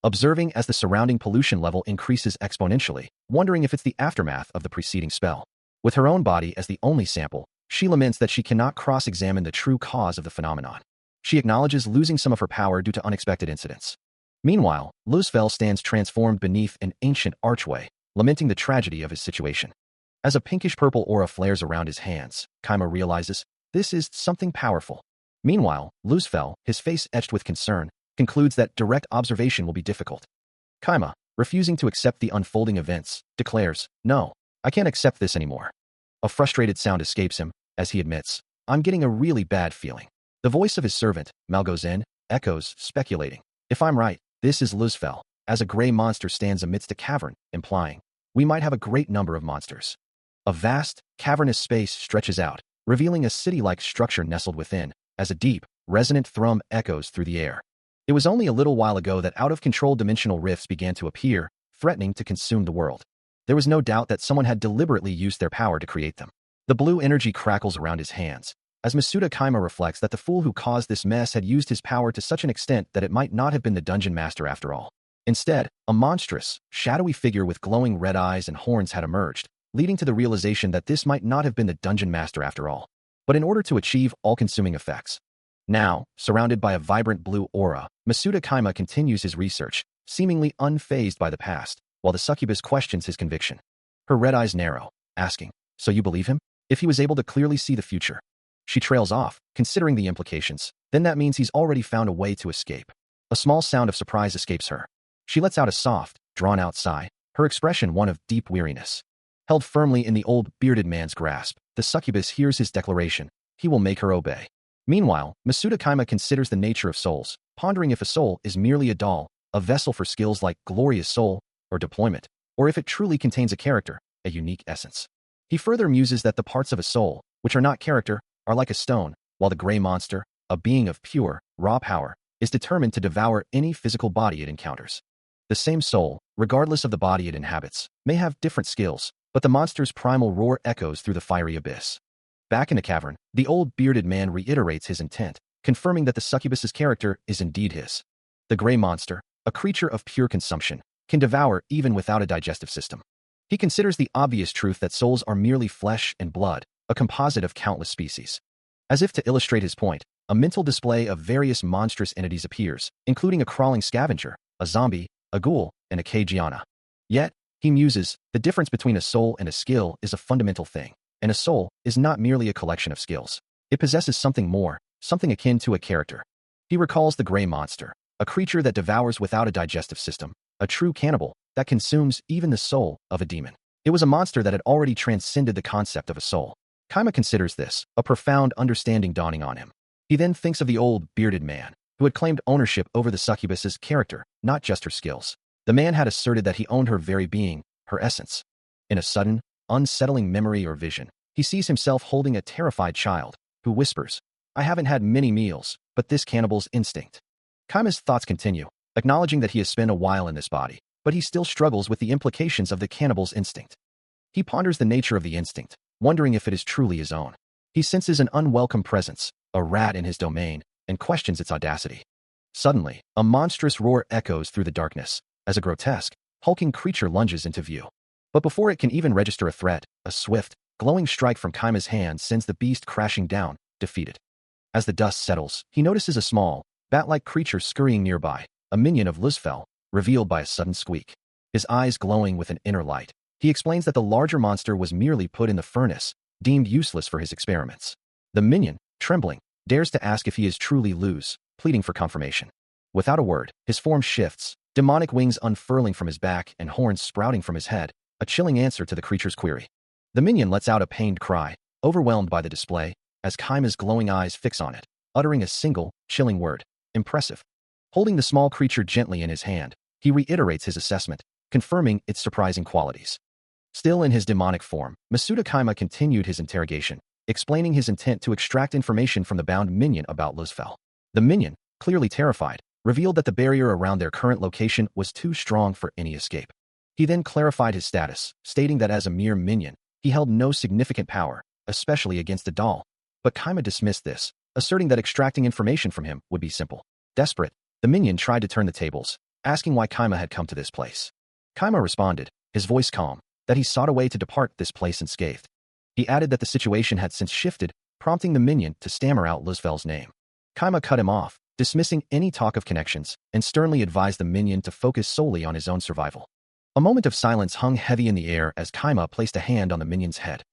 observing as the surrounding pollution level increases exponentially, wondering if it's the aftermath of the preceding spell. With her own body as the only sample, she laments that she cannot cross-examine the true cause of the phenomenon. She acknowledges losing some of her power due to unexpected incidents. Meanwhile, Luzfel stands transformed beneath an ancient archway, lamenting the tragedy of his situation. As a pinkish-purple aura flares around his hands, Kaima realizes, this is something powerful. Meanwhile, Luzfel, his face etched with concern, concludes that direct observation will be difficult. Kaima, refusing to accept the unfolding events, declares, no, I can't accept this anymore. A frustrated sound escapes him, as he admits, I'm getting a really bad feeling. The voice of his servant, Malgozen, echoes, speculating. If I'm right, this is Luzfel, as a gray monster stands amidst a cavern, implying, we might have a great number of monsters. A vast, cavernous space stretches out, revealing a city-like structure nestled within, as a deep, resonant thrum echoes through the air. It was only a little while ago that out-of-control dimensional rifts began to appear, threatening to consume the world. There was no doubt that someone had deliberately used their power to create them. The blue energy crackles around his hands, as Masuda Kaima reflects that the fool who caused this mess had used his power to such an extent that it might not have been the dungeon master after all. Instead, a monstrous, shadowy figure with glowing red eyes and horns had emerged, leading to the realization that this might not have been the dungeon master after all. But in order to achieve all-consuming effects. Now, surrounded by a vibrant blue aura, Masuda Kaima continues his research, seemingly unfazed by the past, while the succubus questions his conviction. Her red eyes narrow, asking, so you believe him? If he was able to clearly see the future. She trails off, considering the implications, then that means he's already found a way to escape. A small sound of surprise escapes her. She lets out a soft, drawn-out sigh, her expression one of deep weariness. Held firmly in the old, bearded man's grasp, the succubus hears his declaration. He will make her obey. Meanwhile, Masuda Kaima considers the nature of souls, pondering if a soul is merely a doll, a vessel for skills like glorious soul, or deployment, or if it truly contains a character, a unique essence. He further muses that the parts of a soul, which are not character, are like a stone, while the gray monster, a being of pure, raw power, is determined to devour any physical body it encounters. The same soul, regardless of the body it inhabits, may have different skills, but the monster's primal roar echoes through the fiery abyss. Back in the cavern, the old bearded man reiterates his intent, confirming that the succubus's character is indeed his. The gray monster, a creature of pure consumption, can devour even without a digestive system. He considers the obvious truth that souls are merely flesh and blood, a composite of countless species. As if to illustrate his point, a mental display of various monstrous entities appears, including a crawling scavenger, a zombie, a ghoul, and a Keijiana. Yet, he muses, the difference between a soul and a skill is a fundamental thing, and a soul is not merely a collection of skills. It possesses something more, something akin to a character. He recalls the gray monster, a creature that devours without a digestive system, a true cannibal that consumes even the soul of a demon. It was a monster that had already transcended the concept of a soul. Kaima considers this, a profound understanding dawning on him. He then thinks of the old, bearded man, who had claimed ownership over the succubus's character, not just her skills. The man had asserted that he owned her very being, her essence. In a sudden, unsettling memory or vision, he sees himself holding a terrified child, who whispers, I haven't had many meals, but this cannibal's instinct. Kaima's thoughts continue, acknowledging that he has spent a while in this body, but he still struggles with the implications of the cannibal's instinct. He ponders the nature of the instinct, wondering if it is truly his own. He senses an unwelcome presence, a rat in his domain, and questions its audacity. Suddenly, a monstrous roar echoes through the darkness, as a grotesque, hulking creature lunges into view. But before it can even register a threat, a swift, glowing strike from Kaima's hand sends the beast crashing down, defeated. As the dust settles, he notices a small, bat-like creature scurrying nearby, a minion of Luzfel, revealed by a sudden squeak. His eyes glowing with an inner light, he explains that the larger monster was merely put in the furnace, deemed useless for his experiments. The minion, trembling, dares to ask if he is truly Luz, pleading for confirmation. Without a word, his form shifts, demonic wings unfurling from his back and horns sprouting from his head, a chilling answer to the creature's query. The minion lets out a pained cry, overwhelmed by the display, as Kaima's glowing eyes fix on it, uttering a single, chilling word, impressive. Holding the small creature gently in his hand, he reiterates his assessment, confirming its surprising qualities. Still in his demonic form, Masuda Kaima continued his interrogation, explaining his intent to extract information from the bound minion about Luzfel. The minion, clearly terrified, revealed that the barrier around their current location was too strong for any escape. He then clarified his status, stating that as a mere minion, he held no significant power, especially against a doll. But Kaima dismissed this, asserting that extracting information from him would be simple. Desperate, the minion tried to turn the tables, asking why Kaima had come to this place. Kaima responded, his voice calm, that he sought a way to depart this place unscathed. He added that the situation had since shifted, prompting the minion to stammer out Luzfel's name. Kaima cut him off, dismissing any talk of connections, and sternly advised the minion to focus solely on his own survival. A moment of silence hung heavy in the air as Kaima placed a hand on the minion's head.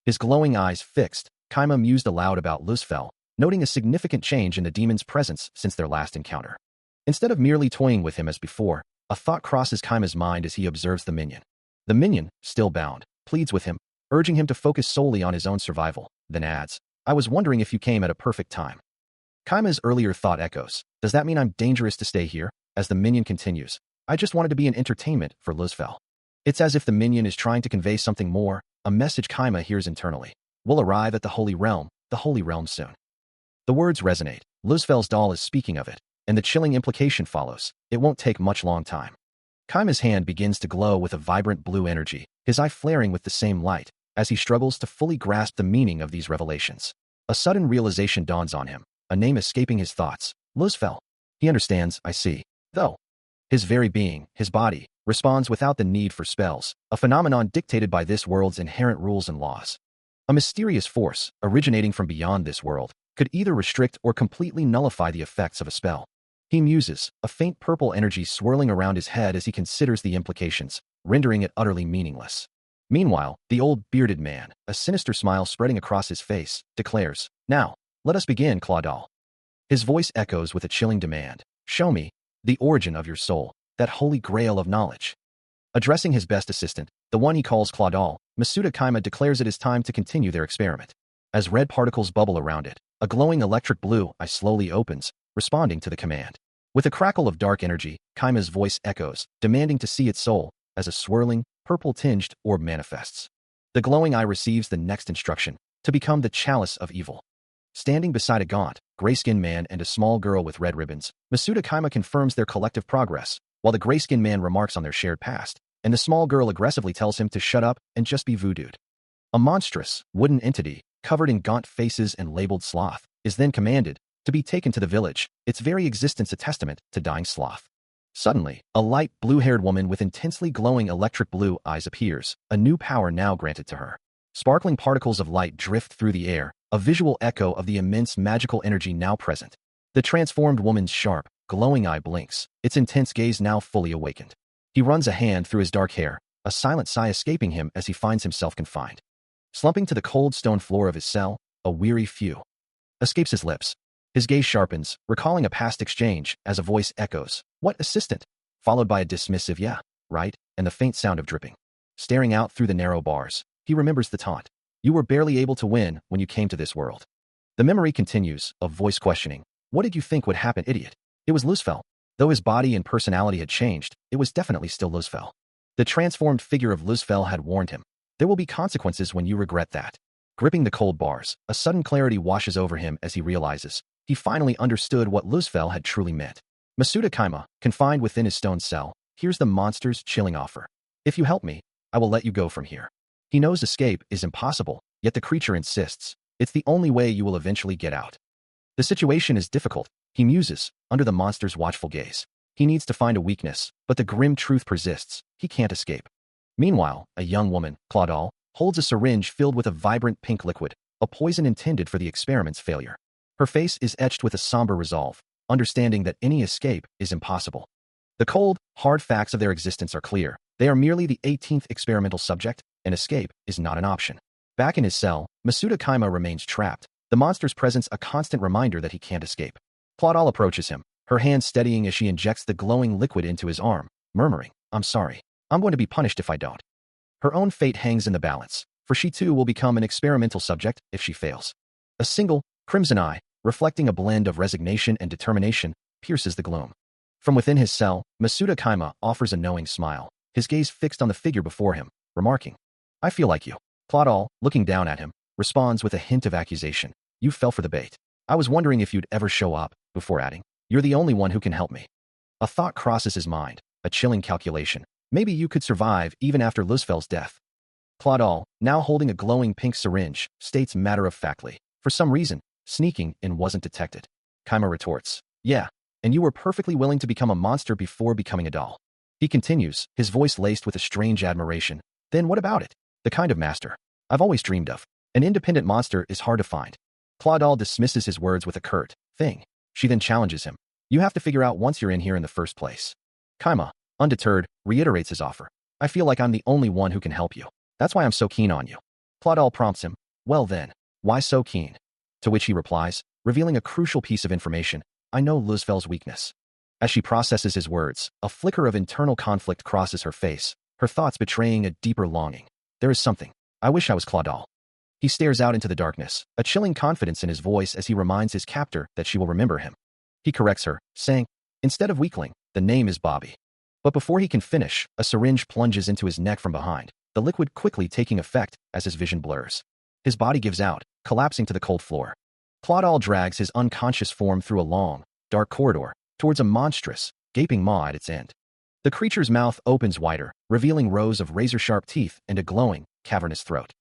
His glowing eyes fixed, Kaima mused aloud about Luzfel, noting a significant change in the demon's presence since their last encounter. Instead of merely toying with him as before, a thought crosses Kaima's mind as he observes the minion. The minion, still bound, pleads with him, urging him to focus solely on his own survival, then adds, "I was wondering if you came at a perfect time." Kaima's earlier thought echoes, "Does that mean I'm dangerous to stay here?" As the minion continues, "I just wanted to be an entertainment for Luzfel." It's as if the minion is trying to convey something more, a message Kaima hears internally. "We'll arrive at the Holy Realm soon." The words resonate, Luzfel's doll is speaking of it, and the chilling implication follows, it won't take much long time. Kaima's hand begins to glow with a vibrant blue energy, his eye flaring with the same light, as he struggles to fully grasp the meaning of these revelations. A sudden realization dawns on him, a name escaping his thoughts, Luzfel. He understands, I see, though. His very being, his body, responds without the need for spells, a phenomenon dictated by this world's inherent rules and laws. A mysterious force, originating from beyond this world, could either restrict or completely nullify the effects of a spell. He muses, a faint purple energy swirling around his head as he considers the implications, rendering it utterly meaningless. Meanwhile, the old bearded man, a sinister smile spreading across his face, declares, "Now, let us begin, Claudel." His voice echoes with a chilling demand, "Show me the origin of your soul, that holy grail of knowledge." Addressing his best assistant, the one he calls Claudel, Masuda Kaima declares it is time to continue their experiment. As red particles bubble around it, a glowing electric blue eye slowly opens, responding to the command. With a crackle of dark energy, Kaima's voice echoes, demanding to see its soul, as a swirling, purple-tinged orb manifests. The glowing eye receives the next instruction, to become the chalice of evil. Standing beside a gaunt, gray-skinned man and a small girl with red ribbons, Masuda Kaima confirms their collective progress, while the gray-skinned man remarks on their shared past, and the small girl aggressively tells him to shut up and just be voodooed. A monstrous, wooden entity, covered in gaunt faces and labeled sloth, is then commanded to be taken to the village, its very existence a testament to dying sloth. Suddenly, a light, blue-haired woman with intensely glowing electric blue eyes appears, a new power now granted to her. Sparkling particles of light drift through the air, a visual echo of the immense magical energy now present. The transformed woman's sharp, glowing eye blinks, its intense gaze now fully awakened. He runs a hand through his dark hair, a silent sigh escaping him as he finds himself confined. Slumping to the cold stone floor of his cell, a weary phew escapes his lips. His gaze sharpens, recalling a past exchange, as a voice echoes, "What assistant?" followed by a dismissive "Yeah, right," and the faint sound of dripping. Staring out through the narrow bars, he remembers the taunt. "You were barely able to win when you came to this world." The memory continues, a voice questioning, "What did you think would happen, idiot?" It was Luzfel. Though his body and personality had changed, it was definitely still Luzfel. The transformed figure of Luzfel had warned him, "There will be consequences when you regret that." Gripping the cold bars, a sudden clarity washes over him as he realizes, he finally understood what Luzfel had truly meant. Masuda Kaima, confined within his stone cell, hears the monster's chilling offer. "If you help me, I will let you go from here." He knows escape is impossible, yet the creature insists, It's the only way you will eventually get out. The situation is difficult, he muses, under the monster's watchful gaze. He needs to find a weakness, but the grim truth persists. He can't escape. Meanwhile, a young woman, Claudel, holds a syringe filled with a vibrant pink liquid, a poison intended for the experiment's failure. Her face is etched with a somber resolve, understanding that any escape is impossible. The cold, hard facts of their existence are clear. They are merely the 18th experimental subject, and escape is not an option. Back in his cell, Masuda Kaima remains trapped, the monster's presence a constant reminder that he can't escape. Claudel approaches him, her hand steadying as she injects the glowing liquid into his arm, murmuring, "I'm sorry. I'm going to be punished if I don't." Her own fate hangs in the balance, for she too will become an experimental subject if she fails. A single, crimson eye, reflecting a blend of resignation and determination, pierces the gloom. From within his cell, Masuda Kaima offers a knowing smile, his gaze fixed on the figure before him, remarking, "I feel like you." Claudel, looking down at him, responds with a hint of accusation. "You fell for the bait. I was wondering if you'd ever show up," before adding, "You're the only one who can help me." A thought crosses his mind, a chilling calculation. Maybe you could survive even after Luzfel's death. Claudel, now holding a glowing pink syringe, states matter-of-factly, "For some reason, sneaking in wasn't detected." Kaima retorts, "Yeah, and you were perfectly willing to become a monster before becoming a doll." He continues, his voice laced with a strange admiration. "Then what about it? The kind of master I've always dreamed of. An independent monster is hard to find." Claudel dismisses his words with a curt thing. She then challenges him. "You have to figure out once you're in here in the first place." Kaima, undeterred, reiterates his offer. "I feel like I'm the only one who can help you. That's why I'm so keen on you." Claudel prompts him, "Well then, why so keen?" To which he replies, revealing a crucial piece of information, "I know Luzfel's weakness." As she processes his words, a flicker of internal conflict crosses her face, her thoughts betraying a deeper longing. "There is something. I wish I was Claudel." He stares out into the darkness, a chilling confidence in his voice as he reminds his captor that she will remember him. He corrects her, saying, "Instead of weakling, the name is Bobby." But before he can finish, a syringe plunges into his neck from behind, the liquid quickly taking effect as his vision blurs. His body gives out, collapsing to the cold floor. Claudel drags his unconscious form through a long, dark corridor, towards a monstrous, gaping maw at its end. The creature's mouth opens wider, revealing rows of razor-sharp teeth and a glowing, cavernous throat.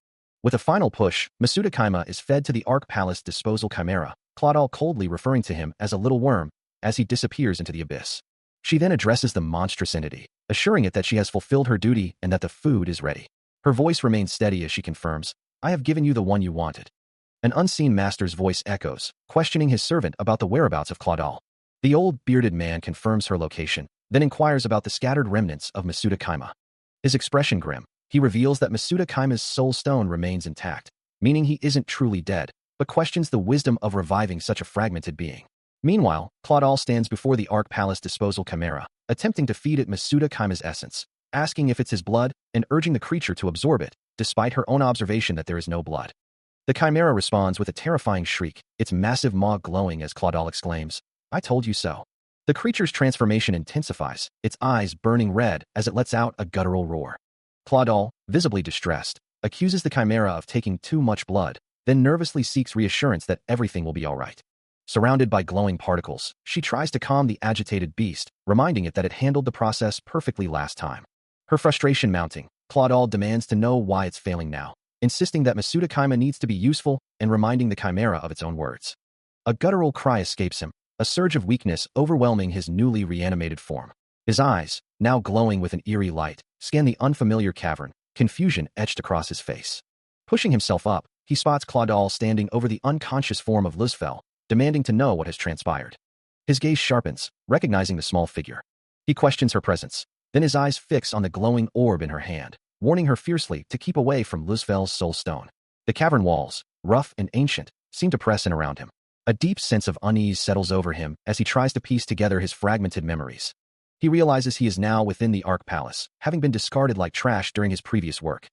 With a final push, Masuda Kaima is fed to the Ark Palace disposal chimera, Claudel coldly referring to him as a little worm, as he disappears into the abyss. She then addresses the monstrous entity, assuring it that she has fulfilled her duty and that the food is ready. Her voice remains steady as she confirms, "I have given you the one you wanted." An unseen master's voice echoes, questioning his servant about the whereabouts of Claudel. The old, bearded man confirms her location, then inquires about the scattered remnants of Masuda Kaima. His expression grim, he reveals that Masuda Kaima's soul stone remains intact, meaning he isn't truly dead, but questions the wisdom of reviving such a fragmented being. Meanwhile, Claudel stands before the Ark Palace disposal chimera, attempting to feed it Masuda Kaima's essence, asking if it's his blood and urging the creature to absorb it, despite her own observation that there is no blood. The chimera responds with a terrifying shriek, its massive maw glowing as Claudel exclaims, "I told you so." The creature's transformation intensifies, its eyes burning red as it lets out a guttural roar. Claudel, visibly distressed, accuses the chimera of taking too much blood, then nervously seeks reassurance that everything will be all right. Surrounded by glowing particles, she tries to calm the agitated beast, reminding it that it handled the process perfectly last time. Her frustration mounting, Claudel demands to know why it's failing now, insisting that Masuda Kaima needs to be useful and reminding the chimera of its own words. A guttural cry escapes him, a surge of weakness overwhelming his newly reanimated form. His eyes, now glowing with an eerie light, scan the unfamiliar cavern, confusion etched across his face. Pushing himself up, he spots Claudel standing over the unconscious form of Luzfel, demanding to know what has transpired. His gaze sharpens, recognizing the small figure. He questions her presence, then his eyes fix on the glowing orb in her hand, warning her fiercely to keep away from Luzfel's soul stone. The cavern walls, rough and ancient, seem to press in around him. A deep sense of unease settles over him as he tries to piece together his fragmented memories. He realizes he is now within the Ark Palace, having been discarded like trash during his previous work.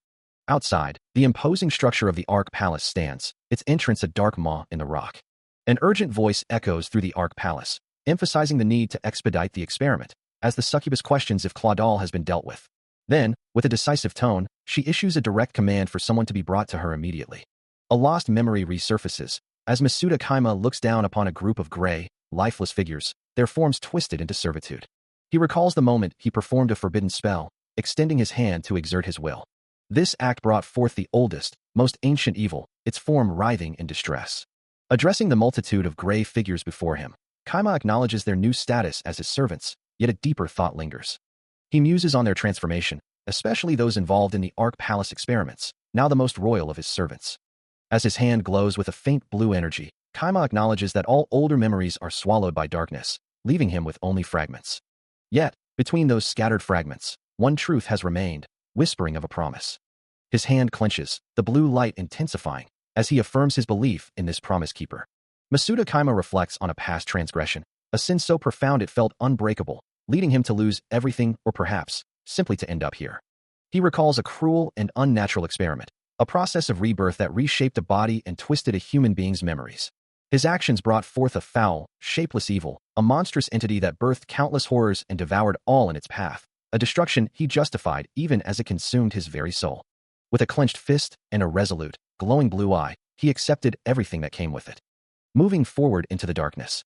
Outside, the imposing structure of the Ark Palace stands, its entrance a dark maw in the rock. An urgent voice echoes through the Ark Palace, emphasizing the need to expedite the experiment, as the succubus questions if Claudel has been dealt with. Then, with a decisive tone, she issues a direct command for someone to be brought to her immediately. A lost memory resurfaces, as Masuda Kaima looks down upon a group of gray, lifeless figures, their forms twisted into servitude. He recalls the moment he performed a forbidden spell, extending his hand to exert his will. This act brought forth the oldest, most ancient evil, its form writhing in distress. Addressing the multitude of gray figures before him, Kaima acknowledges their new status as his servants, yet a deeper thought lingers. He muses on their transformation, especially those involved in the Ark Palace experiments, now the most royal of his servants. As his hand glows with a faint blue energy, Kaima acknowledges that all older memories are swallowed by darkness, leaving him with only fragments. Yet, between those scattered fragments, one truth has remained, whispering of a promise. His hand clenches, the blue light intensifying, as he affirms his belief in this promise keeper. Masuda Kaima reflects on a past transgression, a sin so profound it felt unbreakable, leading him to lose everything or perhaps, simply to end up here. He recalls a cruel and unnatural experiment, a process of rebirth that reshaped a body and twisted a human being's memories. His actions brought forth a foul, shapeless evil, a monstrous entity that birthed countless horrors and devoured all in its path, a destruction he justified even as it consumed his very soul. With a clenched fist and a resolute, glowing blue eye, he accepted everything that came with it. Moving forward into the darkness.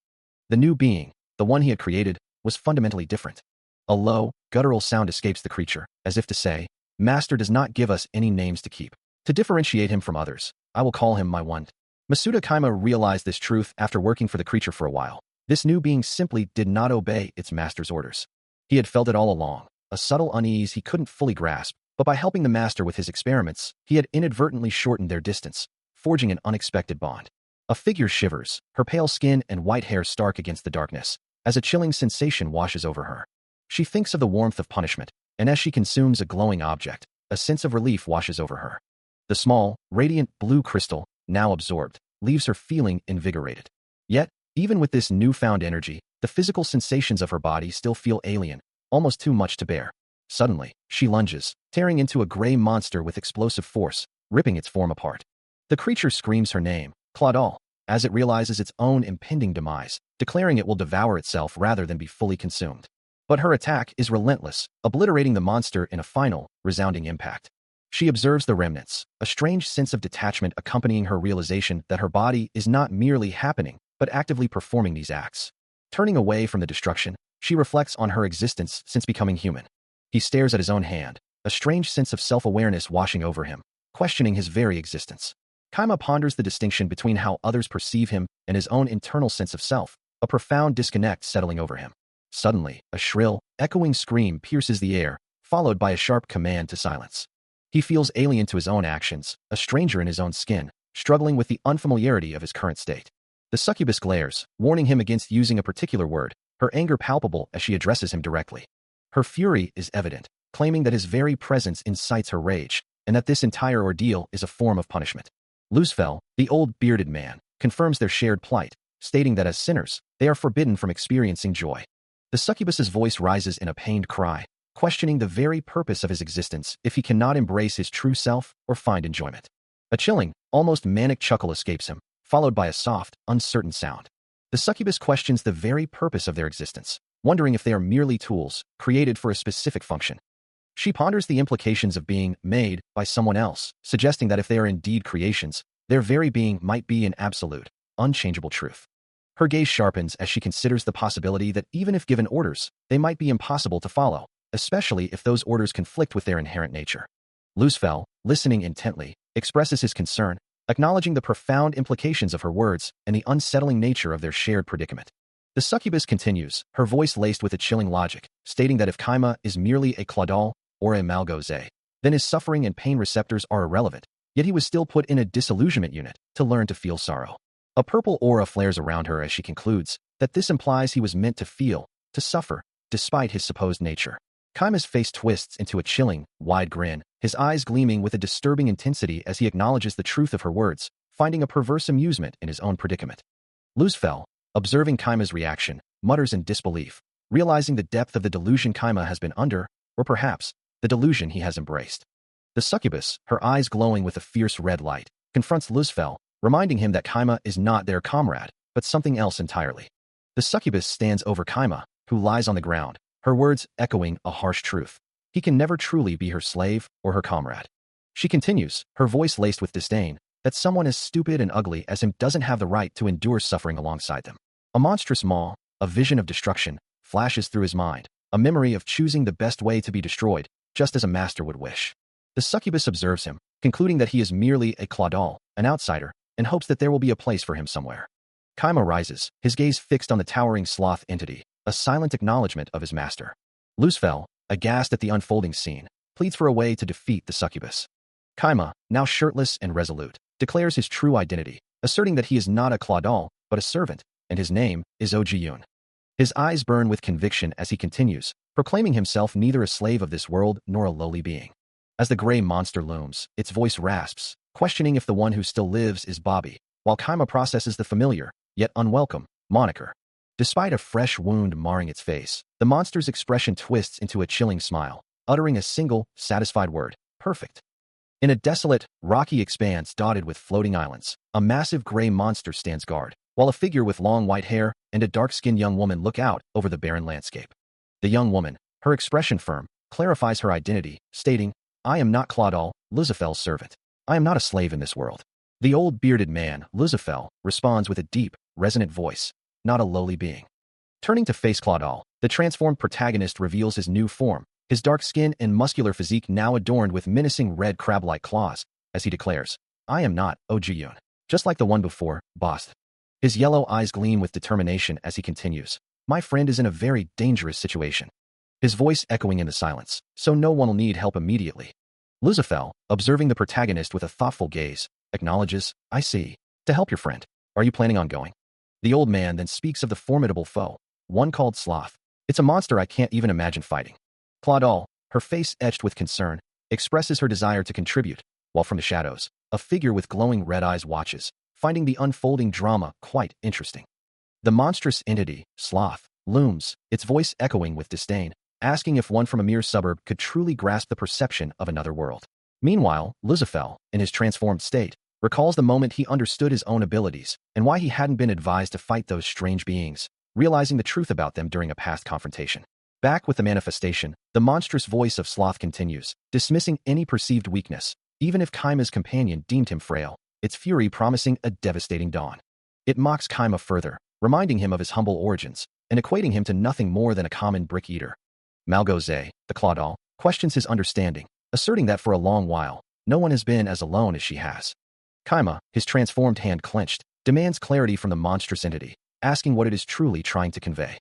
The new being, the one he had created, was fundamentally different. A low, guttural sound escapes the creature, as if to say, "Master does not give us any names to keep. To differentiate him from others, I will call him my one." Masuda Kaima realized this truth after working for the creature for a while. This new being simply did not obey its master's orders. He had felt it all along, a subtle unease he couldn't fully grasp, but by helping the master with his experiments, he had inadvertently shortened their distance, forging an unexpected bond. A figure shivers, her pale skin and white hair stark against the darkness, as a chilling sensation washes over her. She thinks of the warmth of punishment, and as she consumes a glowing object, a sense of relief washes over her. The small, radiant blue crystal, now absorbed, leaves her feeling invigorated. Yet, even with this newfound energy, the physical sensations of her body still feel alien, almost too much to bear. Suddenly, she lunges, tearing into a gray monster with explosive force, ripping its form apart. The creature screams her name, Claudal, as it realizes its own impending demise, declaring it will devour itself rather than be fully consumed. But her attack is relentless, obliterating the monster in a final, resounding impact. She observes the remnants, a strange sense of detachment accompanying her realization that her body is not merely happening, but actively performing these acts. Turning away from the destruction, she reflects on her existence since becoming human. He stares at his own hand, a strange sense of self-awareness washing over him, questioning his very existence. Kaima ponders the distinction between how others perceive him and his own internal sense of self, a profound disconnect settling over him. Suddenly, a shrill, echoing scream pierces the air, followed by a sharp command to silence. He feels alien to his own actions, a stranger in his own skin, struggling with the unfamiliarity of his current state. The succubus glares, warning him against using a particular word, her anger palpable as she addresses him directly. Her fury is evident, claiming that his very presence incites her rage, and that this entire ordeal is a form of punishment. Luzfel, the old bearded man, confirms their shared plight, stating that as sinners, they are forbidden from experiencing joy. The succubus's voice rises in a pained cry, questioning the very purpose of his existence if he cannot embrace his true self or find enjoyment. A chilling, almost manic chuckle escapes him, followed by a soft, uncertain sound. The succubus questions the very purpose of their existence, wondering if they are merely tools, created for a specific function. She ponders the implications of being made by someone else, suggesting that if they are indeed creations, their very being might be an absolute, unchangeable truth. Her gaze sharpens as she considers the possibility that even if given orders, they might be impossible to follow, especially if those orders conflict with their inherent nature. Luzfel, listening intently, expresses his concern, acknowledging the profound implications of her words and the unsettling nature of their shared predicament. The succubus continues, her voice laced with a chilling logic, stating that if Kaima is merely a Claudal or a Malgoze, then his suffering and pain receptors are irrelevant, yet he was still put in a disillusionment unit to learn to feel sorrow. A purple aura flares around her as she concludes that this implies he was meant to feel, to suffer, despite his supposed nature. Kaima's face twists into a chilling, wide grin, his eyes gleaming with a disturbing intensity as he acknowledges the truth of her words, finding a perverse amusement in his own predicament. Luzfel, observing Kaima's reaction, mutters in disbelief, realizing the depth of the delusion Kaima has been under, or perhaps, the delusion he has embraced. The succubus, her eyes glowing with a fierce red light, confronts Luzfel, reminding him that Kaima is not their comrade, but something else entirely. The succubus stands over Kaima, who lies on the ground, her words echoing a harsh truth. He can never truly be her slave or her comrade. She continues, her voice laced with disdain, that someone as stupid and ugly as him doesn't have the right to endure suffering alongside them. A monstrous maw, a vision of destruction, flashes through his mind, a memory of choosing the best way to be destroyed, just as a master would wish. The succubus observes him, concluding that he is merely a clawdoll, an outsider, and hopes that there will be a place for him somewhere. Kaima rises, his gaze fixed on the towering sloth entity, a silent acknowledgement of his master. Luzfel, aghast at the unfolding scene, pleads for a way to defeat the succubus. Kaima, now shirtless and resolute, declares his true identity, asserting that he is not a clawdoll, but a servant, and his name is Ojiyun. His eyes burn with conviction as he continues, proclaiming himself neither a slave of this world nor a lowly being. As the gray monster looms, its voice rasps, questioning if the one who still lives is Bobby, while Kaima processes the familiar, yet unwelcome, moniker. Despite a fresh wound marring its face, the monster's expression twists into a chilling smile, uttering a single, satisfied word, perfect. In a desolate, rocky expanse dotted with floating islands, a massive gray monster stands guard, while a figure with long white hair and a dark-skinned young woman look out over the barren landscape. The young woman, her expression firm, clarifies her identity, stating, "I am not Claudel, Lucifel's servant. I am not a slave in this world." The old bearded man, Lucifel, responds with a deep, resonant voice, "Not a lowly being." Turning to face Claudel, the transformed protagonist reveals his new form, his dark skin and muscular physique now adorned with menacing red crab-like claws, as he declares, "I am not Ojiyun. Just like the one before, boss." His yellow eyes gleam with determination as he continues, "My friend is in a very dangerous situation." His voice echoing in the silence, so no one will need help immediately. Lucifel, observing the protagonist with a thoughtful gaze, acknowledges, "I see. To help your friend. Are you planning on going?" The old man then speaks of the formidable foe, one called Sloth. "It's a monster I can't even imagine fighting." Claudel, her face etched with concern, expresses her desire to contribute, while from the shadows, a figure with glowing red eyes watches, finding the unfolding drama quite interesting. The monstrous entity, Sloth, looms, its voice echoing with disdain, asking if one from a mere suburb could truly grasp the perception of another world. Meanwhile, Lucifel, in his transformed state, recalls the moment he understood his own abilities and why he hadn't been advised to fight those strange beings, realizing the truth about them during a past confrontation. Back with the manifestation, the monstrous voice of Sloth continues, dismissing any perceived weakness, even if Kaima's companion deemed him frail, its fury promising a devastating dawn. It mocks Kaima further, reminding him of his humble origins, and equating him to nothing more than a common brick-eater. Malgoze, the Claudel, questions his understanding, asserting that for a long while, no one has been as alone as she has. Kaima, his transformed hand clenched, demands clarity from the monstrous entity, asking what it is truly trying to convey.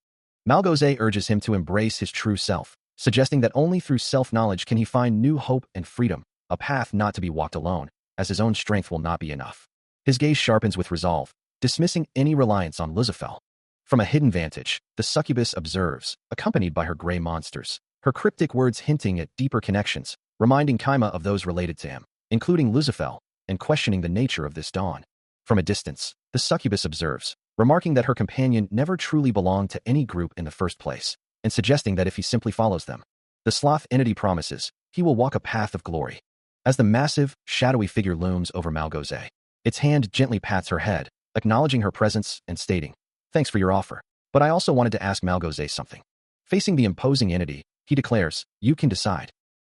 Malgoze urges him to embrace his true self, suggesting that only through self-knowledge can he find new hope and freedom, a path not to be walked alone, as his own strength will not be enough. His gaze sharpens with resolve, dismissing any reliance on Lucifel. From a hidden vantage, the succubus observes, accompanied by her gray monsters, her cryptic words hinting at deeper connections, reminding Kaima of those related to him, including Lucifel, and questioning the nature of this dawn. From a distance, the succubus observes, remarking that her companion never truly belonged to any group in the first place, and suggesting that if he simply follows them, the sloth entity promises, he will walk a path of glory. As the massive, shadowy figure looms over Malgoze, its hand gently pats her head, acknowledging her presence and stating, "Thanks for your offer, but I also wanted to ask Malgoze something." Facing the imposing entity, he declares, "You can decide."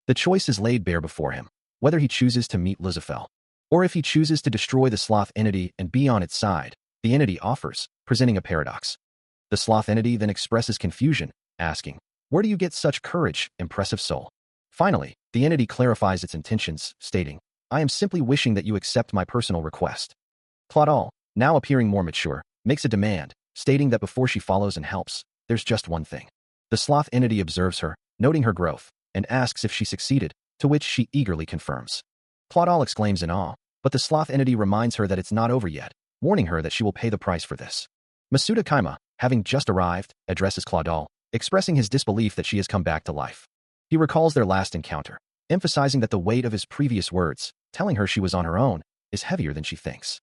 The choice is laid bare before him, whether he chooses to meet Lucifel, or if he chooses to destroy the sloth entity and be on its side. The entity offers, presenting a paradox. The sloth entity then expresses confusion, asking, "Where do you get such courage, impressive soul?" Finally, the entity clarifies its intentions, stating, "I am simply wishing that you accept my personal request." Claudel, now appearing more mature, makes a demand, stating that before she follows and helps, there's just one thing. The sloth entity observes her, noting her growth, and asks if she succeeded, to which she eagerly confirms. Claudel exclaims in awe, but the sloth entity reminds her that it's not over yet, warning her that she will pay the price for this. Masuda Kaima, having just arrived, addresses Claudel, expressing his disbelief that she has come back to life. He recalls their last encounter, emphasizing that the weight of his previous words, telling her she was on her own, is heavier than she thinks.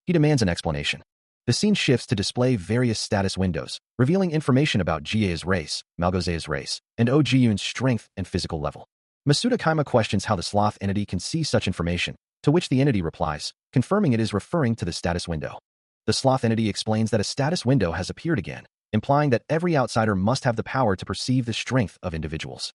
He demands an explanation. The scene shifts to display various status windows, revealing information about Jie's race, Malgoze's race, and Ojiyun's strength and physical level. Masuda Kaima questions how the sloth entity can see such information, to which the entity replies, confirming it is referring to the status window. The sloth entity explains that a status window has appeared again, implying that every outsider must have the power to perceive the strength of individuals.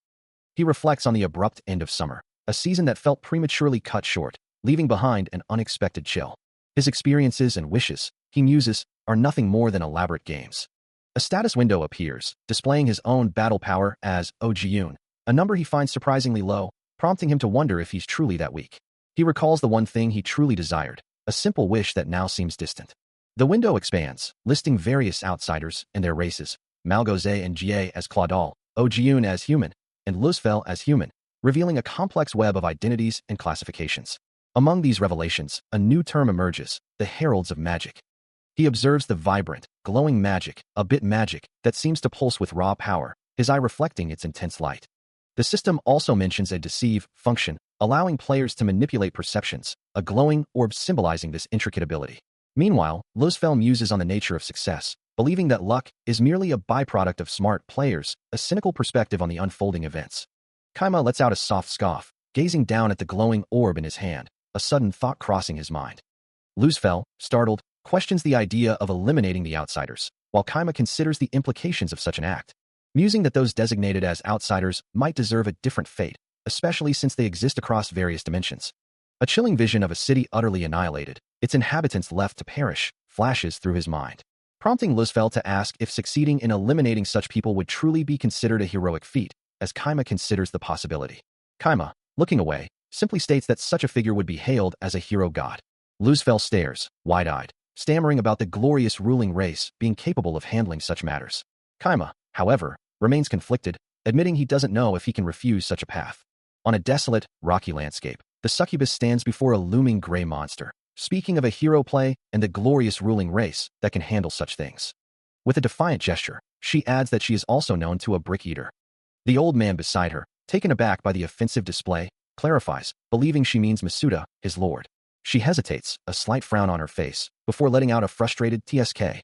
He reflects on the abrupt end of summer, a season that felt prematurely cut short, leaving behind an unexpected chill. His experiences and wishes, he muses, are nothing more than elaborate games. A status window appears, displaying his own battle power as Ojiyun, a number he finds surprisingly low, prompting him to wonder if he's truly that weak. He recalls the one thing he truly desired, a simple wish that now seems distant. The window expands, listing various outsiders and their races, Malgoze and Jie as Claudal, Ojiun as human, and Luzfel as human, revealing a complex web of identities and classifications. Among these revelations, a new term emerges, the heralds of magic. He observes the vibrant, glowing magic, a bit magic, that seems to pulse with raw power, his eye reflecting its intense light. The system also mentions a deceive function, allowing players to manipulate perceptions, a glowing orb symbolizing this intricate ability. Meanwhile, Luzfel muses on the nature of success, believing that luck is merely a byproduct of smart players, a cynical perspective on the unfolding events. Kaima lets out a soft scoff, gazing down at the glowing orb in his hand, a sudden thought crossing his mind. Luzfel, startled, questions the idea of eliminating the outsiders, while Kaima considers the implications of such an act, musing that those designated as outsiders might deserve a different fate, especially since they exist across various dimensions. A chilling vision of a city utterly annihilated, its inhabitants left to perish, flashes through his mind, prompting Luzfel to ask if succeeding in eliminating such people would truly be considered a heroic feat, as Kaima considers the possibility. Kaima, looking away, simply states that such a figure would be hailed as a hero god. Luzfel stares, wide-eyed, stammering about the glorious ruling race being capable of handling such matters. Kaima, however, remains conflicted, admitting he doesn't know if he can refuse such a path. On a desolate, rocky landscape, the succubus stands before a looming gray monster, speaking of a hero play and the glorious ruling race that can handle such things. With a defiant gesture, she adds that she is also known to a brick eater. The old man beside her, taken aback by the offensive display, clarifies, believing she means Masuda, his lord. She hesitates, a slight frown on her face, before letting out a frustrated TSK.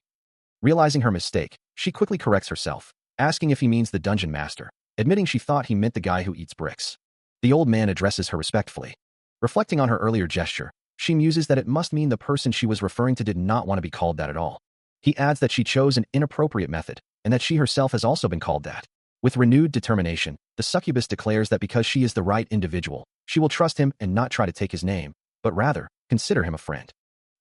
Realizing her mistake, she quickly corrects herself, asking if he means the dungeon master, admitting she thought he meant the guy who eats bricks. The old man addresses her respectfully. Reflecting on her earlier gesture, she muses that it must mean the person she was referring to did not want to be called that at all. He adds that she chose an inappropriate method, and that she herself has also been called that. With renewed determination, the succubus declares that because she is the right individual, she will trust him and not try to take his name, but rather, consider him a friend.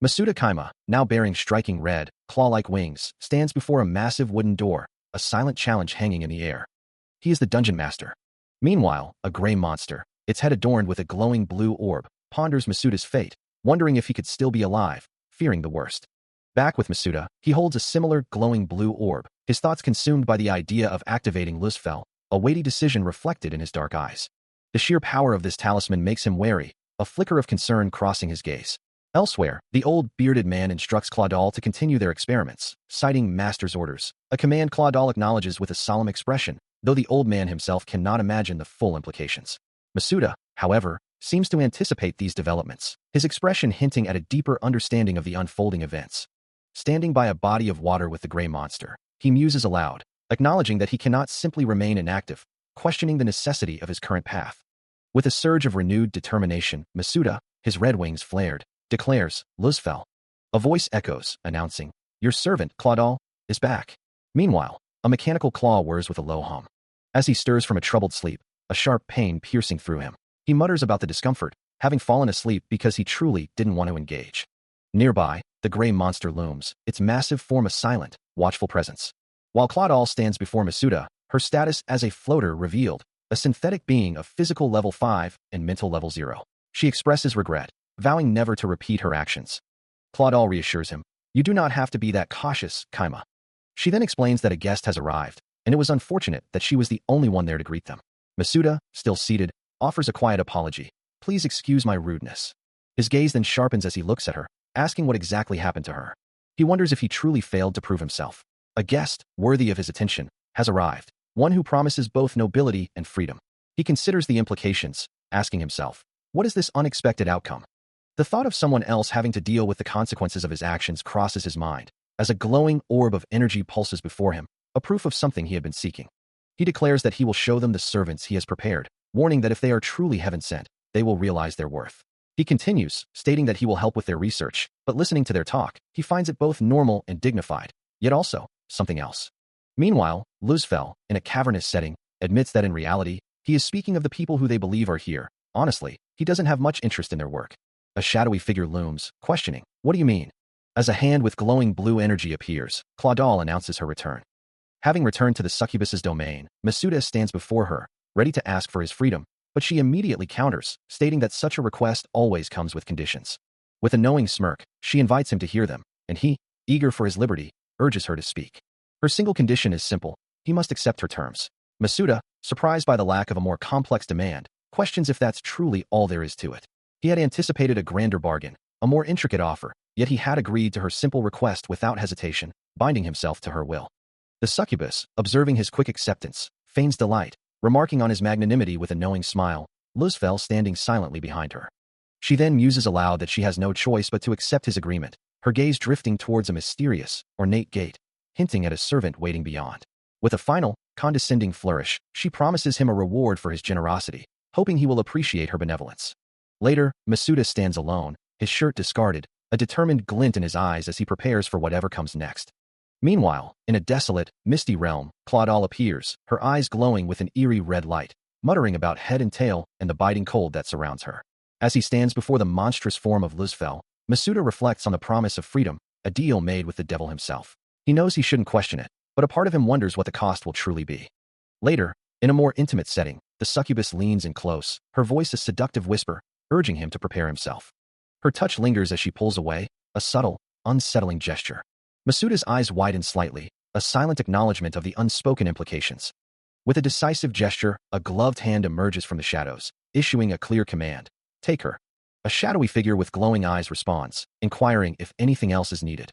Masuda Kaima, now bearing striking red, claw-like wings, stands before a massive wooden door, a silent challenge hanging in the air. He is the dungeon master. Meanwhile, a gray monster, its head adorned with a glowing blue orb, ponders Masuda's fate, wondering if he could still be alive, fearing the worst. Back with Masuda, he holds a similar glowing blue orb, his thoughts consumed by the idea of activating Luzfel, a weighty decision reflected in his dark eyes. The sheer power of this talisman makes him wary, a flicker of concern crossing his gaze. Elsewhere, the old, bearded man instructs Claudal to continue their experiments, citing master's orders, a command Claudal acknowledges with a solemn expression, though the old man himself cannot imagine the full implications. Masuda, however, seems to anticipate these developments, his expression hinting at a deeper understanding of the unfolding events. Standing by a body of water with the gray monster, he muses aloud, acknowledging that he cannot simply remain inactive, questioning the necessity of his current path. With a surge of renewed determination, Masuda, his red wings flared, declares, Luzfel. A voice echoes, announcing, "Your servant, Claudal, is back." Meanwhile, a mechanical claw whirs with a low hum. As he stirs from a troubled sleep, a sharp pain piercing through him, he mutters about the discomfort, having fallen asleep because he truly didn't want to engage. Nearby, the gray monster looms, its massive form a silent, watchful presence. While Claudal stands before Masuda, her status as a floater revealed, a synthetic being of physical level 5 and mental level 0. She expresses regret, vowing never to repeat her actions. Claudal reassures him, "You do not have to be that cautious, Kaima." She then explains that a guest has arrived, and it was unfortunate that she was the only one there to greet them. Masuda, still seated, offers a quiet apology. "Please excuse my rudeness." His gaze then sharpens as he looks at her, asking what exactly happened to her. He wonders if he truly failed to prove himself. A guest, worthy of his attention, has arrived, one who promises both nobility and freedom. He considers the implications, asking himself, what is this unexpected outcome? The thought of someone else having to deal with the consequences of his actions crosses his mind, as a glowing orb of energy pulses before him, a proof of something he had been seeking. He declares that he will show them the servants he has prepared, warning that if they are truly heaven-sent, they will realize their worth. He continues, stating that he will help with their research, but listening to their talk, he finds it both normal and dignified, yet also something else. Meanwhile, Luzfel, in a cavernous setting, admits that in reality, he is speaking of the people who they believe are here. Honestly, he doesn't have much interest in their work. A shadowy figure looms, questioning, "What do you mean?" As a hand with glowing blue energy appears, Claudal announces her return. Having returned to the succubus's domain, Masuda stands before her, ready to ask for his freedom, but she immediately counters, stating that such a request always comes with conditions. With a knowing smirk, she invites him to hear them, and he, eager for his liberty, urges her to speak. Her single condition is simple: he must accept her terms. Masuda, surprised by the lack of a more complex demand, questions if that's truly all there is to it. He had anticipated a grander bargain, a more intricate offer, yet he had agreed to her simple request without hesitation, binding himself to her will. The succubus, observing his quick acceptance, feigns delight, remarking on his magnanimity with a knowing smile, Luzfel standing silently behind her. She then muses aloud that she has no choice but to accept his agreement, her gaze drifting towards a mysterious, ornate gate, hinting at a servant waiting beyond. With a final, condescending flourish, she promises him a reward for his generosity, hoping he will appreciate her benevolence. Later, Masuda stands alone, his shirt discarded, a determined glint in his eyes as he prepares for whatever comes next. Meanwhile, in a desolate, misty realm, Claudel appears, her eyes glowing with an eerie red light, muttering about head and tail and the biting cold that surrounds her. As he stands before the monstrous form of Luzfel, Masuda reflects on the promise of freedom, a deal made with the devil himself. He knows he shouldn't question it, but a part of him wonders what the cost will truly be. Later, in a more intimate setting, the succubus leans in close, her voice a seductive whisper, urging him to prepare himself. Her touch lingers as she pulls away, a subtle, unsettling gesture. Masuda's eyes widen slightly, a silent acknowledgement of the unspoken implications. With a decisive gesture, a gloved hand emerges from the shadows, issuing a clear command: "Take her." A shadowy figure with glowing eyes responds, inquiring if anything else is needed.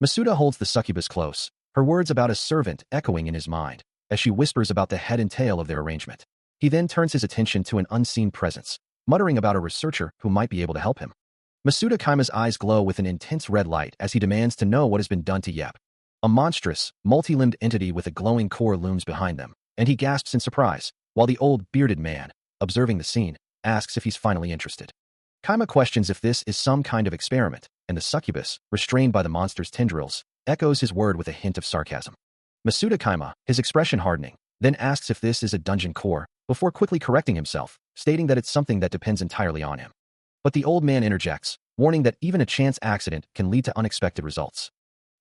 Masuda holds the succubus close, her words about a servant echoing in his mind, as she whispers about the head and tail of their arrangement. He then turns his attention to an unseen presence, muttering about a researcher who might be able to help him. Masuda Kaima's eyes glow with an intense red light as he demands to know what has been done to Yep. A monstrous, multi-limbed entity with a glowing core looms behind them, and he gasps in surprise, while the old, bearded man, observing the scene, asks if he's finally interested. Kaima questions if this is some kind of experiment, and the succubus, restrained by the monster's tendrils, echoes his word with a hint of sarcasm. Masuda Kaima, his expression hardening, then asks if this is a dungeon core, before quickly correcting himself, stating that it's something that depends entirely on him. But the old man interjects, warning that even a chance accident can lead to unexpected results.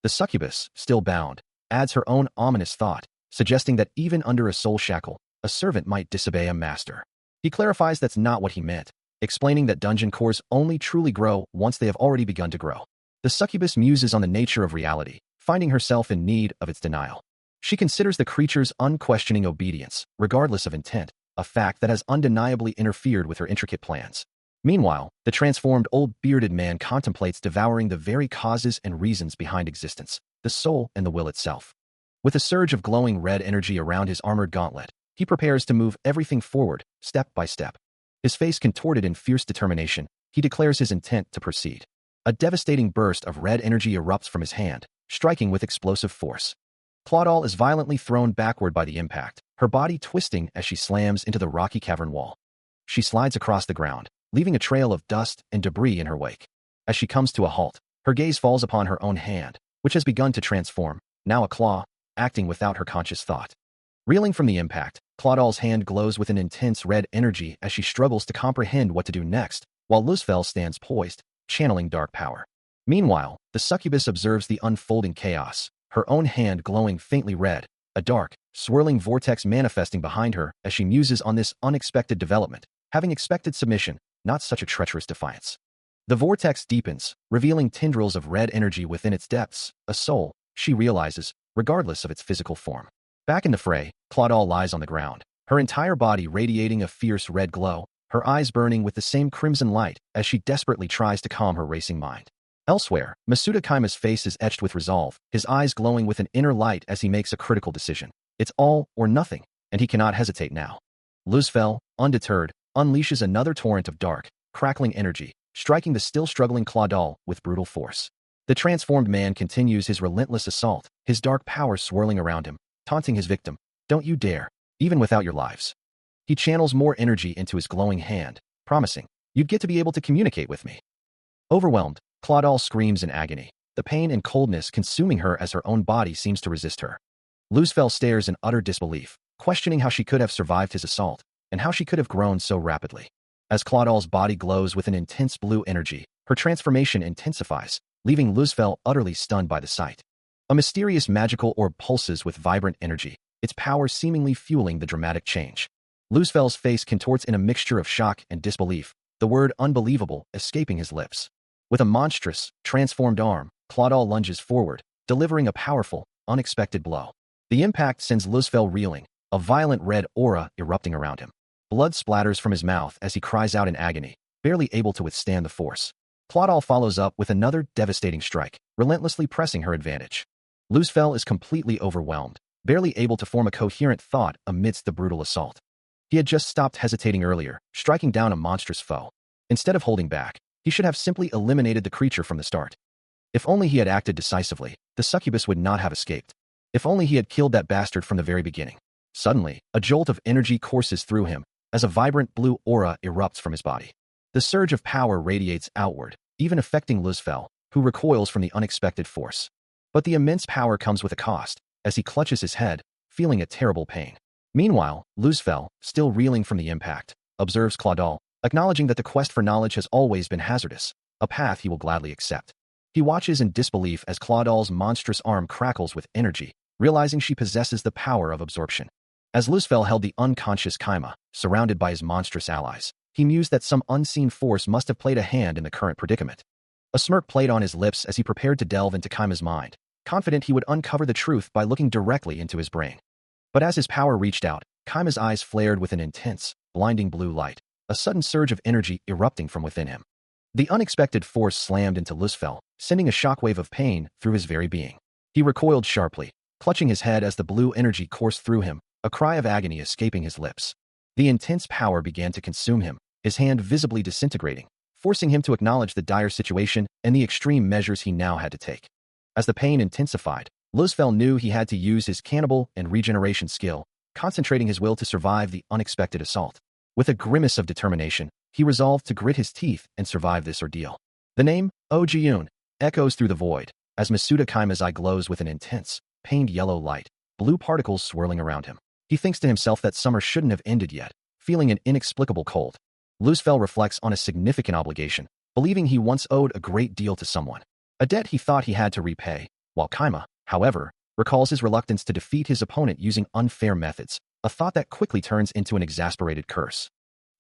The succubus, still bound, adds her own ominous thought, suggesting that even under a soul shackle, a servant might disobey a master. He clarifies that's not what he meant, explaining that dungeon cores only truly grow once they have already begun to grow. The succubus muses on the nature of reality, finding herself in need of its denial. She considers the creature's unquestioning obedience, regardless of intent, a fact that has undeniably interfered with her intricate plans. Meanwhile, the transformed old bearded man contemplates devouring the very causes and reasons behind existence, the soul and the will itself. With a surge of glowing red energy around his armored gauntlet, he prepares to move everything forward, step by step. His face contorted in fierce determination, he declares his intent to proceed. A devastating burst of red energy erupts from his hand, striking with explosive force. Claudel is violently thrown backward by the impact, her body twisting as she slams into the rocky cavern wall. She slides across the ground, leaving a trail of dust and debris in her wake. As she comes to a halt, her gaze falls upon her own hand, which has begun to transform, now a claw, acting without her conscious thought. Reeling from the impact, Claudel's hand glows with an intense red energy as she struggles to comprehend what to do next, while Luzfel stands poised, channeling dark power. Meanwhile, the succubus observes the unfolding chaos, her own hand glowing faintly red, a dark, swirling vortex manifesting behind her as she muses on this unexpected development, having expected submission, not such a treacherous defiance. The vortex deepens, revealing tendrils of red energy within its depths, a soul, she realizes, regardless of its physical form. Back in the fray, Claudel lies on the ground, her entire body radiating a fierce red glow, her eyes burning with the same crimson light as she desperately tries to calm her racing mind. Elsewhere, Masuda Kaima's face is etched with resolve, his eyes glowing with an inner light as he makes a critical decision. It's all or nothing, and he cannot hesitate now. Luzfel, undeterred, unleashes another torrent of dark, crackling energy, striking the still struggling Claudel with brutal force. The transformed man continues his relentless assault, his dark power swirling around him, taunting his victim. Don't you dare, even without your lives. He channels more energy into his glowing hand, promising, you'd get to be able to communicate with me. Overwhelmed, Claudel screams in agony, the pain and coldness consuming her as her own body seems to resist her. Luzfel stares in utter disbelief, questioning how she could have survived his assault, and how she could have grown so rapidly. As Claudel's body glows with an intense blue energy, her transformation intensifies, leaving Luzfel utterly stunned by the sight. A mysterious magical orb pulses with vibrant energy, its power seemingly fueling the dramatic change. Luzfel's face contorts in a mixture of shock and disbelief, the word unbelievable escaping his lips. With a monstrous, transformed arm, Claudel lunges forward, delivering a powerful, unexpected blow. The impact sends Luzfel reeling, a violent red aura erupting around him. Blood splatters from his mouth as he cries out in agony, barely able to withstand the force. Claudel follows up with another devastating strike, relentlessly pressing her advantage. Luzfel is completely overwhelmed, barely able to form a coherent thought amidst the brutal assault. He had just stopped hesitating earlier, striking down a monstrous foe. Instead of holding back, he should have simply eliminated the creature from the start. If only he had acted decisively, the succubus would not have escaped. If only he had killed that bastard from the very beginning. Suddenly, a jolt of energy courses through him, as a vibrant blue aura erupts from his body. The surge of power radiates outward, even affecting Luzfel, who recoils from the unexpected force. But the immense power comes with a cost, as he clutches his head, feeling a terrible pain. Meanwhile, Luzfel, still reeling from the impact, observes Claudel, acknowledging that the quest for knowledge has always been hazardous, a path he will gladly accept. He watches in disbelief as Claudel's monstrous arm crackles with energy, realizing she possesses the power of absorption. As Luzfel held the unconscious Kaima, surrounded by his monstrous allies, he mused that some unseen force must have played a hand in the current predicament. A smirk played on his lips as he prepared to delve into Kaima's mind, confident he would uncover the truth by looking directly into his brain. But as his power reached out, Kaima's eyes flared with an intense, blinding blue light, a sudden surge of energy erupting from within him. The unexpected force slammed into Luzfel, sending a shockwave of pain through his very being. He recoiled sharply, clutching his head as the blue energy coursed through him, a cry of agony escaping his lips. The intense power began to consume him, his hand visibly disintegrating, forcing him to acknowledge the dire situation and the extreme measures he now had to take. As the pain intensified, Luzfel knew he had to use his cannibal and regeneration skill, concentrating his will to survive the unexpected assault. With a grimace of determination, he resolved to grit his teeth and survive this ordeal. The name, Ji-yoon, echoes through the void, as Masuda Kaima's eye glows with an intense, pained yellow light, blue particles swirling around him. He thinks to himself that summer shouldn't have ended yet, feeling an inexplicable cold. Luzfel reflects on a significant obligation, believing he once owed a great deal to someone. A debt he thought he had to repay, while Kaima, however, recalls his reluctance to defeat his opponent using unfair methods, a thought that quickly turns into an exasperated curse.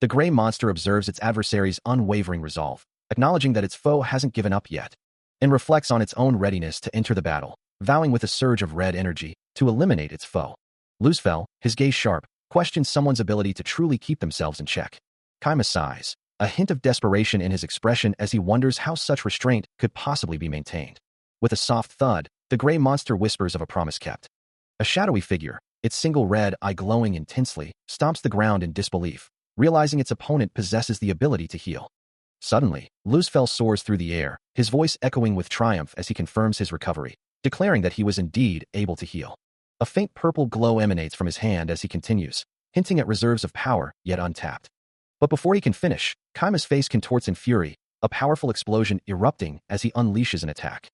The gray monster observes its adversary's unwavering resolve, acknowledging that its foe hasn't given up yet, and reflects on its own readiness to enter the battle, vowing with a surge of red energy to eliminate its foe. Luzfel, his gaze sharp, questions someone's ability to truly keep themselves in check. Kaima sighs, a hint of desperation in his expression as he wonders how such restraint could possibly be maintained. With a soft thud, the gray monster whispers of a promise kept. A shadowy figure, its single red eye glowing intensely, stomps the ground in disbelief, realizing its opponent possesses the ability to heal. Suddenly, Luzfel soars through the air, his voice echoing with triumph as he confirms his recovery, declaring that he was indeed able to heal. A faint purple glow emanates from his hand as he continues, hinting at reserves of power yet untapped. But before he can finish, Kaima's face contorts in fury, a powerful explosion erupting as he unleashes an attack.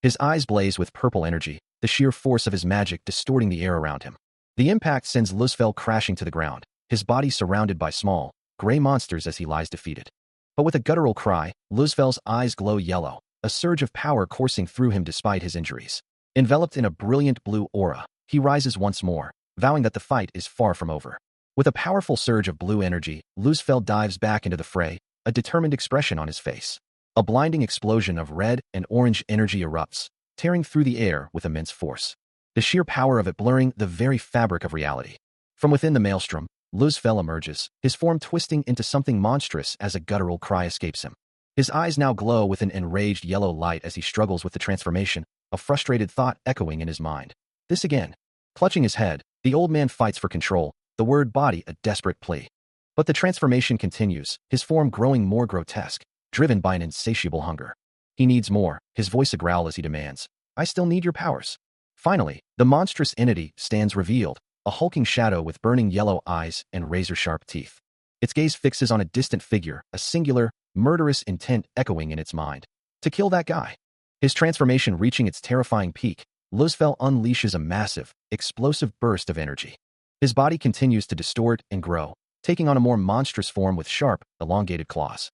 His eyes blaze with purple energy, the sheer force of his magic distorting the air around him. The impact sends Luzfel crashing to the ground, his body surrounded by small, gray monsters as he lies defeated. But with a guttural cry, Luzfel's eyes glow yellow, a surge of power coursing through him despite his injuries. Enveloped in a brilliant blue aura, he rises once more, vowing that the fight is far from over. With a powerful surge of blue energy, Luzfel dives back into the fray, a determined expression on his face. A blinding explosion of red and orange energy erupts, tearing through the air with immense force. The sheer power of it blurring the very fabric of reality. From within the maelstrom, Luzfel emerges, his form twisting into something monstrous as a guttural cry escapes him. His eyes now glow with an enraged yellow light as he struggles with the transformation, a frustrated thought echoing in his mind. This again. Clutching his head, the old man fights for control, the word body a desperate plea. But the transformation continues, his form growing more grotesque, driven by an insatiable hunger. He needs more, his voice a growl as he demands, "I still need your powers." Finally, the monstrous entity stands revealed, a hulking shadow with burning yellow eyes and razor-sharp teeth. Its gaze fixes on a distant figure, a singular, murderous intent echoing in its mind. To kill that guy. His transformation reaching its terrifying peak, Luzfel unleashes a massive, explosive burst of energy. His body continues to distort and grow, taking on a more monstrous form with sharp, elongated claws.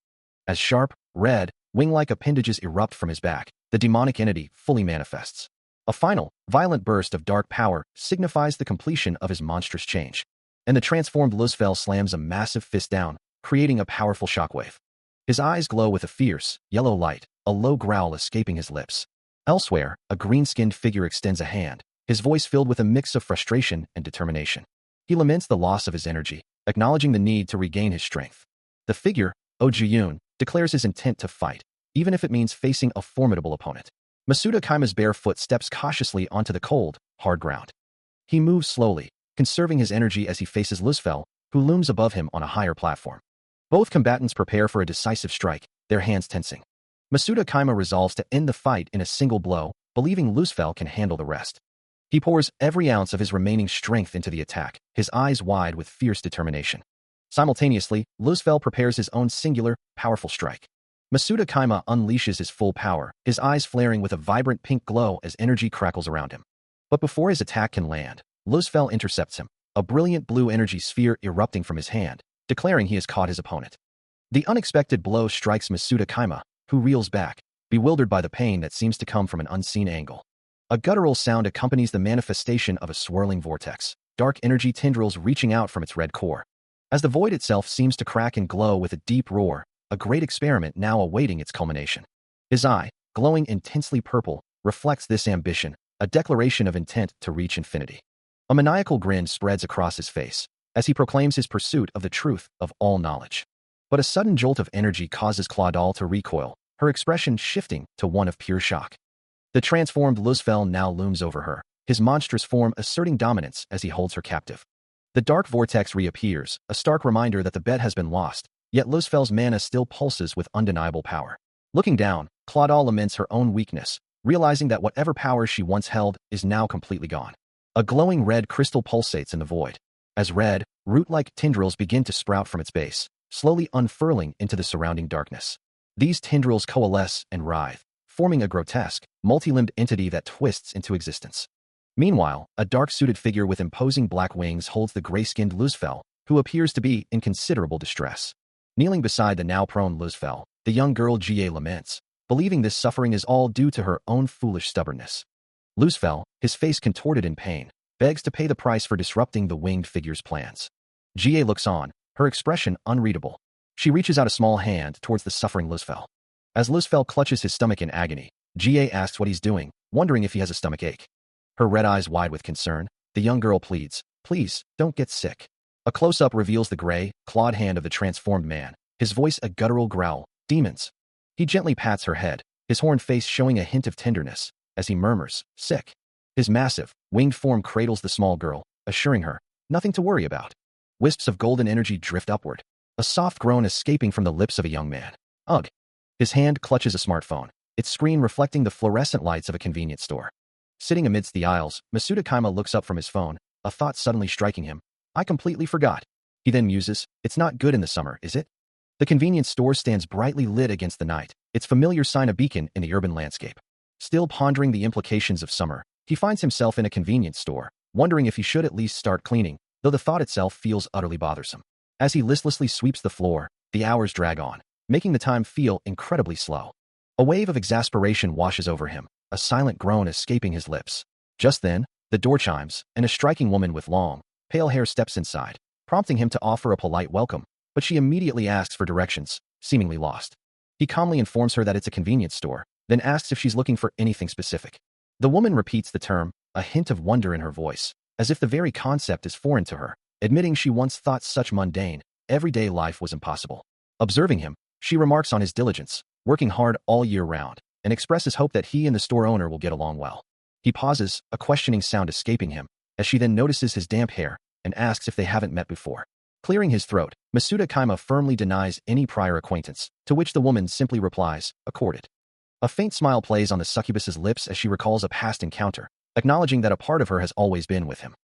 As sharp, red, wing-like appendages erupt from his back, the demonic entity fully manifests. A final, violent burst of dark power signifies the completion of his monstrous change. and the transformed Luzfel slams a massive fist down, creating a powerful shockwave. His eyes glow with a fierce, yellow light, a low growl escaping his lips. Elsewhere, a green-skinned figure extends a hand, his voice filled with a mix of frustration and determination. He laments the loss of his energy, acknowledging the need to regain his strength. The figure, Oh Ji-yoon, declares his intent to fight, even if it means facing a formidable opponent. Masuda Kaima's bare foot steps cautiously onto the cold, hard ground. He moves slowly, conserving his energy as he faces Luzfel, who looms above him on a higher platform. Both combatants prepare for a decisive strike, their hands tensing. Masuda Kaima resolves to end the fight in a single blow, believing Luzfel can handle the rest. He pours every ounce of his remaining strength into the attack, his eyes wide with fierce determination. Simultaneously, Luzfel prepares his own singular, powerful strike. Masuda Kaima unleashes his full power, his eyes flaring with a vibrant pink glow as energy crackles around him. But before his attack can land, Luzfel intercepts him, a brilliant blue energy sphere erupting from his hand, declaring he has caught his opponent. The unexpected blow strikes Masuda Kaima, who reels back, bewildered by the pain that seems to come from an unseen angle. A guttural sound accompanies the manifestation of a swirling vortex, dark energy tendrils reaching out from its red core. As the void itself seems to crack and glow with a deep roar, a great experiment now awaiting its culmination. His eye, glowing intensely purple, reflects this ambition, a declaration of intent to reach infinity. A maniacal grin spreads across his face, as he proclaims his pursuit of the truth of all knowledge. But a sudden jolt of energy causes Claudel to recoil, her expression shifting to one of pure shock. The transformed Luzfel now looms over her, his monstrous form asserting dominance as he holds her captive. The dark vortex reappears, a stark reminder that the bet has been lost, yet Luzfel's mana still pulses with undeniable power. Looking down, Claudel laments her own weakness, realizing that whatever power she once held is now completely gone. A glowing red crystal pulsates in the void. As red, root-like tendrils begin to sprout from its base, slowly unfurling into the surrounding darkness. These tendrils coalesce and writhe, forming a grotesque, multi-limbed entity that twists into existence. Meanwhile, a dark-suited figure with imposing black wings holds the gray-skinned Luzfel, who appears to be in considerable distress. Kneeling beside the now-prone Luzfel, the young girl Jie laments, believing this suffering is all due to her own foolish stubbornness. Luzfel, his face contorted in pain, begs to pay the price for disrupting the winged figure's plans. Jie looks on, her expression unreadable. She reaches out a small hand towards the suffering Luzfel. As Luzfel clutches his stomach in agony, Jie asks what he's doing, wondering if he has a stomach ache. Her red eyes wide with concern, the young girl pleads, "Please, don't get sick." A close-up reveals the gray, clawed hand of the transformed man, his voice a guttural growl, "Demons." He gently pats her head, his horned face showing a hint of tenderness, as he murmurs, "Sick." His massive, winged form cradles the small girl, assuring her, "Nothing to worry about." Wisps of golden energy drift upward, a soft groan escaping from the lips of a young man. Ugh. His hand clutches a smartphone, its screen reflecting the fluorescent lights of a convenience store. Sitting amidst the aisles, Masuda Kaima looks up from his phone, a thought suddenly striking him. "I completely forgot." He then muses, "It's not good in the summer, is it?" The convenience store stands brightly lit against the night, its familiar sign a beacon in the urban landscape. Still pondering the implications of summer, he finds himself in a convenience store, wondering if he should at least start cleaning, though the thought itself feels utterly bothersome. As he listlessly sweeps the floor, the hours drag on, making the time feel incredibly slow. A wave of exasperation washes over him, a silent groan escaping his lips. Just then, the door chimes, and a striking woman with long, pale hair steps inside, prompting him to offer a polite welcome, but she immediately asks for directions, seemingly lost. He calmly informs her that it's a convenience store, then asks if she's looking for anything specific. The woman repeats the term, a hint of wonder in her voice, as if the very concept is foreign to her, admitting she once thought such mundane, everyday life was impossible. Observing him, she remarks on his diligence, working hard all year round, and expresses hope that he and the store owner will get along well. He pauses, a questioning sound escaping him, as she then notices his damp hair and asks if they haven't met before. Clearing his throat, Masuda Kaima firmly denies any prior acquaintance, to which the woman simply replies, "Accorded." A faint smile plays on the succubus's lips as she recalls a past encounter, acknowledging that a part of her has always been with him.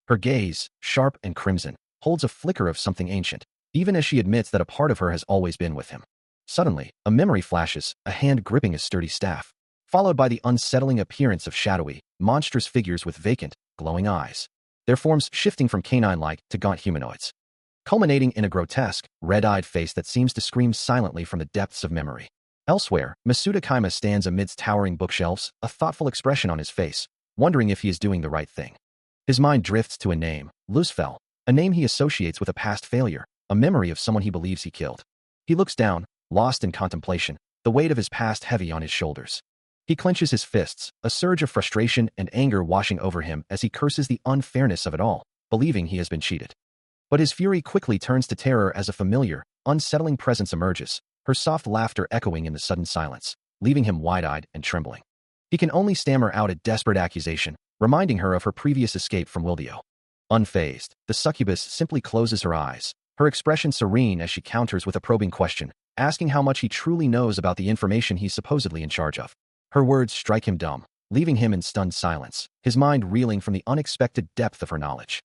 Her gaze, sharp and crimson, holds a flicker of something ancient, even as she admits that a part of her has always been with him. Suddenly, a memory flashes, a hand gripping a sturdy staff, followed by the unsettling appearance of shadowy, monstrous figures with vacant, glowing eyes, their forms shifting from canine-like to gaunt humanoids, culminating in a grotesque, red-eyed face that seems to scream silently from the depths of memory. Elsewhere, Masuda Kaima stands amidst towering bookshelves, a thoughtful expression on his face, wondering if he is doing the right thing. His mind drifts to a name, Luzfel, a name he associates with a past failure, a memory of someone he believes he killed. He looks down, lost in contemplation, the weight of his past heavy on his shoulders. He clenches his fists, a surge of frustration and anger washing over him as he curses the unfairness of it all, believing he has been cheated. But his fury quickly turns to terror as a familiar, unsettling presence emerges, her soft laughter echoing in the sudden silence, leaving him wide-eyed and trembling. He can only stammer out a desperate accusation, reminding her of her previous escape from Wildio. Unfazed, the succubus simply closes her eyes, her expression serene as she counters with a probing question, asking how much he truly knows about the information he's supposedly in charge of. Her words strike him dumb, leaving him in stunned silence, his mind reeling from the unexpected depth of her knowledge.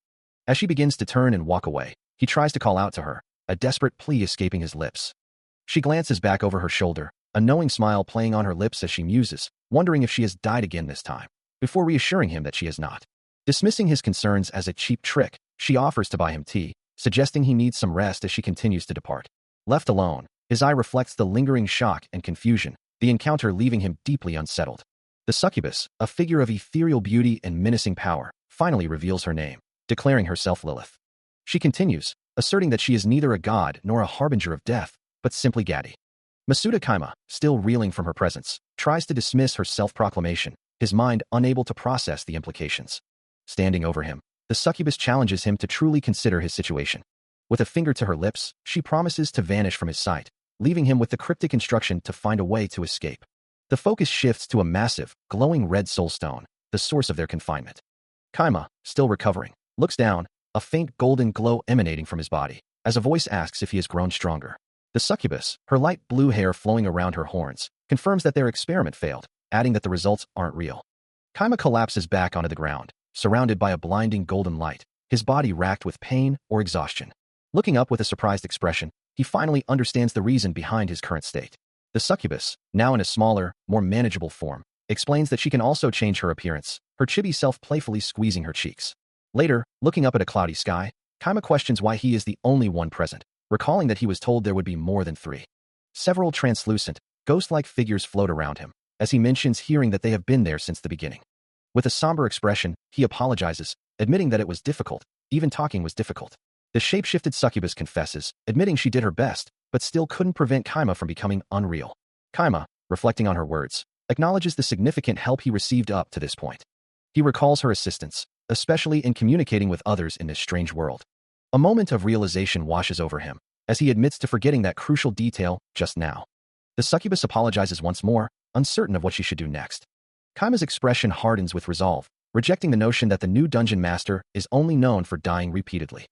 As she begins to turn and walk away, he tries to call out to her, a desperate plea escaping his lips. She glances back over her shoulder, a knowing smile playing on her lips as she muses, wondering if she has died again this time, before reassuring him that she has not. Dismissing his concerns as a cheap trick, she offers to buy him tea, suggesting he needs some rest as she continues to depart. Left alone, his eye reflects the lingering shock and confusion, the encounter leaving him deeply unsettled. The succubus, a figure of ethereal beauty and menacing power, finally reveals her name, declaring herself Lilith. She continues, asserting that she is neither a god nor a harbinger of death, but simply Gadi. Masuda Kaima, still reeling from her presence, tries to dismiss her self-proclamation, his mind unable to process the implications. Standing over him, the succubus challenges him to truly consider his situation. With a finger to her lips, she promises to vanish from his sight, leaving him with the cryptic instruction to find a way to escape. The focus shifts to a massive, glowing red soulstone, the source of their confinement. Kaima, still recovering, looks down, a faint golden glow emanating from his body, as a voice asks if he has grown stronger. The succubus, her light blue hair flowing around her horns, confirms that their experiment failed, adding that the results aren't real. Kaima collapses back onto the ground, surrounded by a blinding golden light, his body racked with pain or exhaustion. Looking up with a surprised expression, he finally understands the reason behind his current state. The succubus, now in a smaller, more manageable form, explains that she can also change her appearance, her chibi self playfully squeezing her cheeks. Later, looking up at a cloudy sky, Kaima questions why he is the only one present, recalling that he was told there would be more than 3. Several translucent, ghost-like figures float around him, as he mentions hearing that they have been there since the beginning. With a somber expression, he apologizes, admitting that it was difficult, even talking was difficult. The shape-shifted succubus confesses, admitting she did her best, but still couldn't prevent Kaima from becoming unreal. Kaima, reflecting on her words, acknowledges the significant help he received up to this point. He recalls her assistance, especially in communicating with others in this strange world. A moment of realization washes over him, as he admits to forgetting that crucial detail just now. The succubus apologizes once more, uncertain of what she should do next. Kaima's expression hardens with resolve, rejecting the notion that the new dungeon master is only known for dying repeatedly.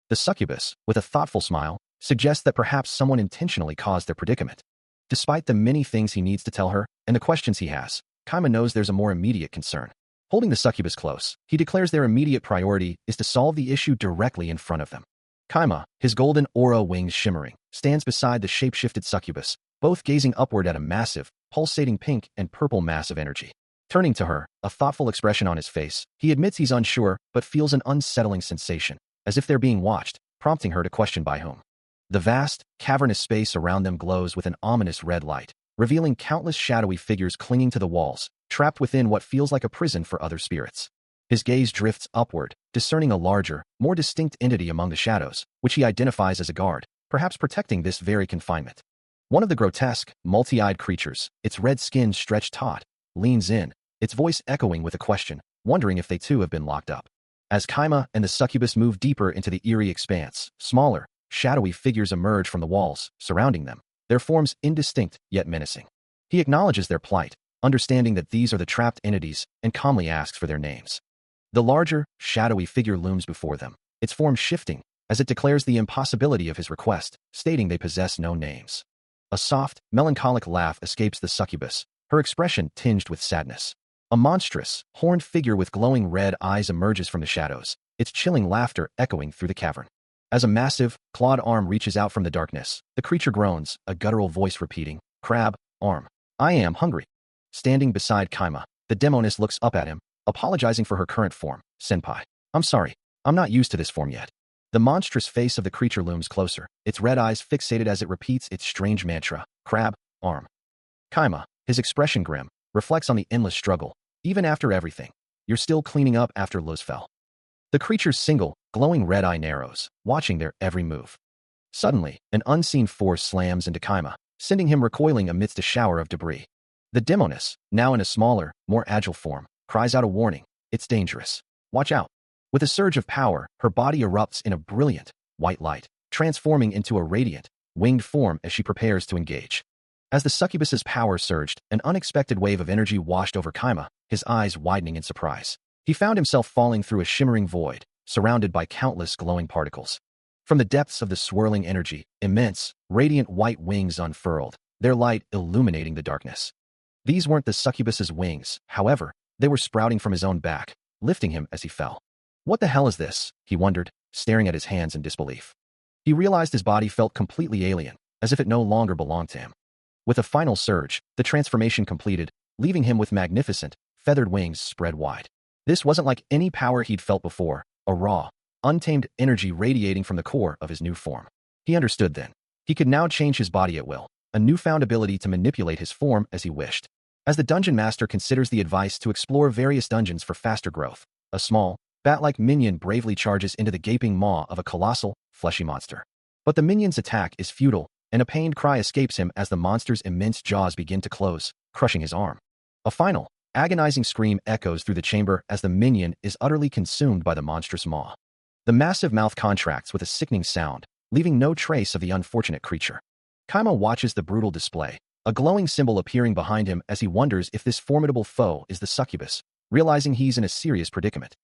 The succubus, with a thoughtful smile, suggests that perhaps someone intentionally caused their predicament. Despite the many things he needs to tell her and the questions he has, Kaima knows there's a more immediate concern. Holding the succubus close, he declares their immediate priority is to solve the issue directly in front of them. Kaima, his golden aura wings shimmering, stands beside the shape-shifted succubus, both gazing upward at a massive, pulsating pink and purple mass of energy. Turning to her, a thoughtful expression on his face, he admits he's unsure but feels an unsettling sensation, as if they're being watched, prompting her to question by whom. The vast, cavernous space around them glows with an ominous red light, revealing countless shadowy figures clinging to the walls, trapped within what feels like a prison for other spirits. His gaze drifts upward, discerning a larger, more distinct entity among the shadows, which he identifies as a guard, perhaps protecting this very confinement. One of the grotesque, multi-eyed creatures, its red skin stretched taut, leans in, its voice echoing with a question, wondering if they too have been locked up. As Kaima and the succubus move deeper into the eerie expanse, smaller, shadowy figures emerge from the walls, surrounding them, their forms indistinct yet menacing. He acknowledges their plight, understanding that these are the trapped entities, and calmly asks for their names. The larger, shadowy figure looms before them, its form shifting, as it declares the impossibility of his request, stating they possess no names. A soft, melancholic laugh escapes the succubus, her expression tinged with sadness. A monstrous, horned figure with glowing red eyes emerges from the shadows, its chilling laughter echoing through the cavern. As a massive, clawed arm reaches out from the darkness, the creature groans, a guttural voice repeating, "Crab, arm. I am hungry." Standing beside Kaima, the demoness looks up at him, apologizing for her current form. "Senpai, I'm sorry, I'm not used to this form yet." The monstrous face of the creature looms closer, its red eyes fixated as it repeats its strange mantra, "Crab, arm." Kaima, his expression grim, reflects on the endless struggle. Even after everything, you're still cleaning up after Luz fell. The creature's single, glowing red eye narrows, watching their every move. Suddenly, an unseen force slams into Kaima, sending him recoiling amidst a shower of debris. The Demoness, now in a smaller, more agile form, cries out a warning. It's dangerous. Watch out. With a surge of power, her body erupts in a brilliant, white light, transforming into a radiant, winged form as she prepares to engage. As the succubus's power surged, an unexpected wave of energy washed over Kaima, his eyes widening in surprise. He found himself falling through a shimmering void, surrounded by countless glowing particles. From the depths of the swirling energy, immense, radiant white wings unfurled, their light illuminating the darkness. These weren't the succubus's wings, however, they were sprouting from his own back, lifting him as he fell. What the hell is this? He wondered, staring at his hands in disbelief. He realized his body felt completely alien, as if it no longer belonged to him. With a final surge, the transformation completed, leaving him with magnificent, feathered wings spread wide. This wasn't like any power he'd felt before, a raw, untamed energy radiating from the core of his new form. He understood then. He could now change his body at will, a newfound ability to manipulate his form as he wished. As the dungeon master considers the advice to explore various dungeons for faster growth, a small, bat-like minion bravely charges into the gaping maw of a colossal, fleshy monster. But the minion's attack is futile, and a pained cry escapes him as the monster's immense jaws begin to close, crushing his arm. A final, agonizing scream echoes through the chamber as the minion is utterly consumed by the monstrous maw. The massive mouth contracts with a sickening sound, leaving no trace of the unfortunate creature. Kaima watches the brutal display, a glowing symbol appearing behind him as he wonders if this formidable foe is the succubus, realizing he's in a serious predicament.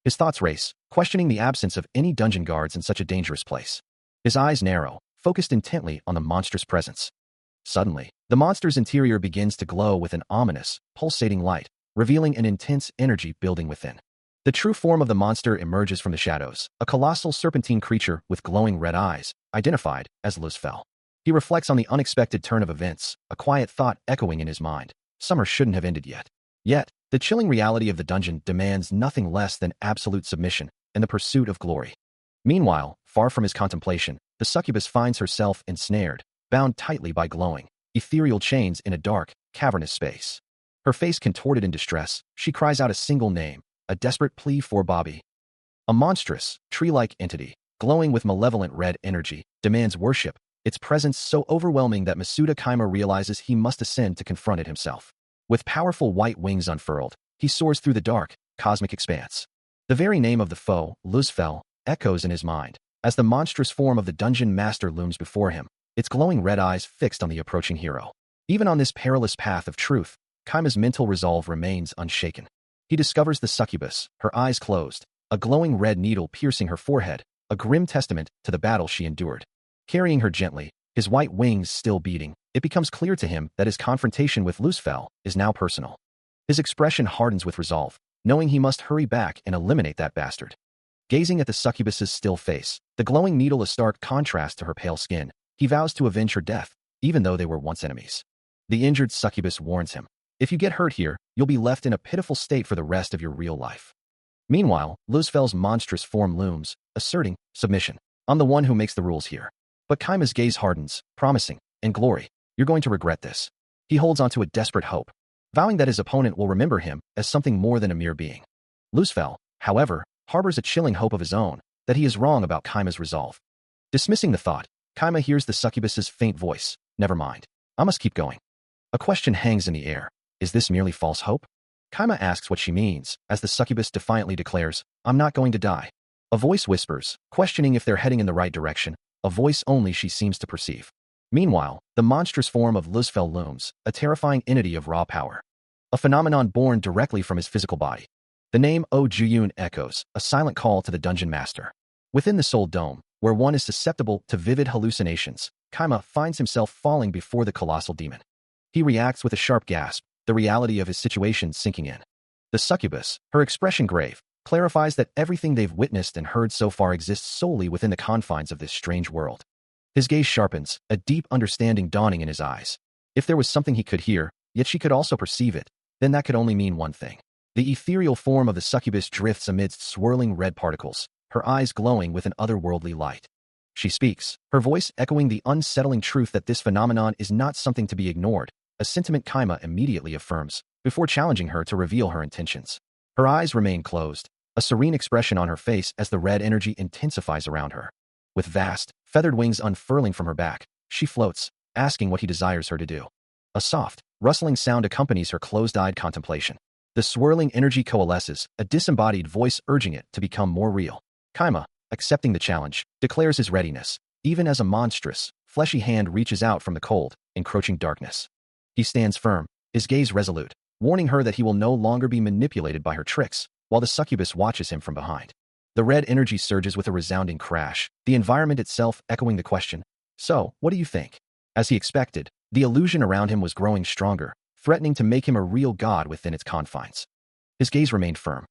His thoughts race, questioning the absence of any dungeon guards in such a dangerous place. His eyes narrow, focused intently on the monstrous presence. Suddenly, the monster's interior begins to glow with an ominous, pulsating light, revealing an intense energy building within. The true form of the monster emerges from the shadows, a colossal serpentine creature with glowing red eyes, identified as Luzfel. He reflects on the unexpected turn of events, a quiet thought echoing in his mind. Summer shouldn't have ended yet. Yet, the chilling reality of the dungeon demands nothing less than absolute submission and the pursuit of glory. Meanwhile, far from his contemplation, the succubus finds herself ensnared, bound tightly by glowing, ethereal chains in a dark, cavernous space. Her face contorted in distress, she cries out a single name, a desperate plea for Bobby. A monstrous, tree-like entity, glowing with malevolent red energy, demands worship, its presence so overwhelming that Masuda Kaima realizes he must ascend to confront it himself. With powerful white wings unfurled, he soars through the dark, cosmic expanse. The very name of the foe, Luzfel, echoes in his mind, as the monstrous form of the dungeon master looms before him, its glowing red eyes fixed on the approaching hero. Even on this perilous path of truth, Kaima's mental resolve remains unshaken. He discovers the succubus, her eyes closed, a glowing red needle piercing her forehead, a grim testament to the battle she endured. Carrying her gently, his white wings still beating, it becomes clear to him that his confrontation with Luzfel is now personal. His expression hardens with resolve, knowing he must hurry back and eliminate that bastard. Gazing at the succubus's still face, the glowing needle a stark contrast to her pale skin, he vows to avenge her death, even though they were once enemies. The injured succubus warns him, if you get hurt here, you'll be left in a pitiful state for the rest of your real life. Meanwhile, Luzfel's monstrous form looms, asserting submission. I'm the one who makes the rules here. But Kaima's gaze hardens, promising, in glory, you're going to regret this. He holds onto a desperate hope, vowing that his opponent will remember him as something more than a mere being. Luzfel, however, harbors a chilling hope of his own, that he is wrong about Kaima's resolve. Dismissing the thought, Kaima hears the succubus's faint voice, never mind. I must keep going. A question hangs in the air. Is this merely false hope? Kaima asks what she means, as the succubus defiantly declares, I'm not going to die. A voice whispers, questioning if they're heading in the right direction, a voice only she seems to perceive. Meanwhile, the monstrous form of Luzfel looms, a terrifying entity of raw power. A phenomenon born directly from his physical body. The name O Juyun echoes, a silent call to the dungeon master. Within the soul dome, where one is susceptible to vivid hallucinations, Kaima finds himself falling before the colossal demon. He reacts with a sharp gasp, the reality of his situation sinking in. The succubus, her expression grave, clarifies that everything they've witnessed and heard so far exists solely within the confines of this strange world. His gaze sharpens, a deep understanding dawning in his eyes. If there was something he could hear, yet she could also perceive it, then that could only mean one thing. The ethereal form of the succubus drifts amidst swirling red particles, her eyes glowing with an otherworldly light. She speaks, her voice echoing the unsettling truth that this phenomenon is not something to be ignored, a sentiment Kaima immediately affirms, before challenging her to reveal her intentions. Her eyes remain closed, a serene expression on her face as the red energy intensifies around her. With vast, feathered wings unfurling from her back, she floats, asking what he desires her to do. A soft, rustling sound accompanies her closed-eyed contemplation. The swirling energy coalesces, a disembodied voice urging it to become more real. Kaima, accepting the challenge, declares his readiness, even as a monstrous, fleshy hand reaches out from the cold, encroaching darkness. He stands firm, his gaze resolute, warning her that he will no longer be manipulated by her tricks, while the succubus watches him from behind. The red energy surges with a resounding crash, the environment itself echoing the question, "So, what do you think?" As he expected, the illusion around him was growing stronger, threatening to make him a real god within its confines. His gaze remained firm,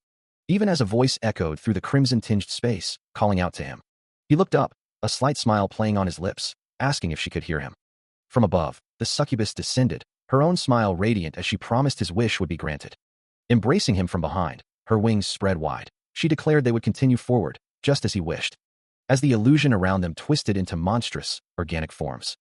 even as a voice echoed through the crimson-tinged space, calling out to him. He looked up, a slight smile playing on his lips, asking if she could hear him. From above, the succubus descended, her own smile radiant as she promised his wish would be granted. Embracing him from behind, her wings spread wide, she declared they would continue forward, just as he wished. As the illusion around them twisted into monstrous, organic forms,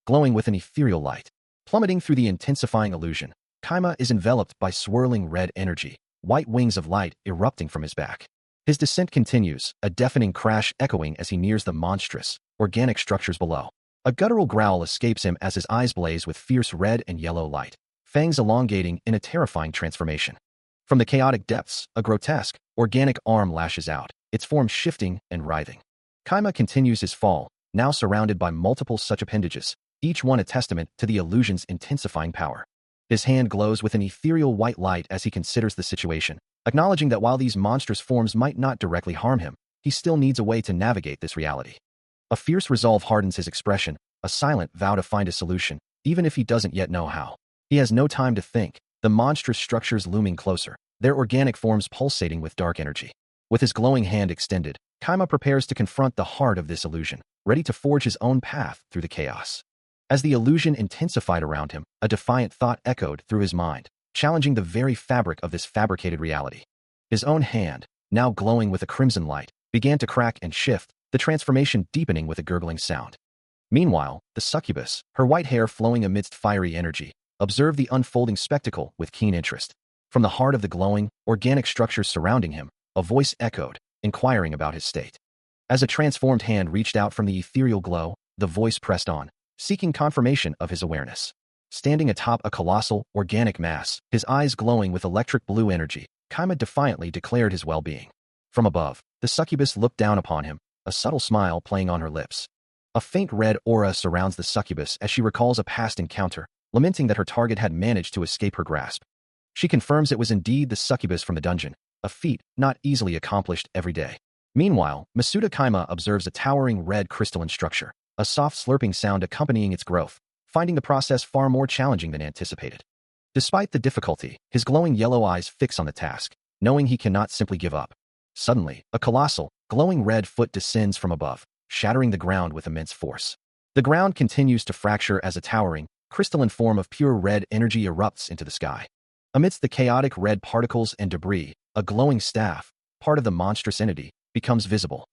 glowing with an ethereal light, plummeting through the intensifying illusion, Kaima is enveloped by swirling red energy, white wings of light erupting from his back. His descent continues, a deafening crash echoing as he nears the monstrous, organic structures below. A guttural growl escapes him as his eyes blaze with fierce red and yellow light, fangs elongating in a terrifying transformation. From the chaotic depths, a grotesque, organic arm lashes out, its form shifting and writhing. Kaima continues his fall, now surrounded by multiple such appendages, each one a testament to the illusion's intensifying power. His hand glows with an ethereal white light as he considers the situation, acknowledging that while these monstrous forms might not directly harm him, he still needs a way to navigate this reality. A fierce resolve hardens his expression, a silent vow to find a solution, even if he doesn't yet know how. He has no time to think, the monstrous structures looming closer, their organic forms pulsating with dark energy. With his glowing hand extended, Kaima prepares to confront the heart of this illusion, ready to forge his own path through the chaos. As the illusion intensified around him, a defiant thought echoed through his mind, challenging the very fabric of this fabricated reality. His own hand, now glowing with a crimson light, began to crack and shift, the transformation deepening with a gurgling sound. Meanwhile, the succubus, her white hair flowing amidst fiery energy, observed the unfolding spectacle with keen interest. From the heart of the glowing, organic structures surrounding him, a voice echoed, inquiring about his state. As a transformed hand reached out from the ethereal glow, the voice pressed on, seeking confirmation of his awareness. Standing atop a colossal, organic mass, his eyes glowing with electric blue energy, Kaima defiantly declared his well-being. From above, the succubus looked down upon him, a subtle smile playing on her lips. A faint red aura surrounds the succubus as she recalls a past encounter, lamenting that her target had managed to escape her grasp. She confirms it was indeed the succubus from the dungeon, a feat not easily accomplished every day. Meanwhile, Masuda Kaima observes a towering red crystalline structure, a soft slurping sound accompanying its growth, finding the process far more challenging than anticipated. Despite the difficulty, his glowing yellow eyes fix on the task, knowing he cannot simply give up. Suddenly, a colossal, glowing red foot descends from above, shattering the ground with immense force. The ground continues to fracture as a towering, crystalline form of pure red energy erupts into the sky. Amidst the chaotic red particles and debris, a glowing staff, part of the monstrous entity, becomes visible.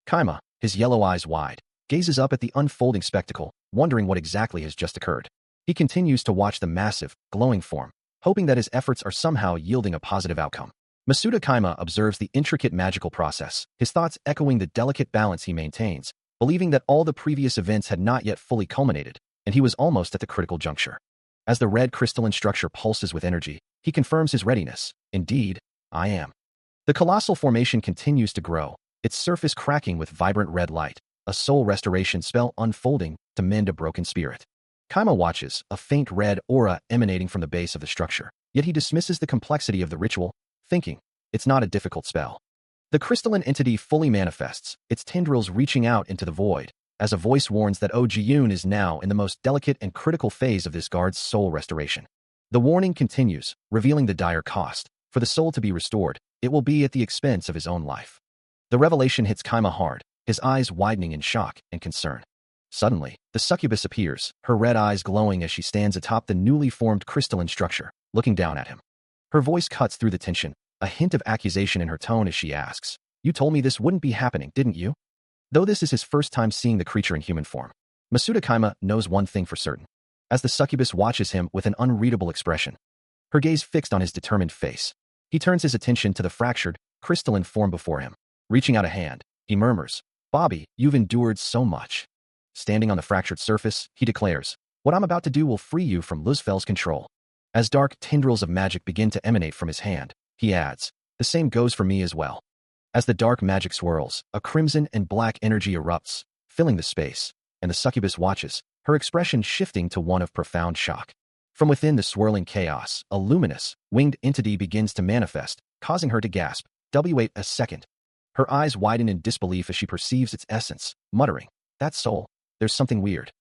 Kaima, his yellow eyes wide, gazes up at the unfolding spectacle, wondering what exactly has just occurred. He continues to watch the massive, glowing form, hoping that his efforts are somehow yielding a positive outcome. Masuda Kaima observes the intricate magical process, his thoughts echoing the delicate balance he maintains, believing that all the previous events had not yet fully culminated, and he was almost at the critical juncture. As the red crystalline structure pulses with energy, he confirms his readiness. Indeed, I am. The colossal formation continues to grow, its surface cracking with vibrant red light, a soul restoration spell unfolding to mend a broken spirit. Kaima watches, a faint red aura emanating from the base of the structure, yet he dismisses the complexity of the ritual, thinking, it's not a difficult spell. The crystalline entity fully manifests, its tendrils reaching out into the void, as a voice warns that Ji-yoon is now in the most delicate and critical phase of this guard's soul restoration. The warning continues, revealing the dire cost. For the soul to be restored, it will be at the expense of his own life. The revelation hits Kaima hard, his eyes widening in shock and concern. Suddenly, the succubus appears, her red eyes glowing as she stands atop the newly formed crystalline structure, looking down at him. Her voice cuts through the tension, a hint of accusation in her tone as she asks, "You told me this wouldn't be happening, didn't you?" Though this is his first time seeing the creature in human form, Masuda Kaima knows one thing for certain. As the succubus watches him with an unreadable expression, her gaze fixed on his determined face, he turns his attention to the fractured, crystalline form before him. Reaching out a hand, he murmurs, "Bobby, you've endured so much." Standing on the fractured surface, he declares, "What I'm about to do will free you from Luzfel's control." As dark tendrils of magic begin to emanate from his hand, he adds, "The same goes for me as well." As the dark magic swirls, a crimson and black energy erupts, filling the space, and the succubus watches, her expression shifting to one of profound shock. From within the swirling chaos, a luminous, winged entity begins to manifest, causing her to gasp, "Wait a second." Her eyes widen in disbelief as she perceives its essence, muttering, "That soul, there's something weird."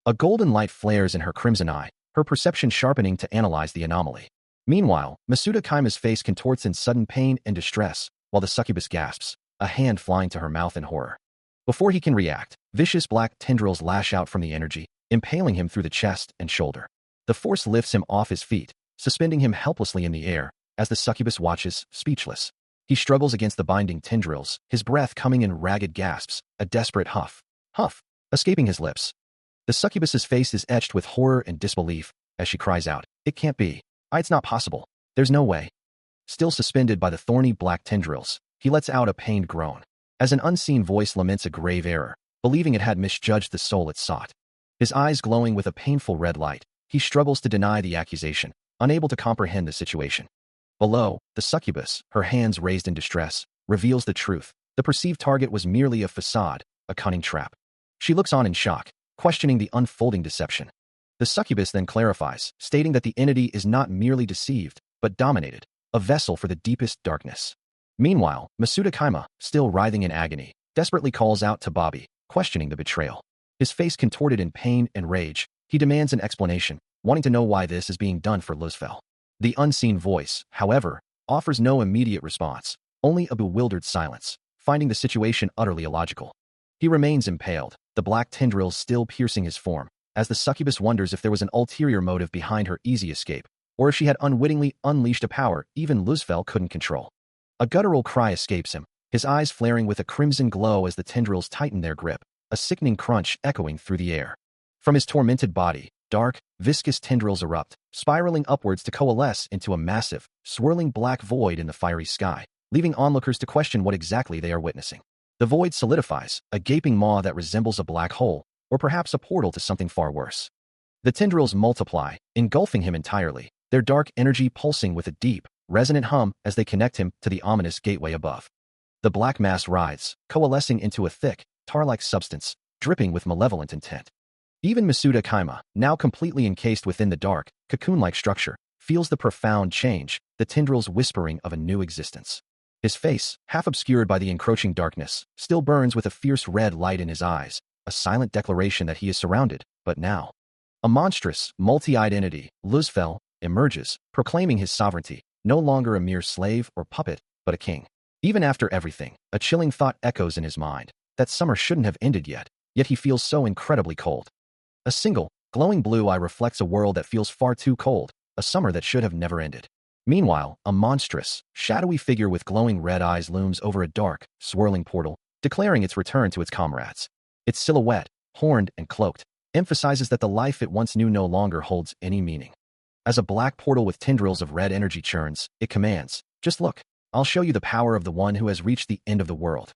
A golden light flares in her crimson eye, her perception sharpening to analyze the anomaly. Meanwhile, Masuda Kaima's face contorts in sudden pain and distress, while the succubus gasps, a hand flying to her mouth in horror. Before he can react, vicious black tendrils lash out from the energy, impaling him through the chest and shoulder. The force lifts him off his feet, suspending him helplessly in the air, as the succubus watches, speechless. He struggles against the binding tendrils, his breath coming in ragged gasps, a desperate huff, escaping his lips. The succubus's face is etched with horror and disbelief, as she cries out, "It can't be. It's not possible. There's no way." Still suspended by the thorny black tendrils, he lets out a pained groan, as an unseen voice laments a grave error, believing it had misjudged the soul it sought. His eyes glowing with a painful red light, he struggles to deny the accusation, unable to comprehend the situation. Below, the succubus, her hands raised in distress, reveals the truth. The perceived target was merely a facade, a cunning trap. She looks on in shock, questioning the unfolding deception. The succubus then clarifies, stating that the entity is not merely deceived, but dominated, a vessel for the deepest darkness. Meanwhile, Masuda Kaima, still writhing in agony, desperately calls out to Bobby, questioning the betrayal. His face contorted in pain and rage, he demands an explanation, wanting to know why this is being done for Luzfel. The unseen voice, however, offers no immediate response, only a bewildered silence, finding the situation utterly illogical. He remains impaled, the black tendrils still piercing his form, as the succubus wonders if there was an ulterior motive behind her easy escape, or if she had unwittingly unleashed a power even Luzfel couldn't control. A guttural cry escapes him, his eyes flaring with a crimson glow as the tendrils tighten their grip, a sickening crunch echoing through the air. From his tormented body, dark, viscous tendrils erupt, spiraling upwards to coalesce into a massive, swirling black void in the fiery sky, leaving onlookers to question what exactly they are witnessing. The void solidifies, a gaping maw that resembles a black hole, or perhaps a portal to something far worse. The tendrils multiply, engulfing him entirely, their dark energy pulsing with a deep, resonant hum as they connect him to the ominous gateway above. The black mass writhes, coalescing into a thick, tar-like substance, dripping with malevolent intent. Even Masuda Kaima, now completely encased within the dark, cocoon-like structure, feels the profound change, the tendrils whispering of a new existence. His face, half obscured by the encroaching darkness, still burns with a fierce red light in his eyes, a silent declaration that he is surrounded, but now. A monstrous, multi-eyed entity, Luzfel, emerges, proclaiming his sovereignty, no longer a mere slave or puppet, but a king. Even after everything, a chilling thought echoes in his mind, that summer shouldn't have ended yet he feels so incredibly cold. A single, glowing blue eye reflects a world that feels far too cold, a summer that should have never ended. Meanwhile, a monstrous, shadowy figure with glowing red eyes looms over a dark, swirling portal, declaring its return to its comrades. Its silhouette, horned and cloaked, emphasizes that the life it once knew no longer holds any meaning. As a black portal with tendrils of red energy churns, it commands, "Just look, I'll show you the power of the one who has reached the end of the world."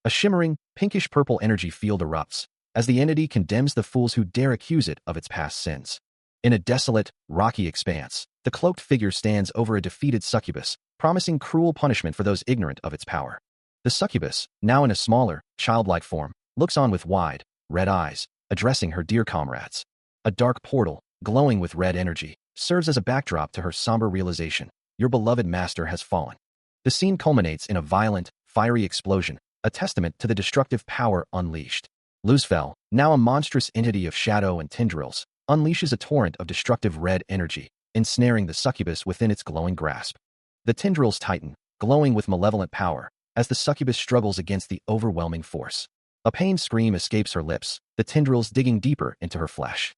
A shimmering, pinkish-purple energy field erupts, as the entity condemns the fools who dare accuse it of its past sins. In a desolate, rocky expanse, the cloaked figure stands over a defeated succubus, promising cruel punishment for those ignorant of its power. The succubus, now in a smaller, childlike form, looks on with wide, red eyes, addressing her dear comrades. A dark portal, glowing with red energy, serves as a backdrop to her somber realization: your beloved master has fallen. The scene culminates in a violent, fiery explosion, a testament to the destructive power unleashed. Luzfel, now a monstrous entity of shadow and tendrils, unleashes a torrent of destructive red energy, ensnaring the succubus within its glowing grasp. The tendrils tighten, glowing with malevolent power, as the succubus struggles against the overwhelming force. A pained scream escapes her lips, the tendrils digging deeper into her flesh.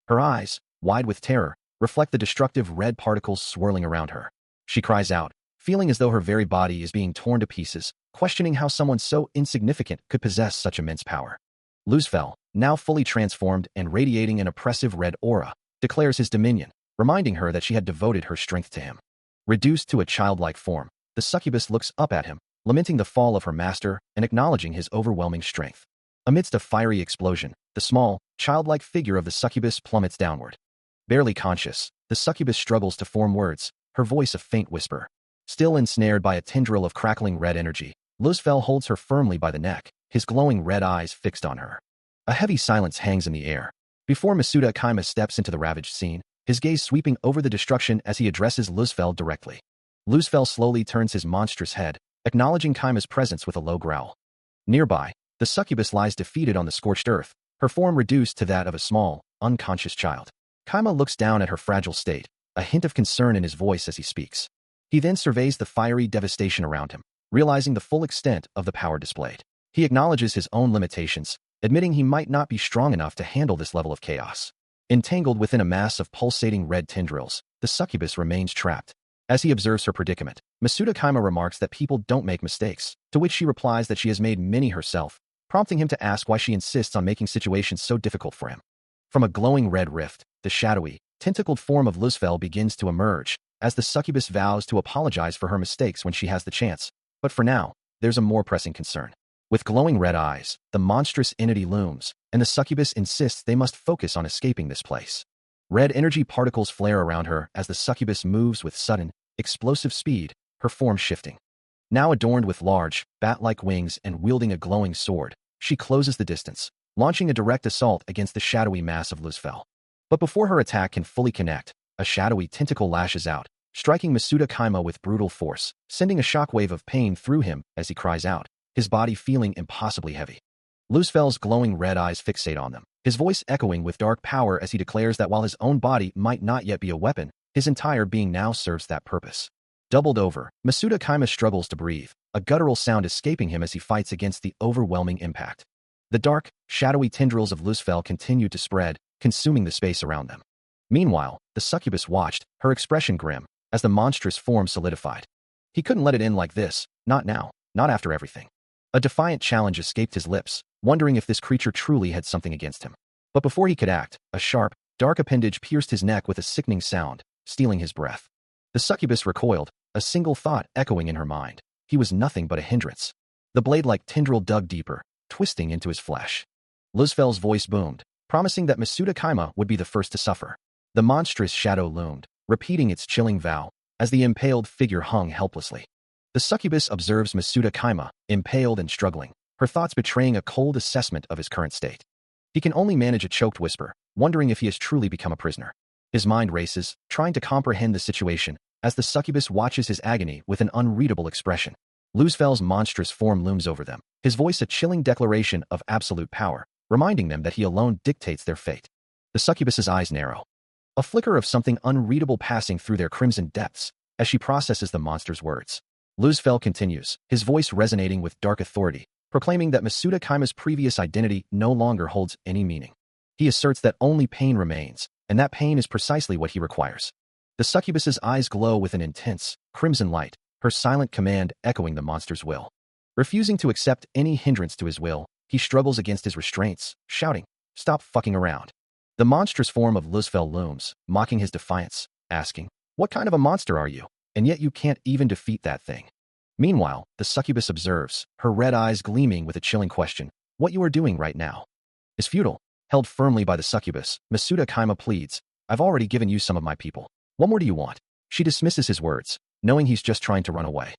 Her eyes, wide with terror, reflect the destructive red particles swirling around her. She cries out, feeling as though her very body is being torn to pieces, questioning how someone so insignificant could possess such immense power. Luzfel, now fully transformed and radiating an oppressive red aura, declares his dominion, reminding her that she had devoted her strength to him. Reduced to a childlike form, the succubus looks up at him, lamenting the fall of her master and acknowledging his overwhelming strength. Amidst a fiery explosion, the small, childlike figure of the succubus plummets downward. Barely conscious, the succubus struggles to form words, her voice a faint whisper. Still ensnared by a tendril of crackling red energy, Luzfel holds her firmly by the neck, his glowing red eyes fixed on her. A heavy silence hangs in the air. Before Masuda Kaima steps into the ravaged scene, his gaze sweeping over the destruction as he addresses Luzfel directly. Luzfel slowly turns his monstrous head, acknowledging Kaima's presence with a low growl. Nearby, the succubus lies defeated on the scorched earth, her form reduced to that of a small, unconscious child. Kaima looks down at her fragile state, a hint of concern in his voice as he speaks. He then surveys the fiery devastation around him, realizing the full extent of the power displayed. He acknowledges his own limitations, admitting he might not be strong enough to handle this level of chaos. Entangled within a mass of pulsating red tendrils, the succubus remains trapped. As he observes her predicament, Masuda Kaima remarks that people don't make mistakes, to which she replies that she has made many herself, prompting him to ask why she insists on making situations so difficult for him. From a glowing red rift, the shadowy, tentacled form of Luzfel begins to emerge, as the succubus vows to apologize for her mistakes when she has the chance. But for now, there's a more pressing concern. With glowing red eyes, the monstrous entity looms, and the succubus insists they must focus on escaping this place. Red energy particles flare around her as the succubus moves with sudden, explosive speed, her form shifting. Now adorned with large, bat-like wings and wielding a glowing sword, she closes the distance, launching a direct assault against the shadowy mass of Luzfel. But before her attack can fully connect, a shadowy tentacle lashes out, striking Masuda Kaima with brutal force, sending a shockwave of pain through him as he cries out, his body feeling impossibly heavy. Luzfel's glowing red eyes fixate on them, his voice echoing with dark power as he declares that while his own body might not yet be a weapon, his entire being now serves that purpose. Doubled over, Masuda Kaima struggles to breathe, a guttural sound escaping him as he fights against the overwhelming impact. The dark, shadowy tendrils of Luzfel continue to spread, consuming the space around them. Meanwhile, the succubus watched, her expression grim, as the monstrous form solidified. He couldn't let it end like this, not now, not after everything. A defiant challenge escaped his lips, wondering if this creature truly had something against him. But before he could act, a sharp, dark appendage pierced his neck with a sickening sound, stealing his breath. The succubus recoiled, a single thought echoing in her mind. He was nothing but a hindrance. The blade-like tendril dug deeper, twisting into his flesh. Luzfel's voice boomed, promising that Masuda Kaima would be the first to suffer. The monstrous shadow loomed, repeating its chilling vow, as the impaled figure hung helplessly. The succubus observes Masuda Kaima, impaled and struggling, her thoughts betraying a cold assessment of his current state. He can only manage a choked whisper, wondering if he has truly become a prisoner. His mind races, trying to comprehend the situation, as the succubus watches his agony with an unreadable expression. Luzfel's monstrous form looms over them, his voice a chilling declaration of absolute power, reminding them that he alone dictates their fate. The succubus's eyes narrow, a flicker of something unreadable passing through their crimson depths as she processes the monster's words. Luzfel continues, his voice resonating with dark authority, proclaiming that Masuda Kaima's previous identity no longer holds any meaning. He asserts that only pain remains, and that pain is precisely what he requires. The succubus's eyes glow with an intense, crimson light, her silent command echoing the monster's will. Refusing to accept any hindrance to his will, he struggles against his restraints, shouting, "Stop fucking around." The monstrous form of Luzfel looms, mocking his defiance, asking, "What kind of a monster are you? And yet you can't even defeat that thing." Meanwhile, the succubus observes, her red eyes gleaming with a chilling question, "What you are doing right now is futile." Held firmly by the succubus, Masuda Kaima pleads, "I've already given you some of my people. What more do you want?" She dismisses his words, knowing he's just trying to run away.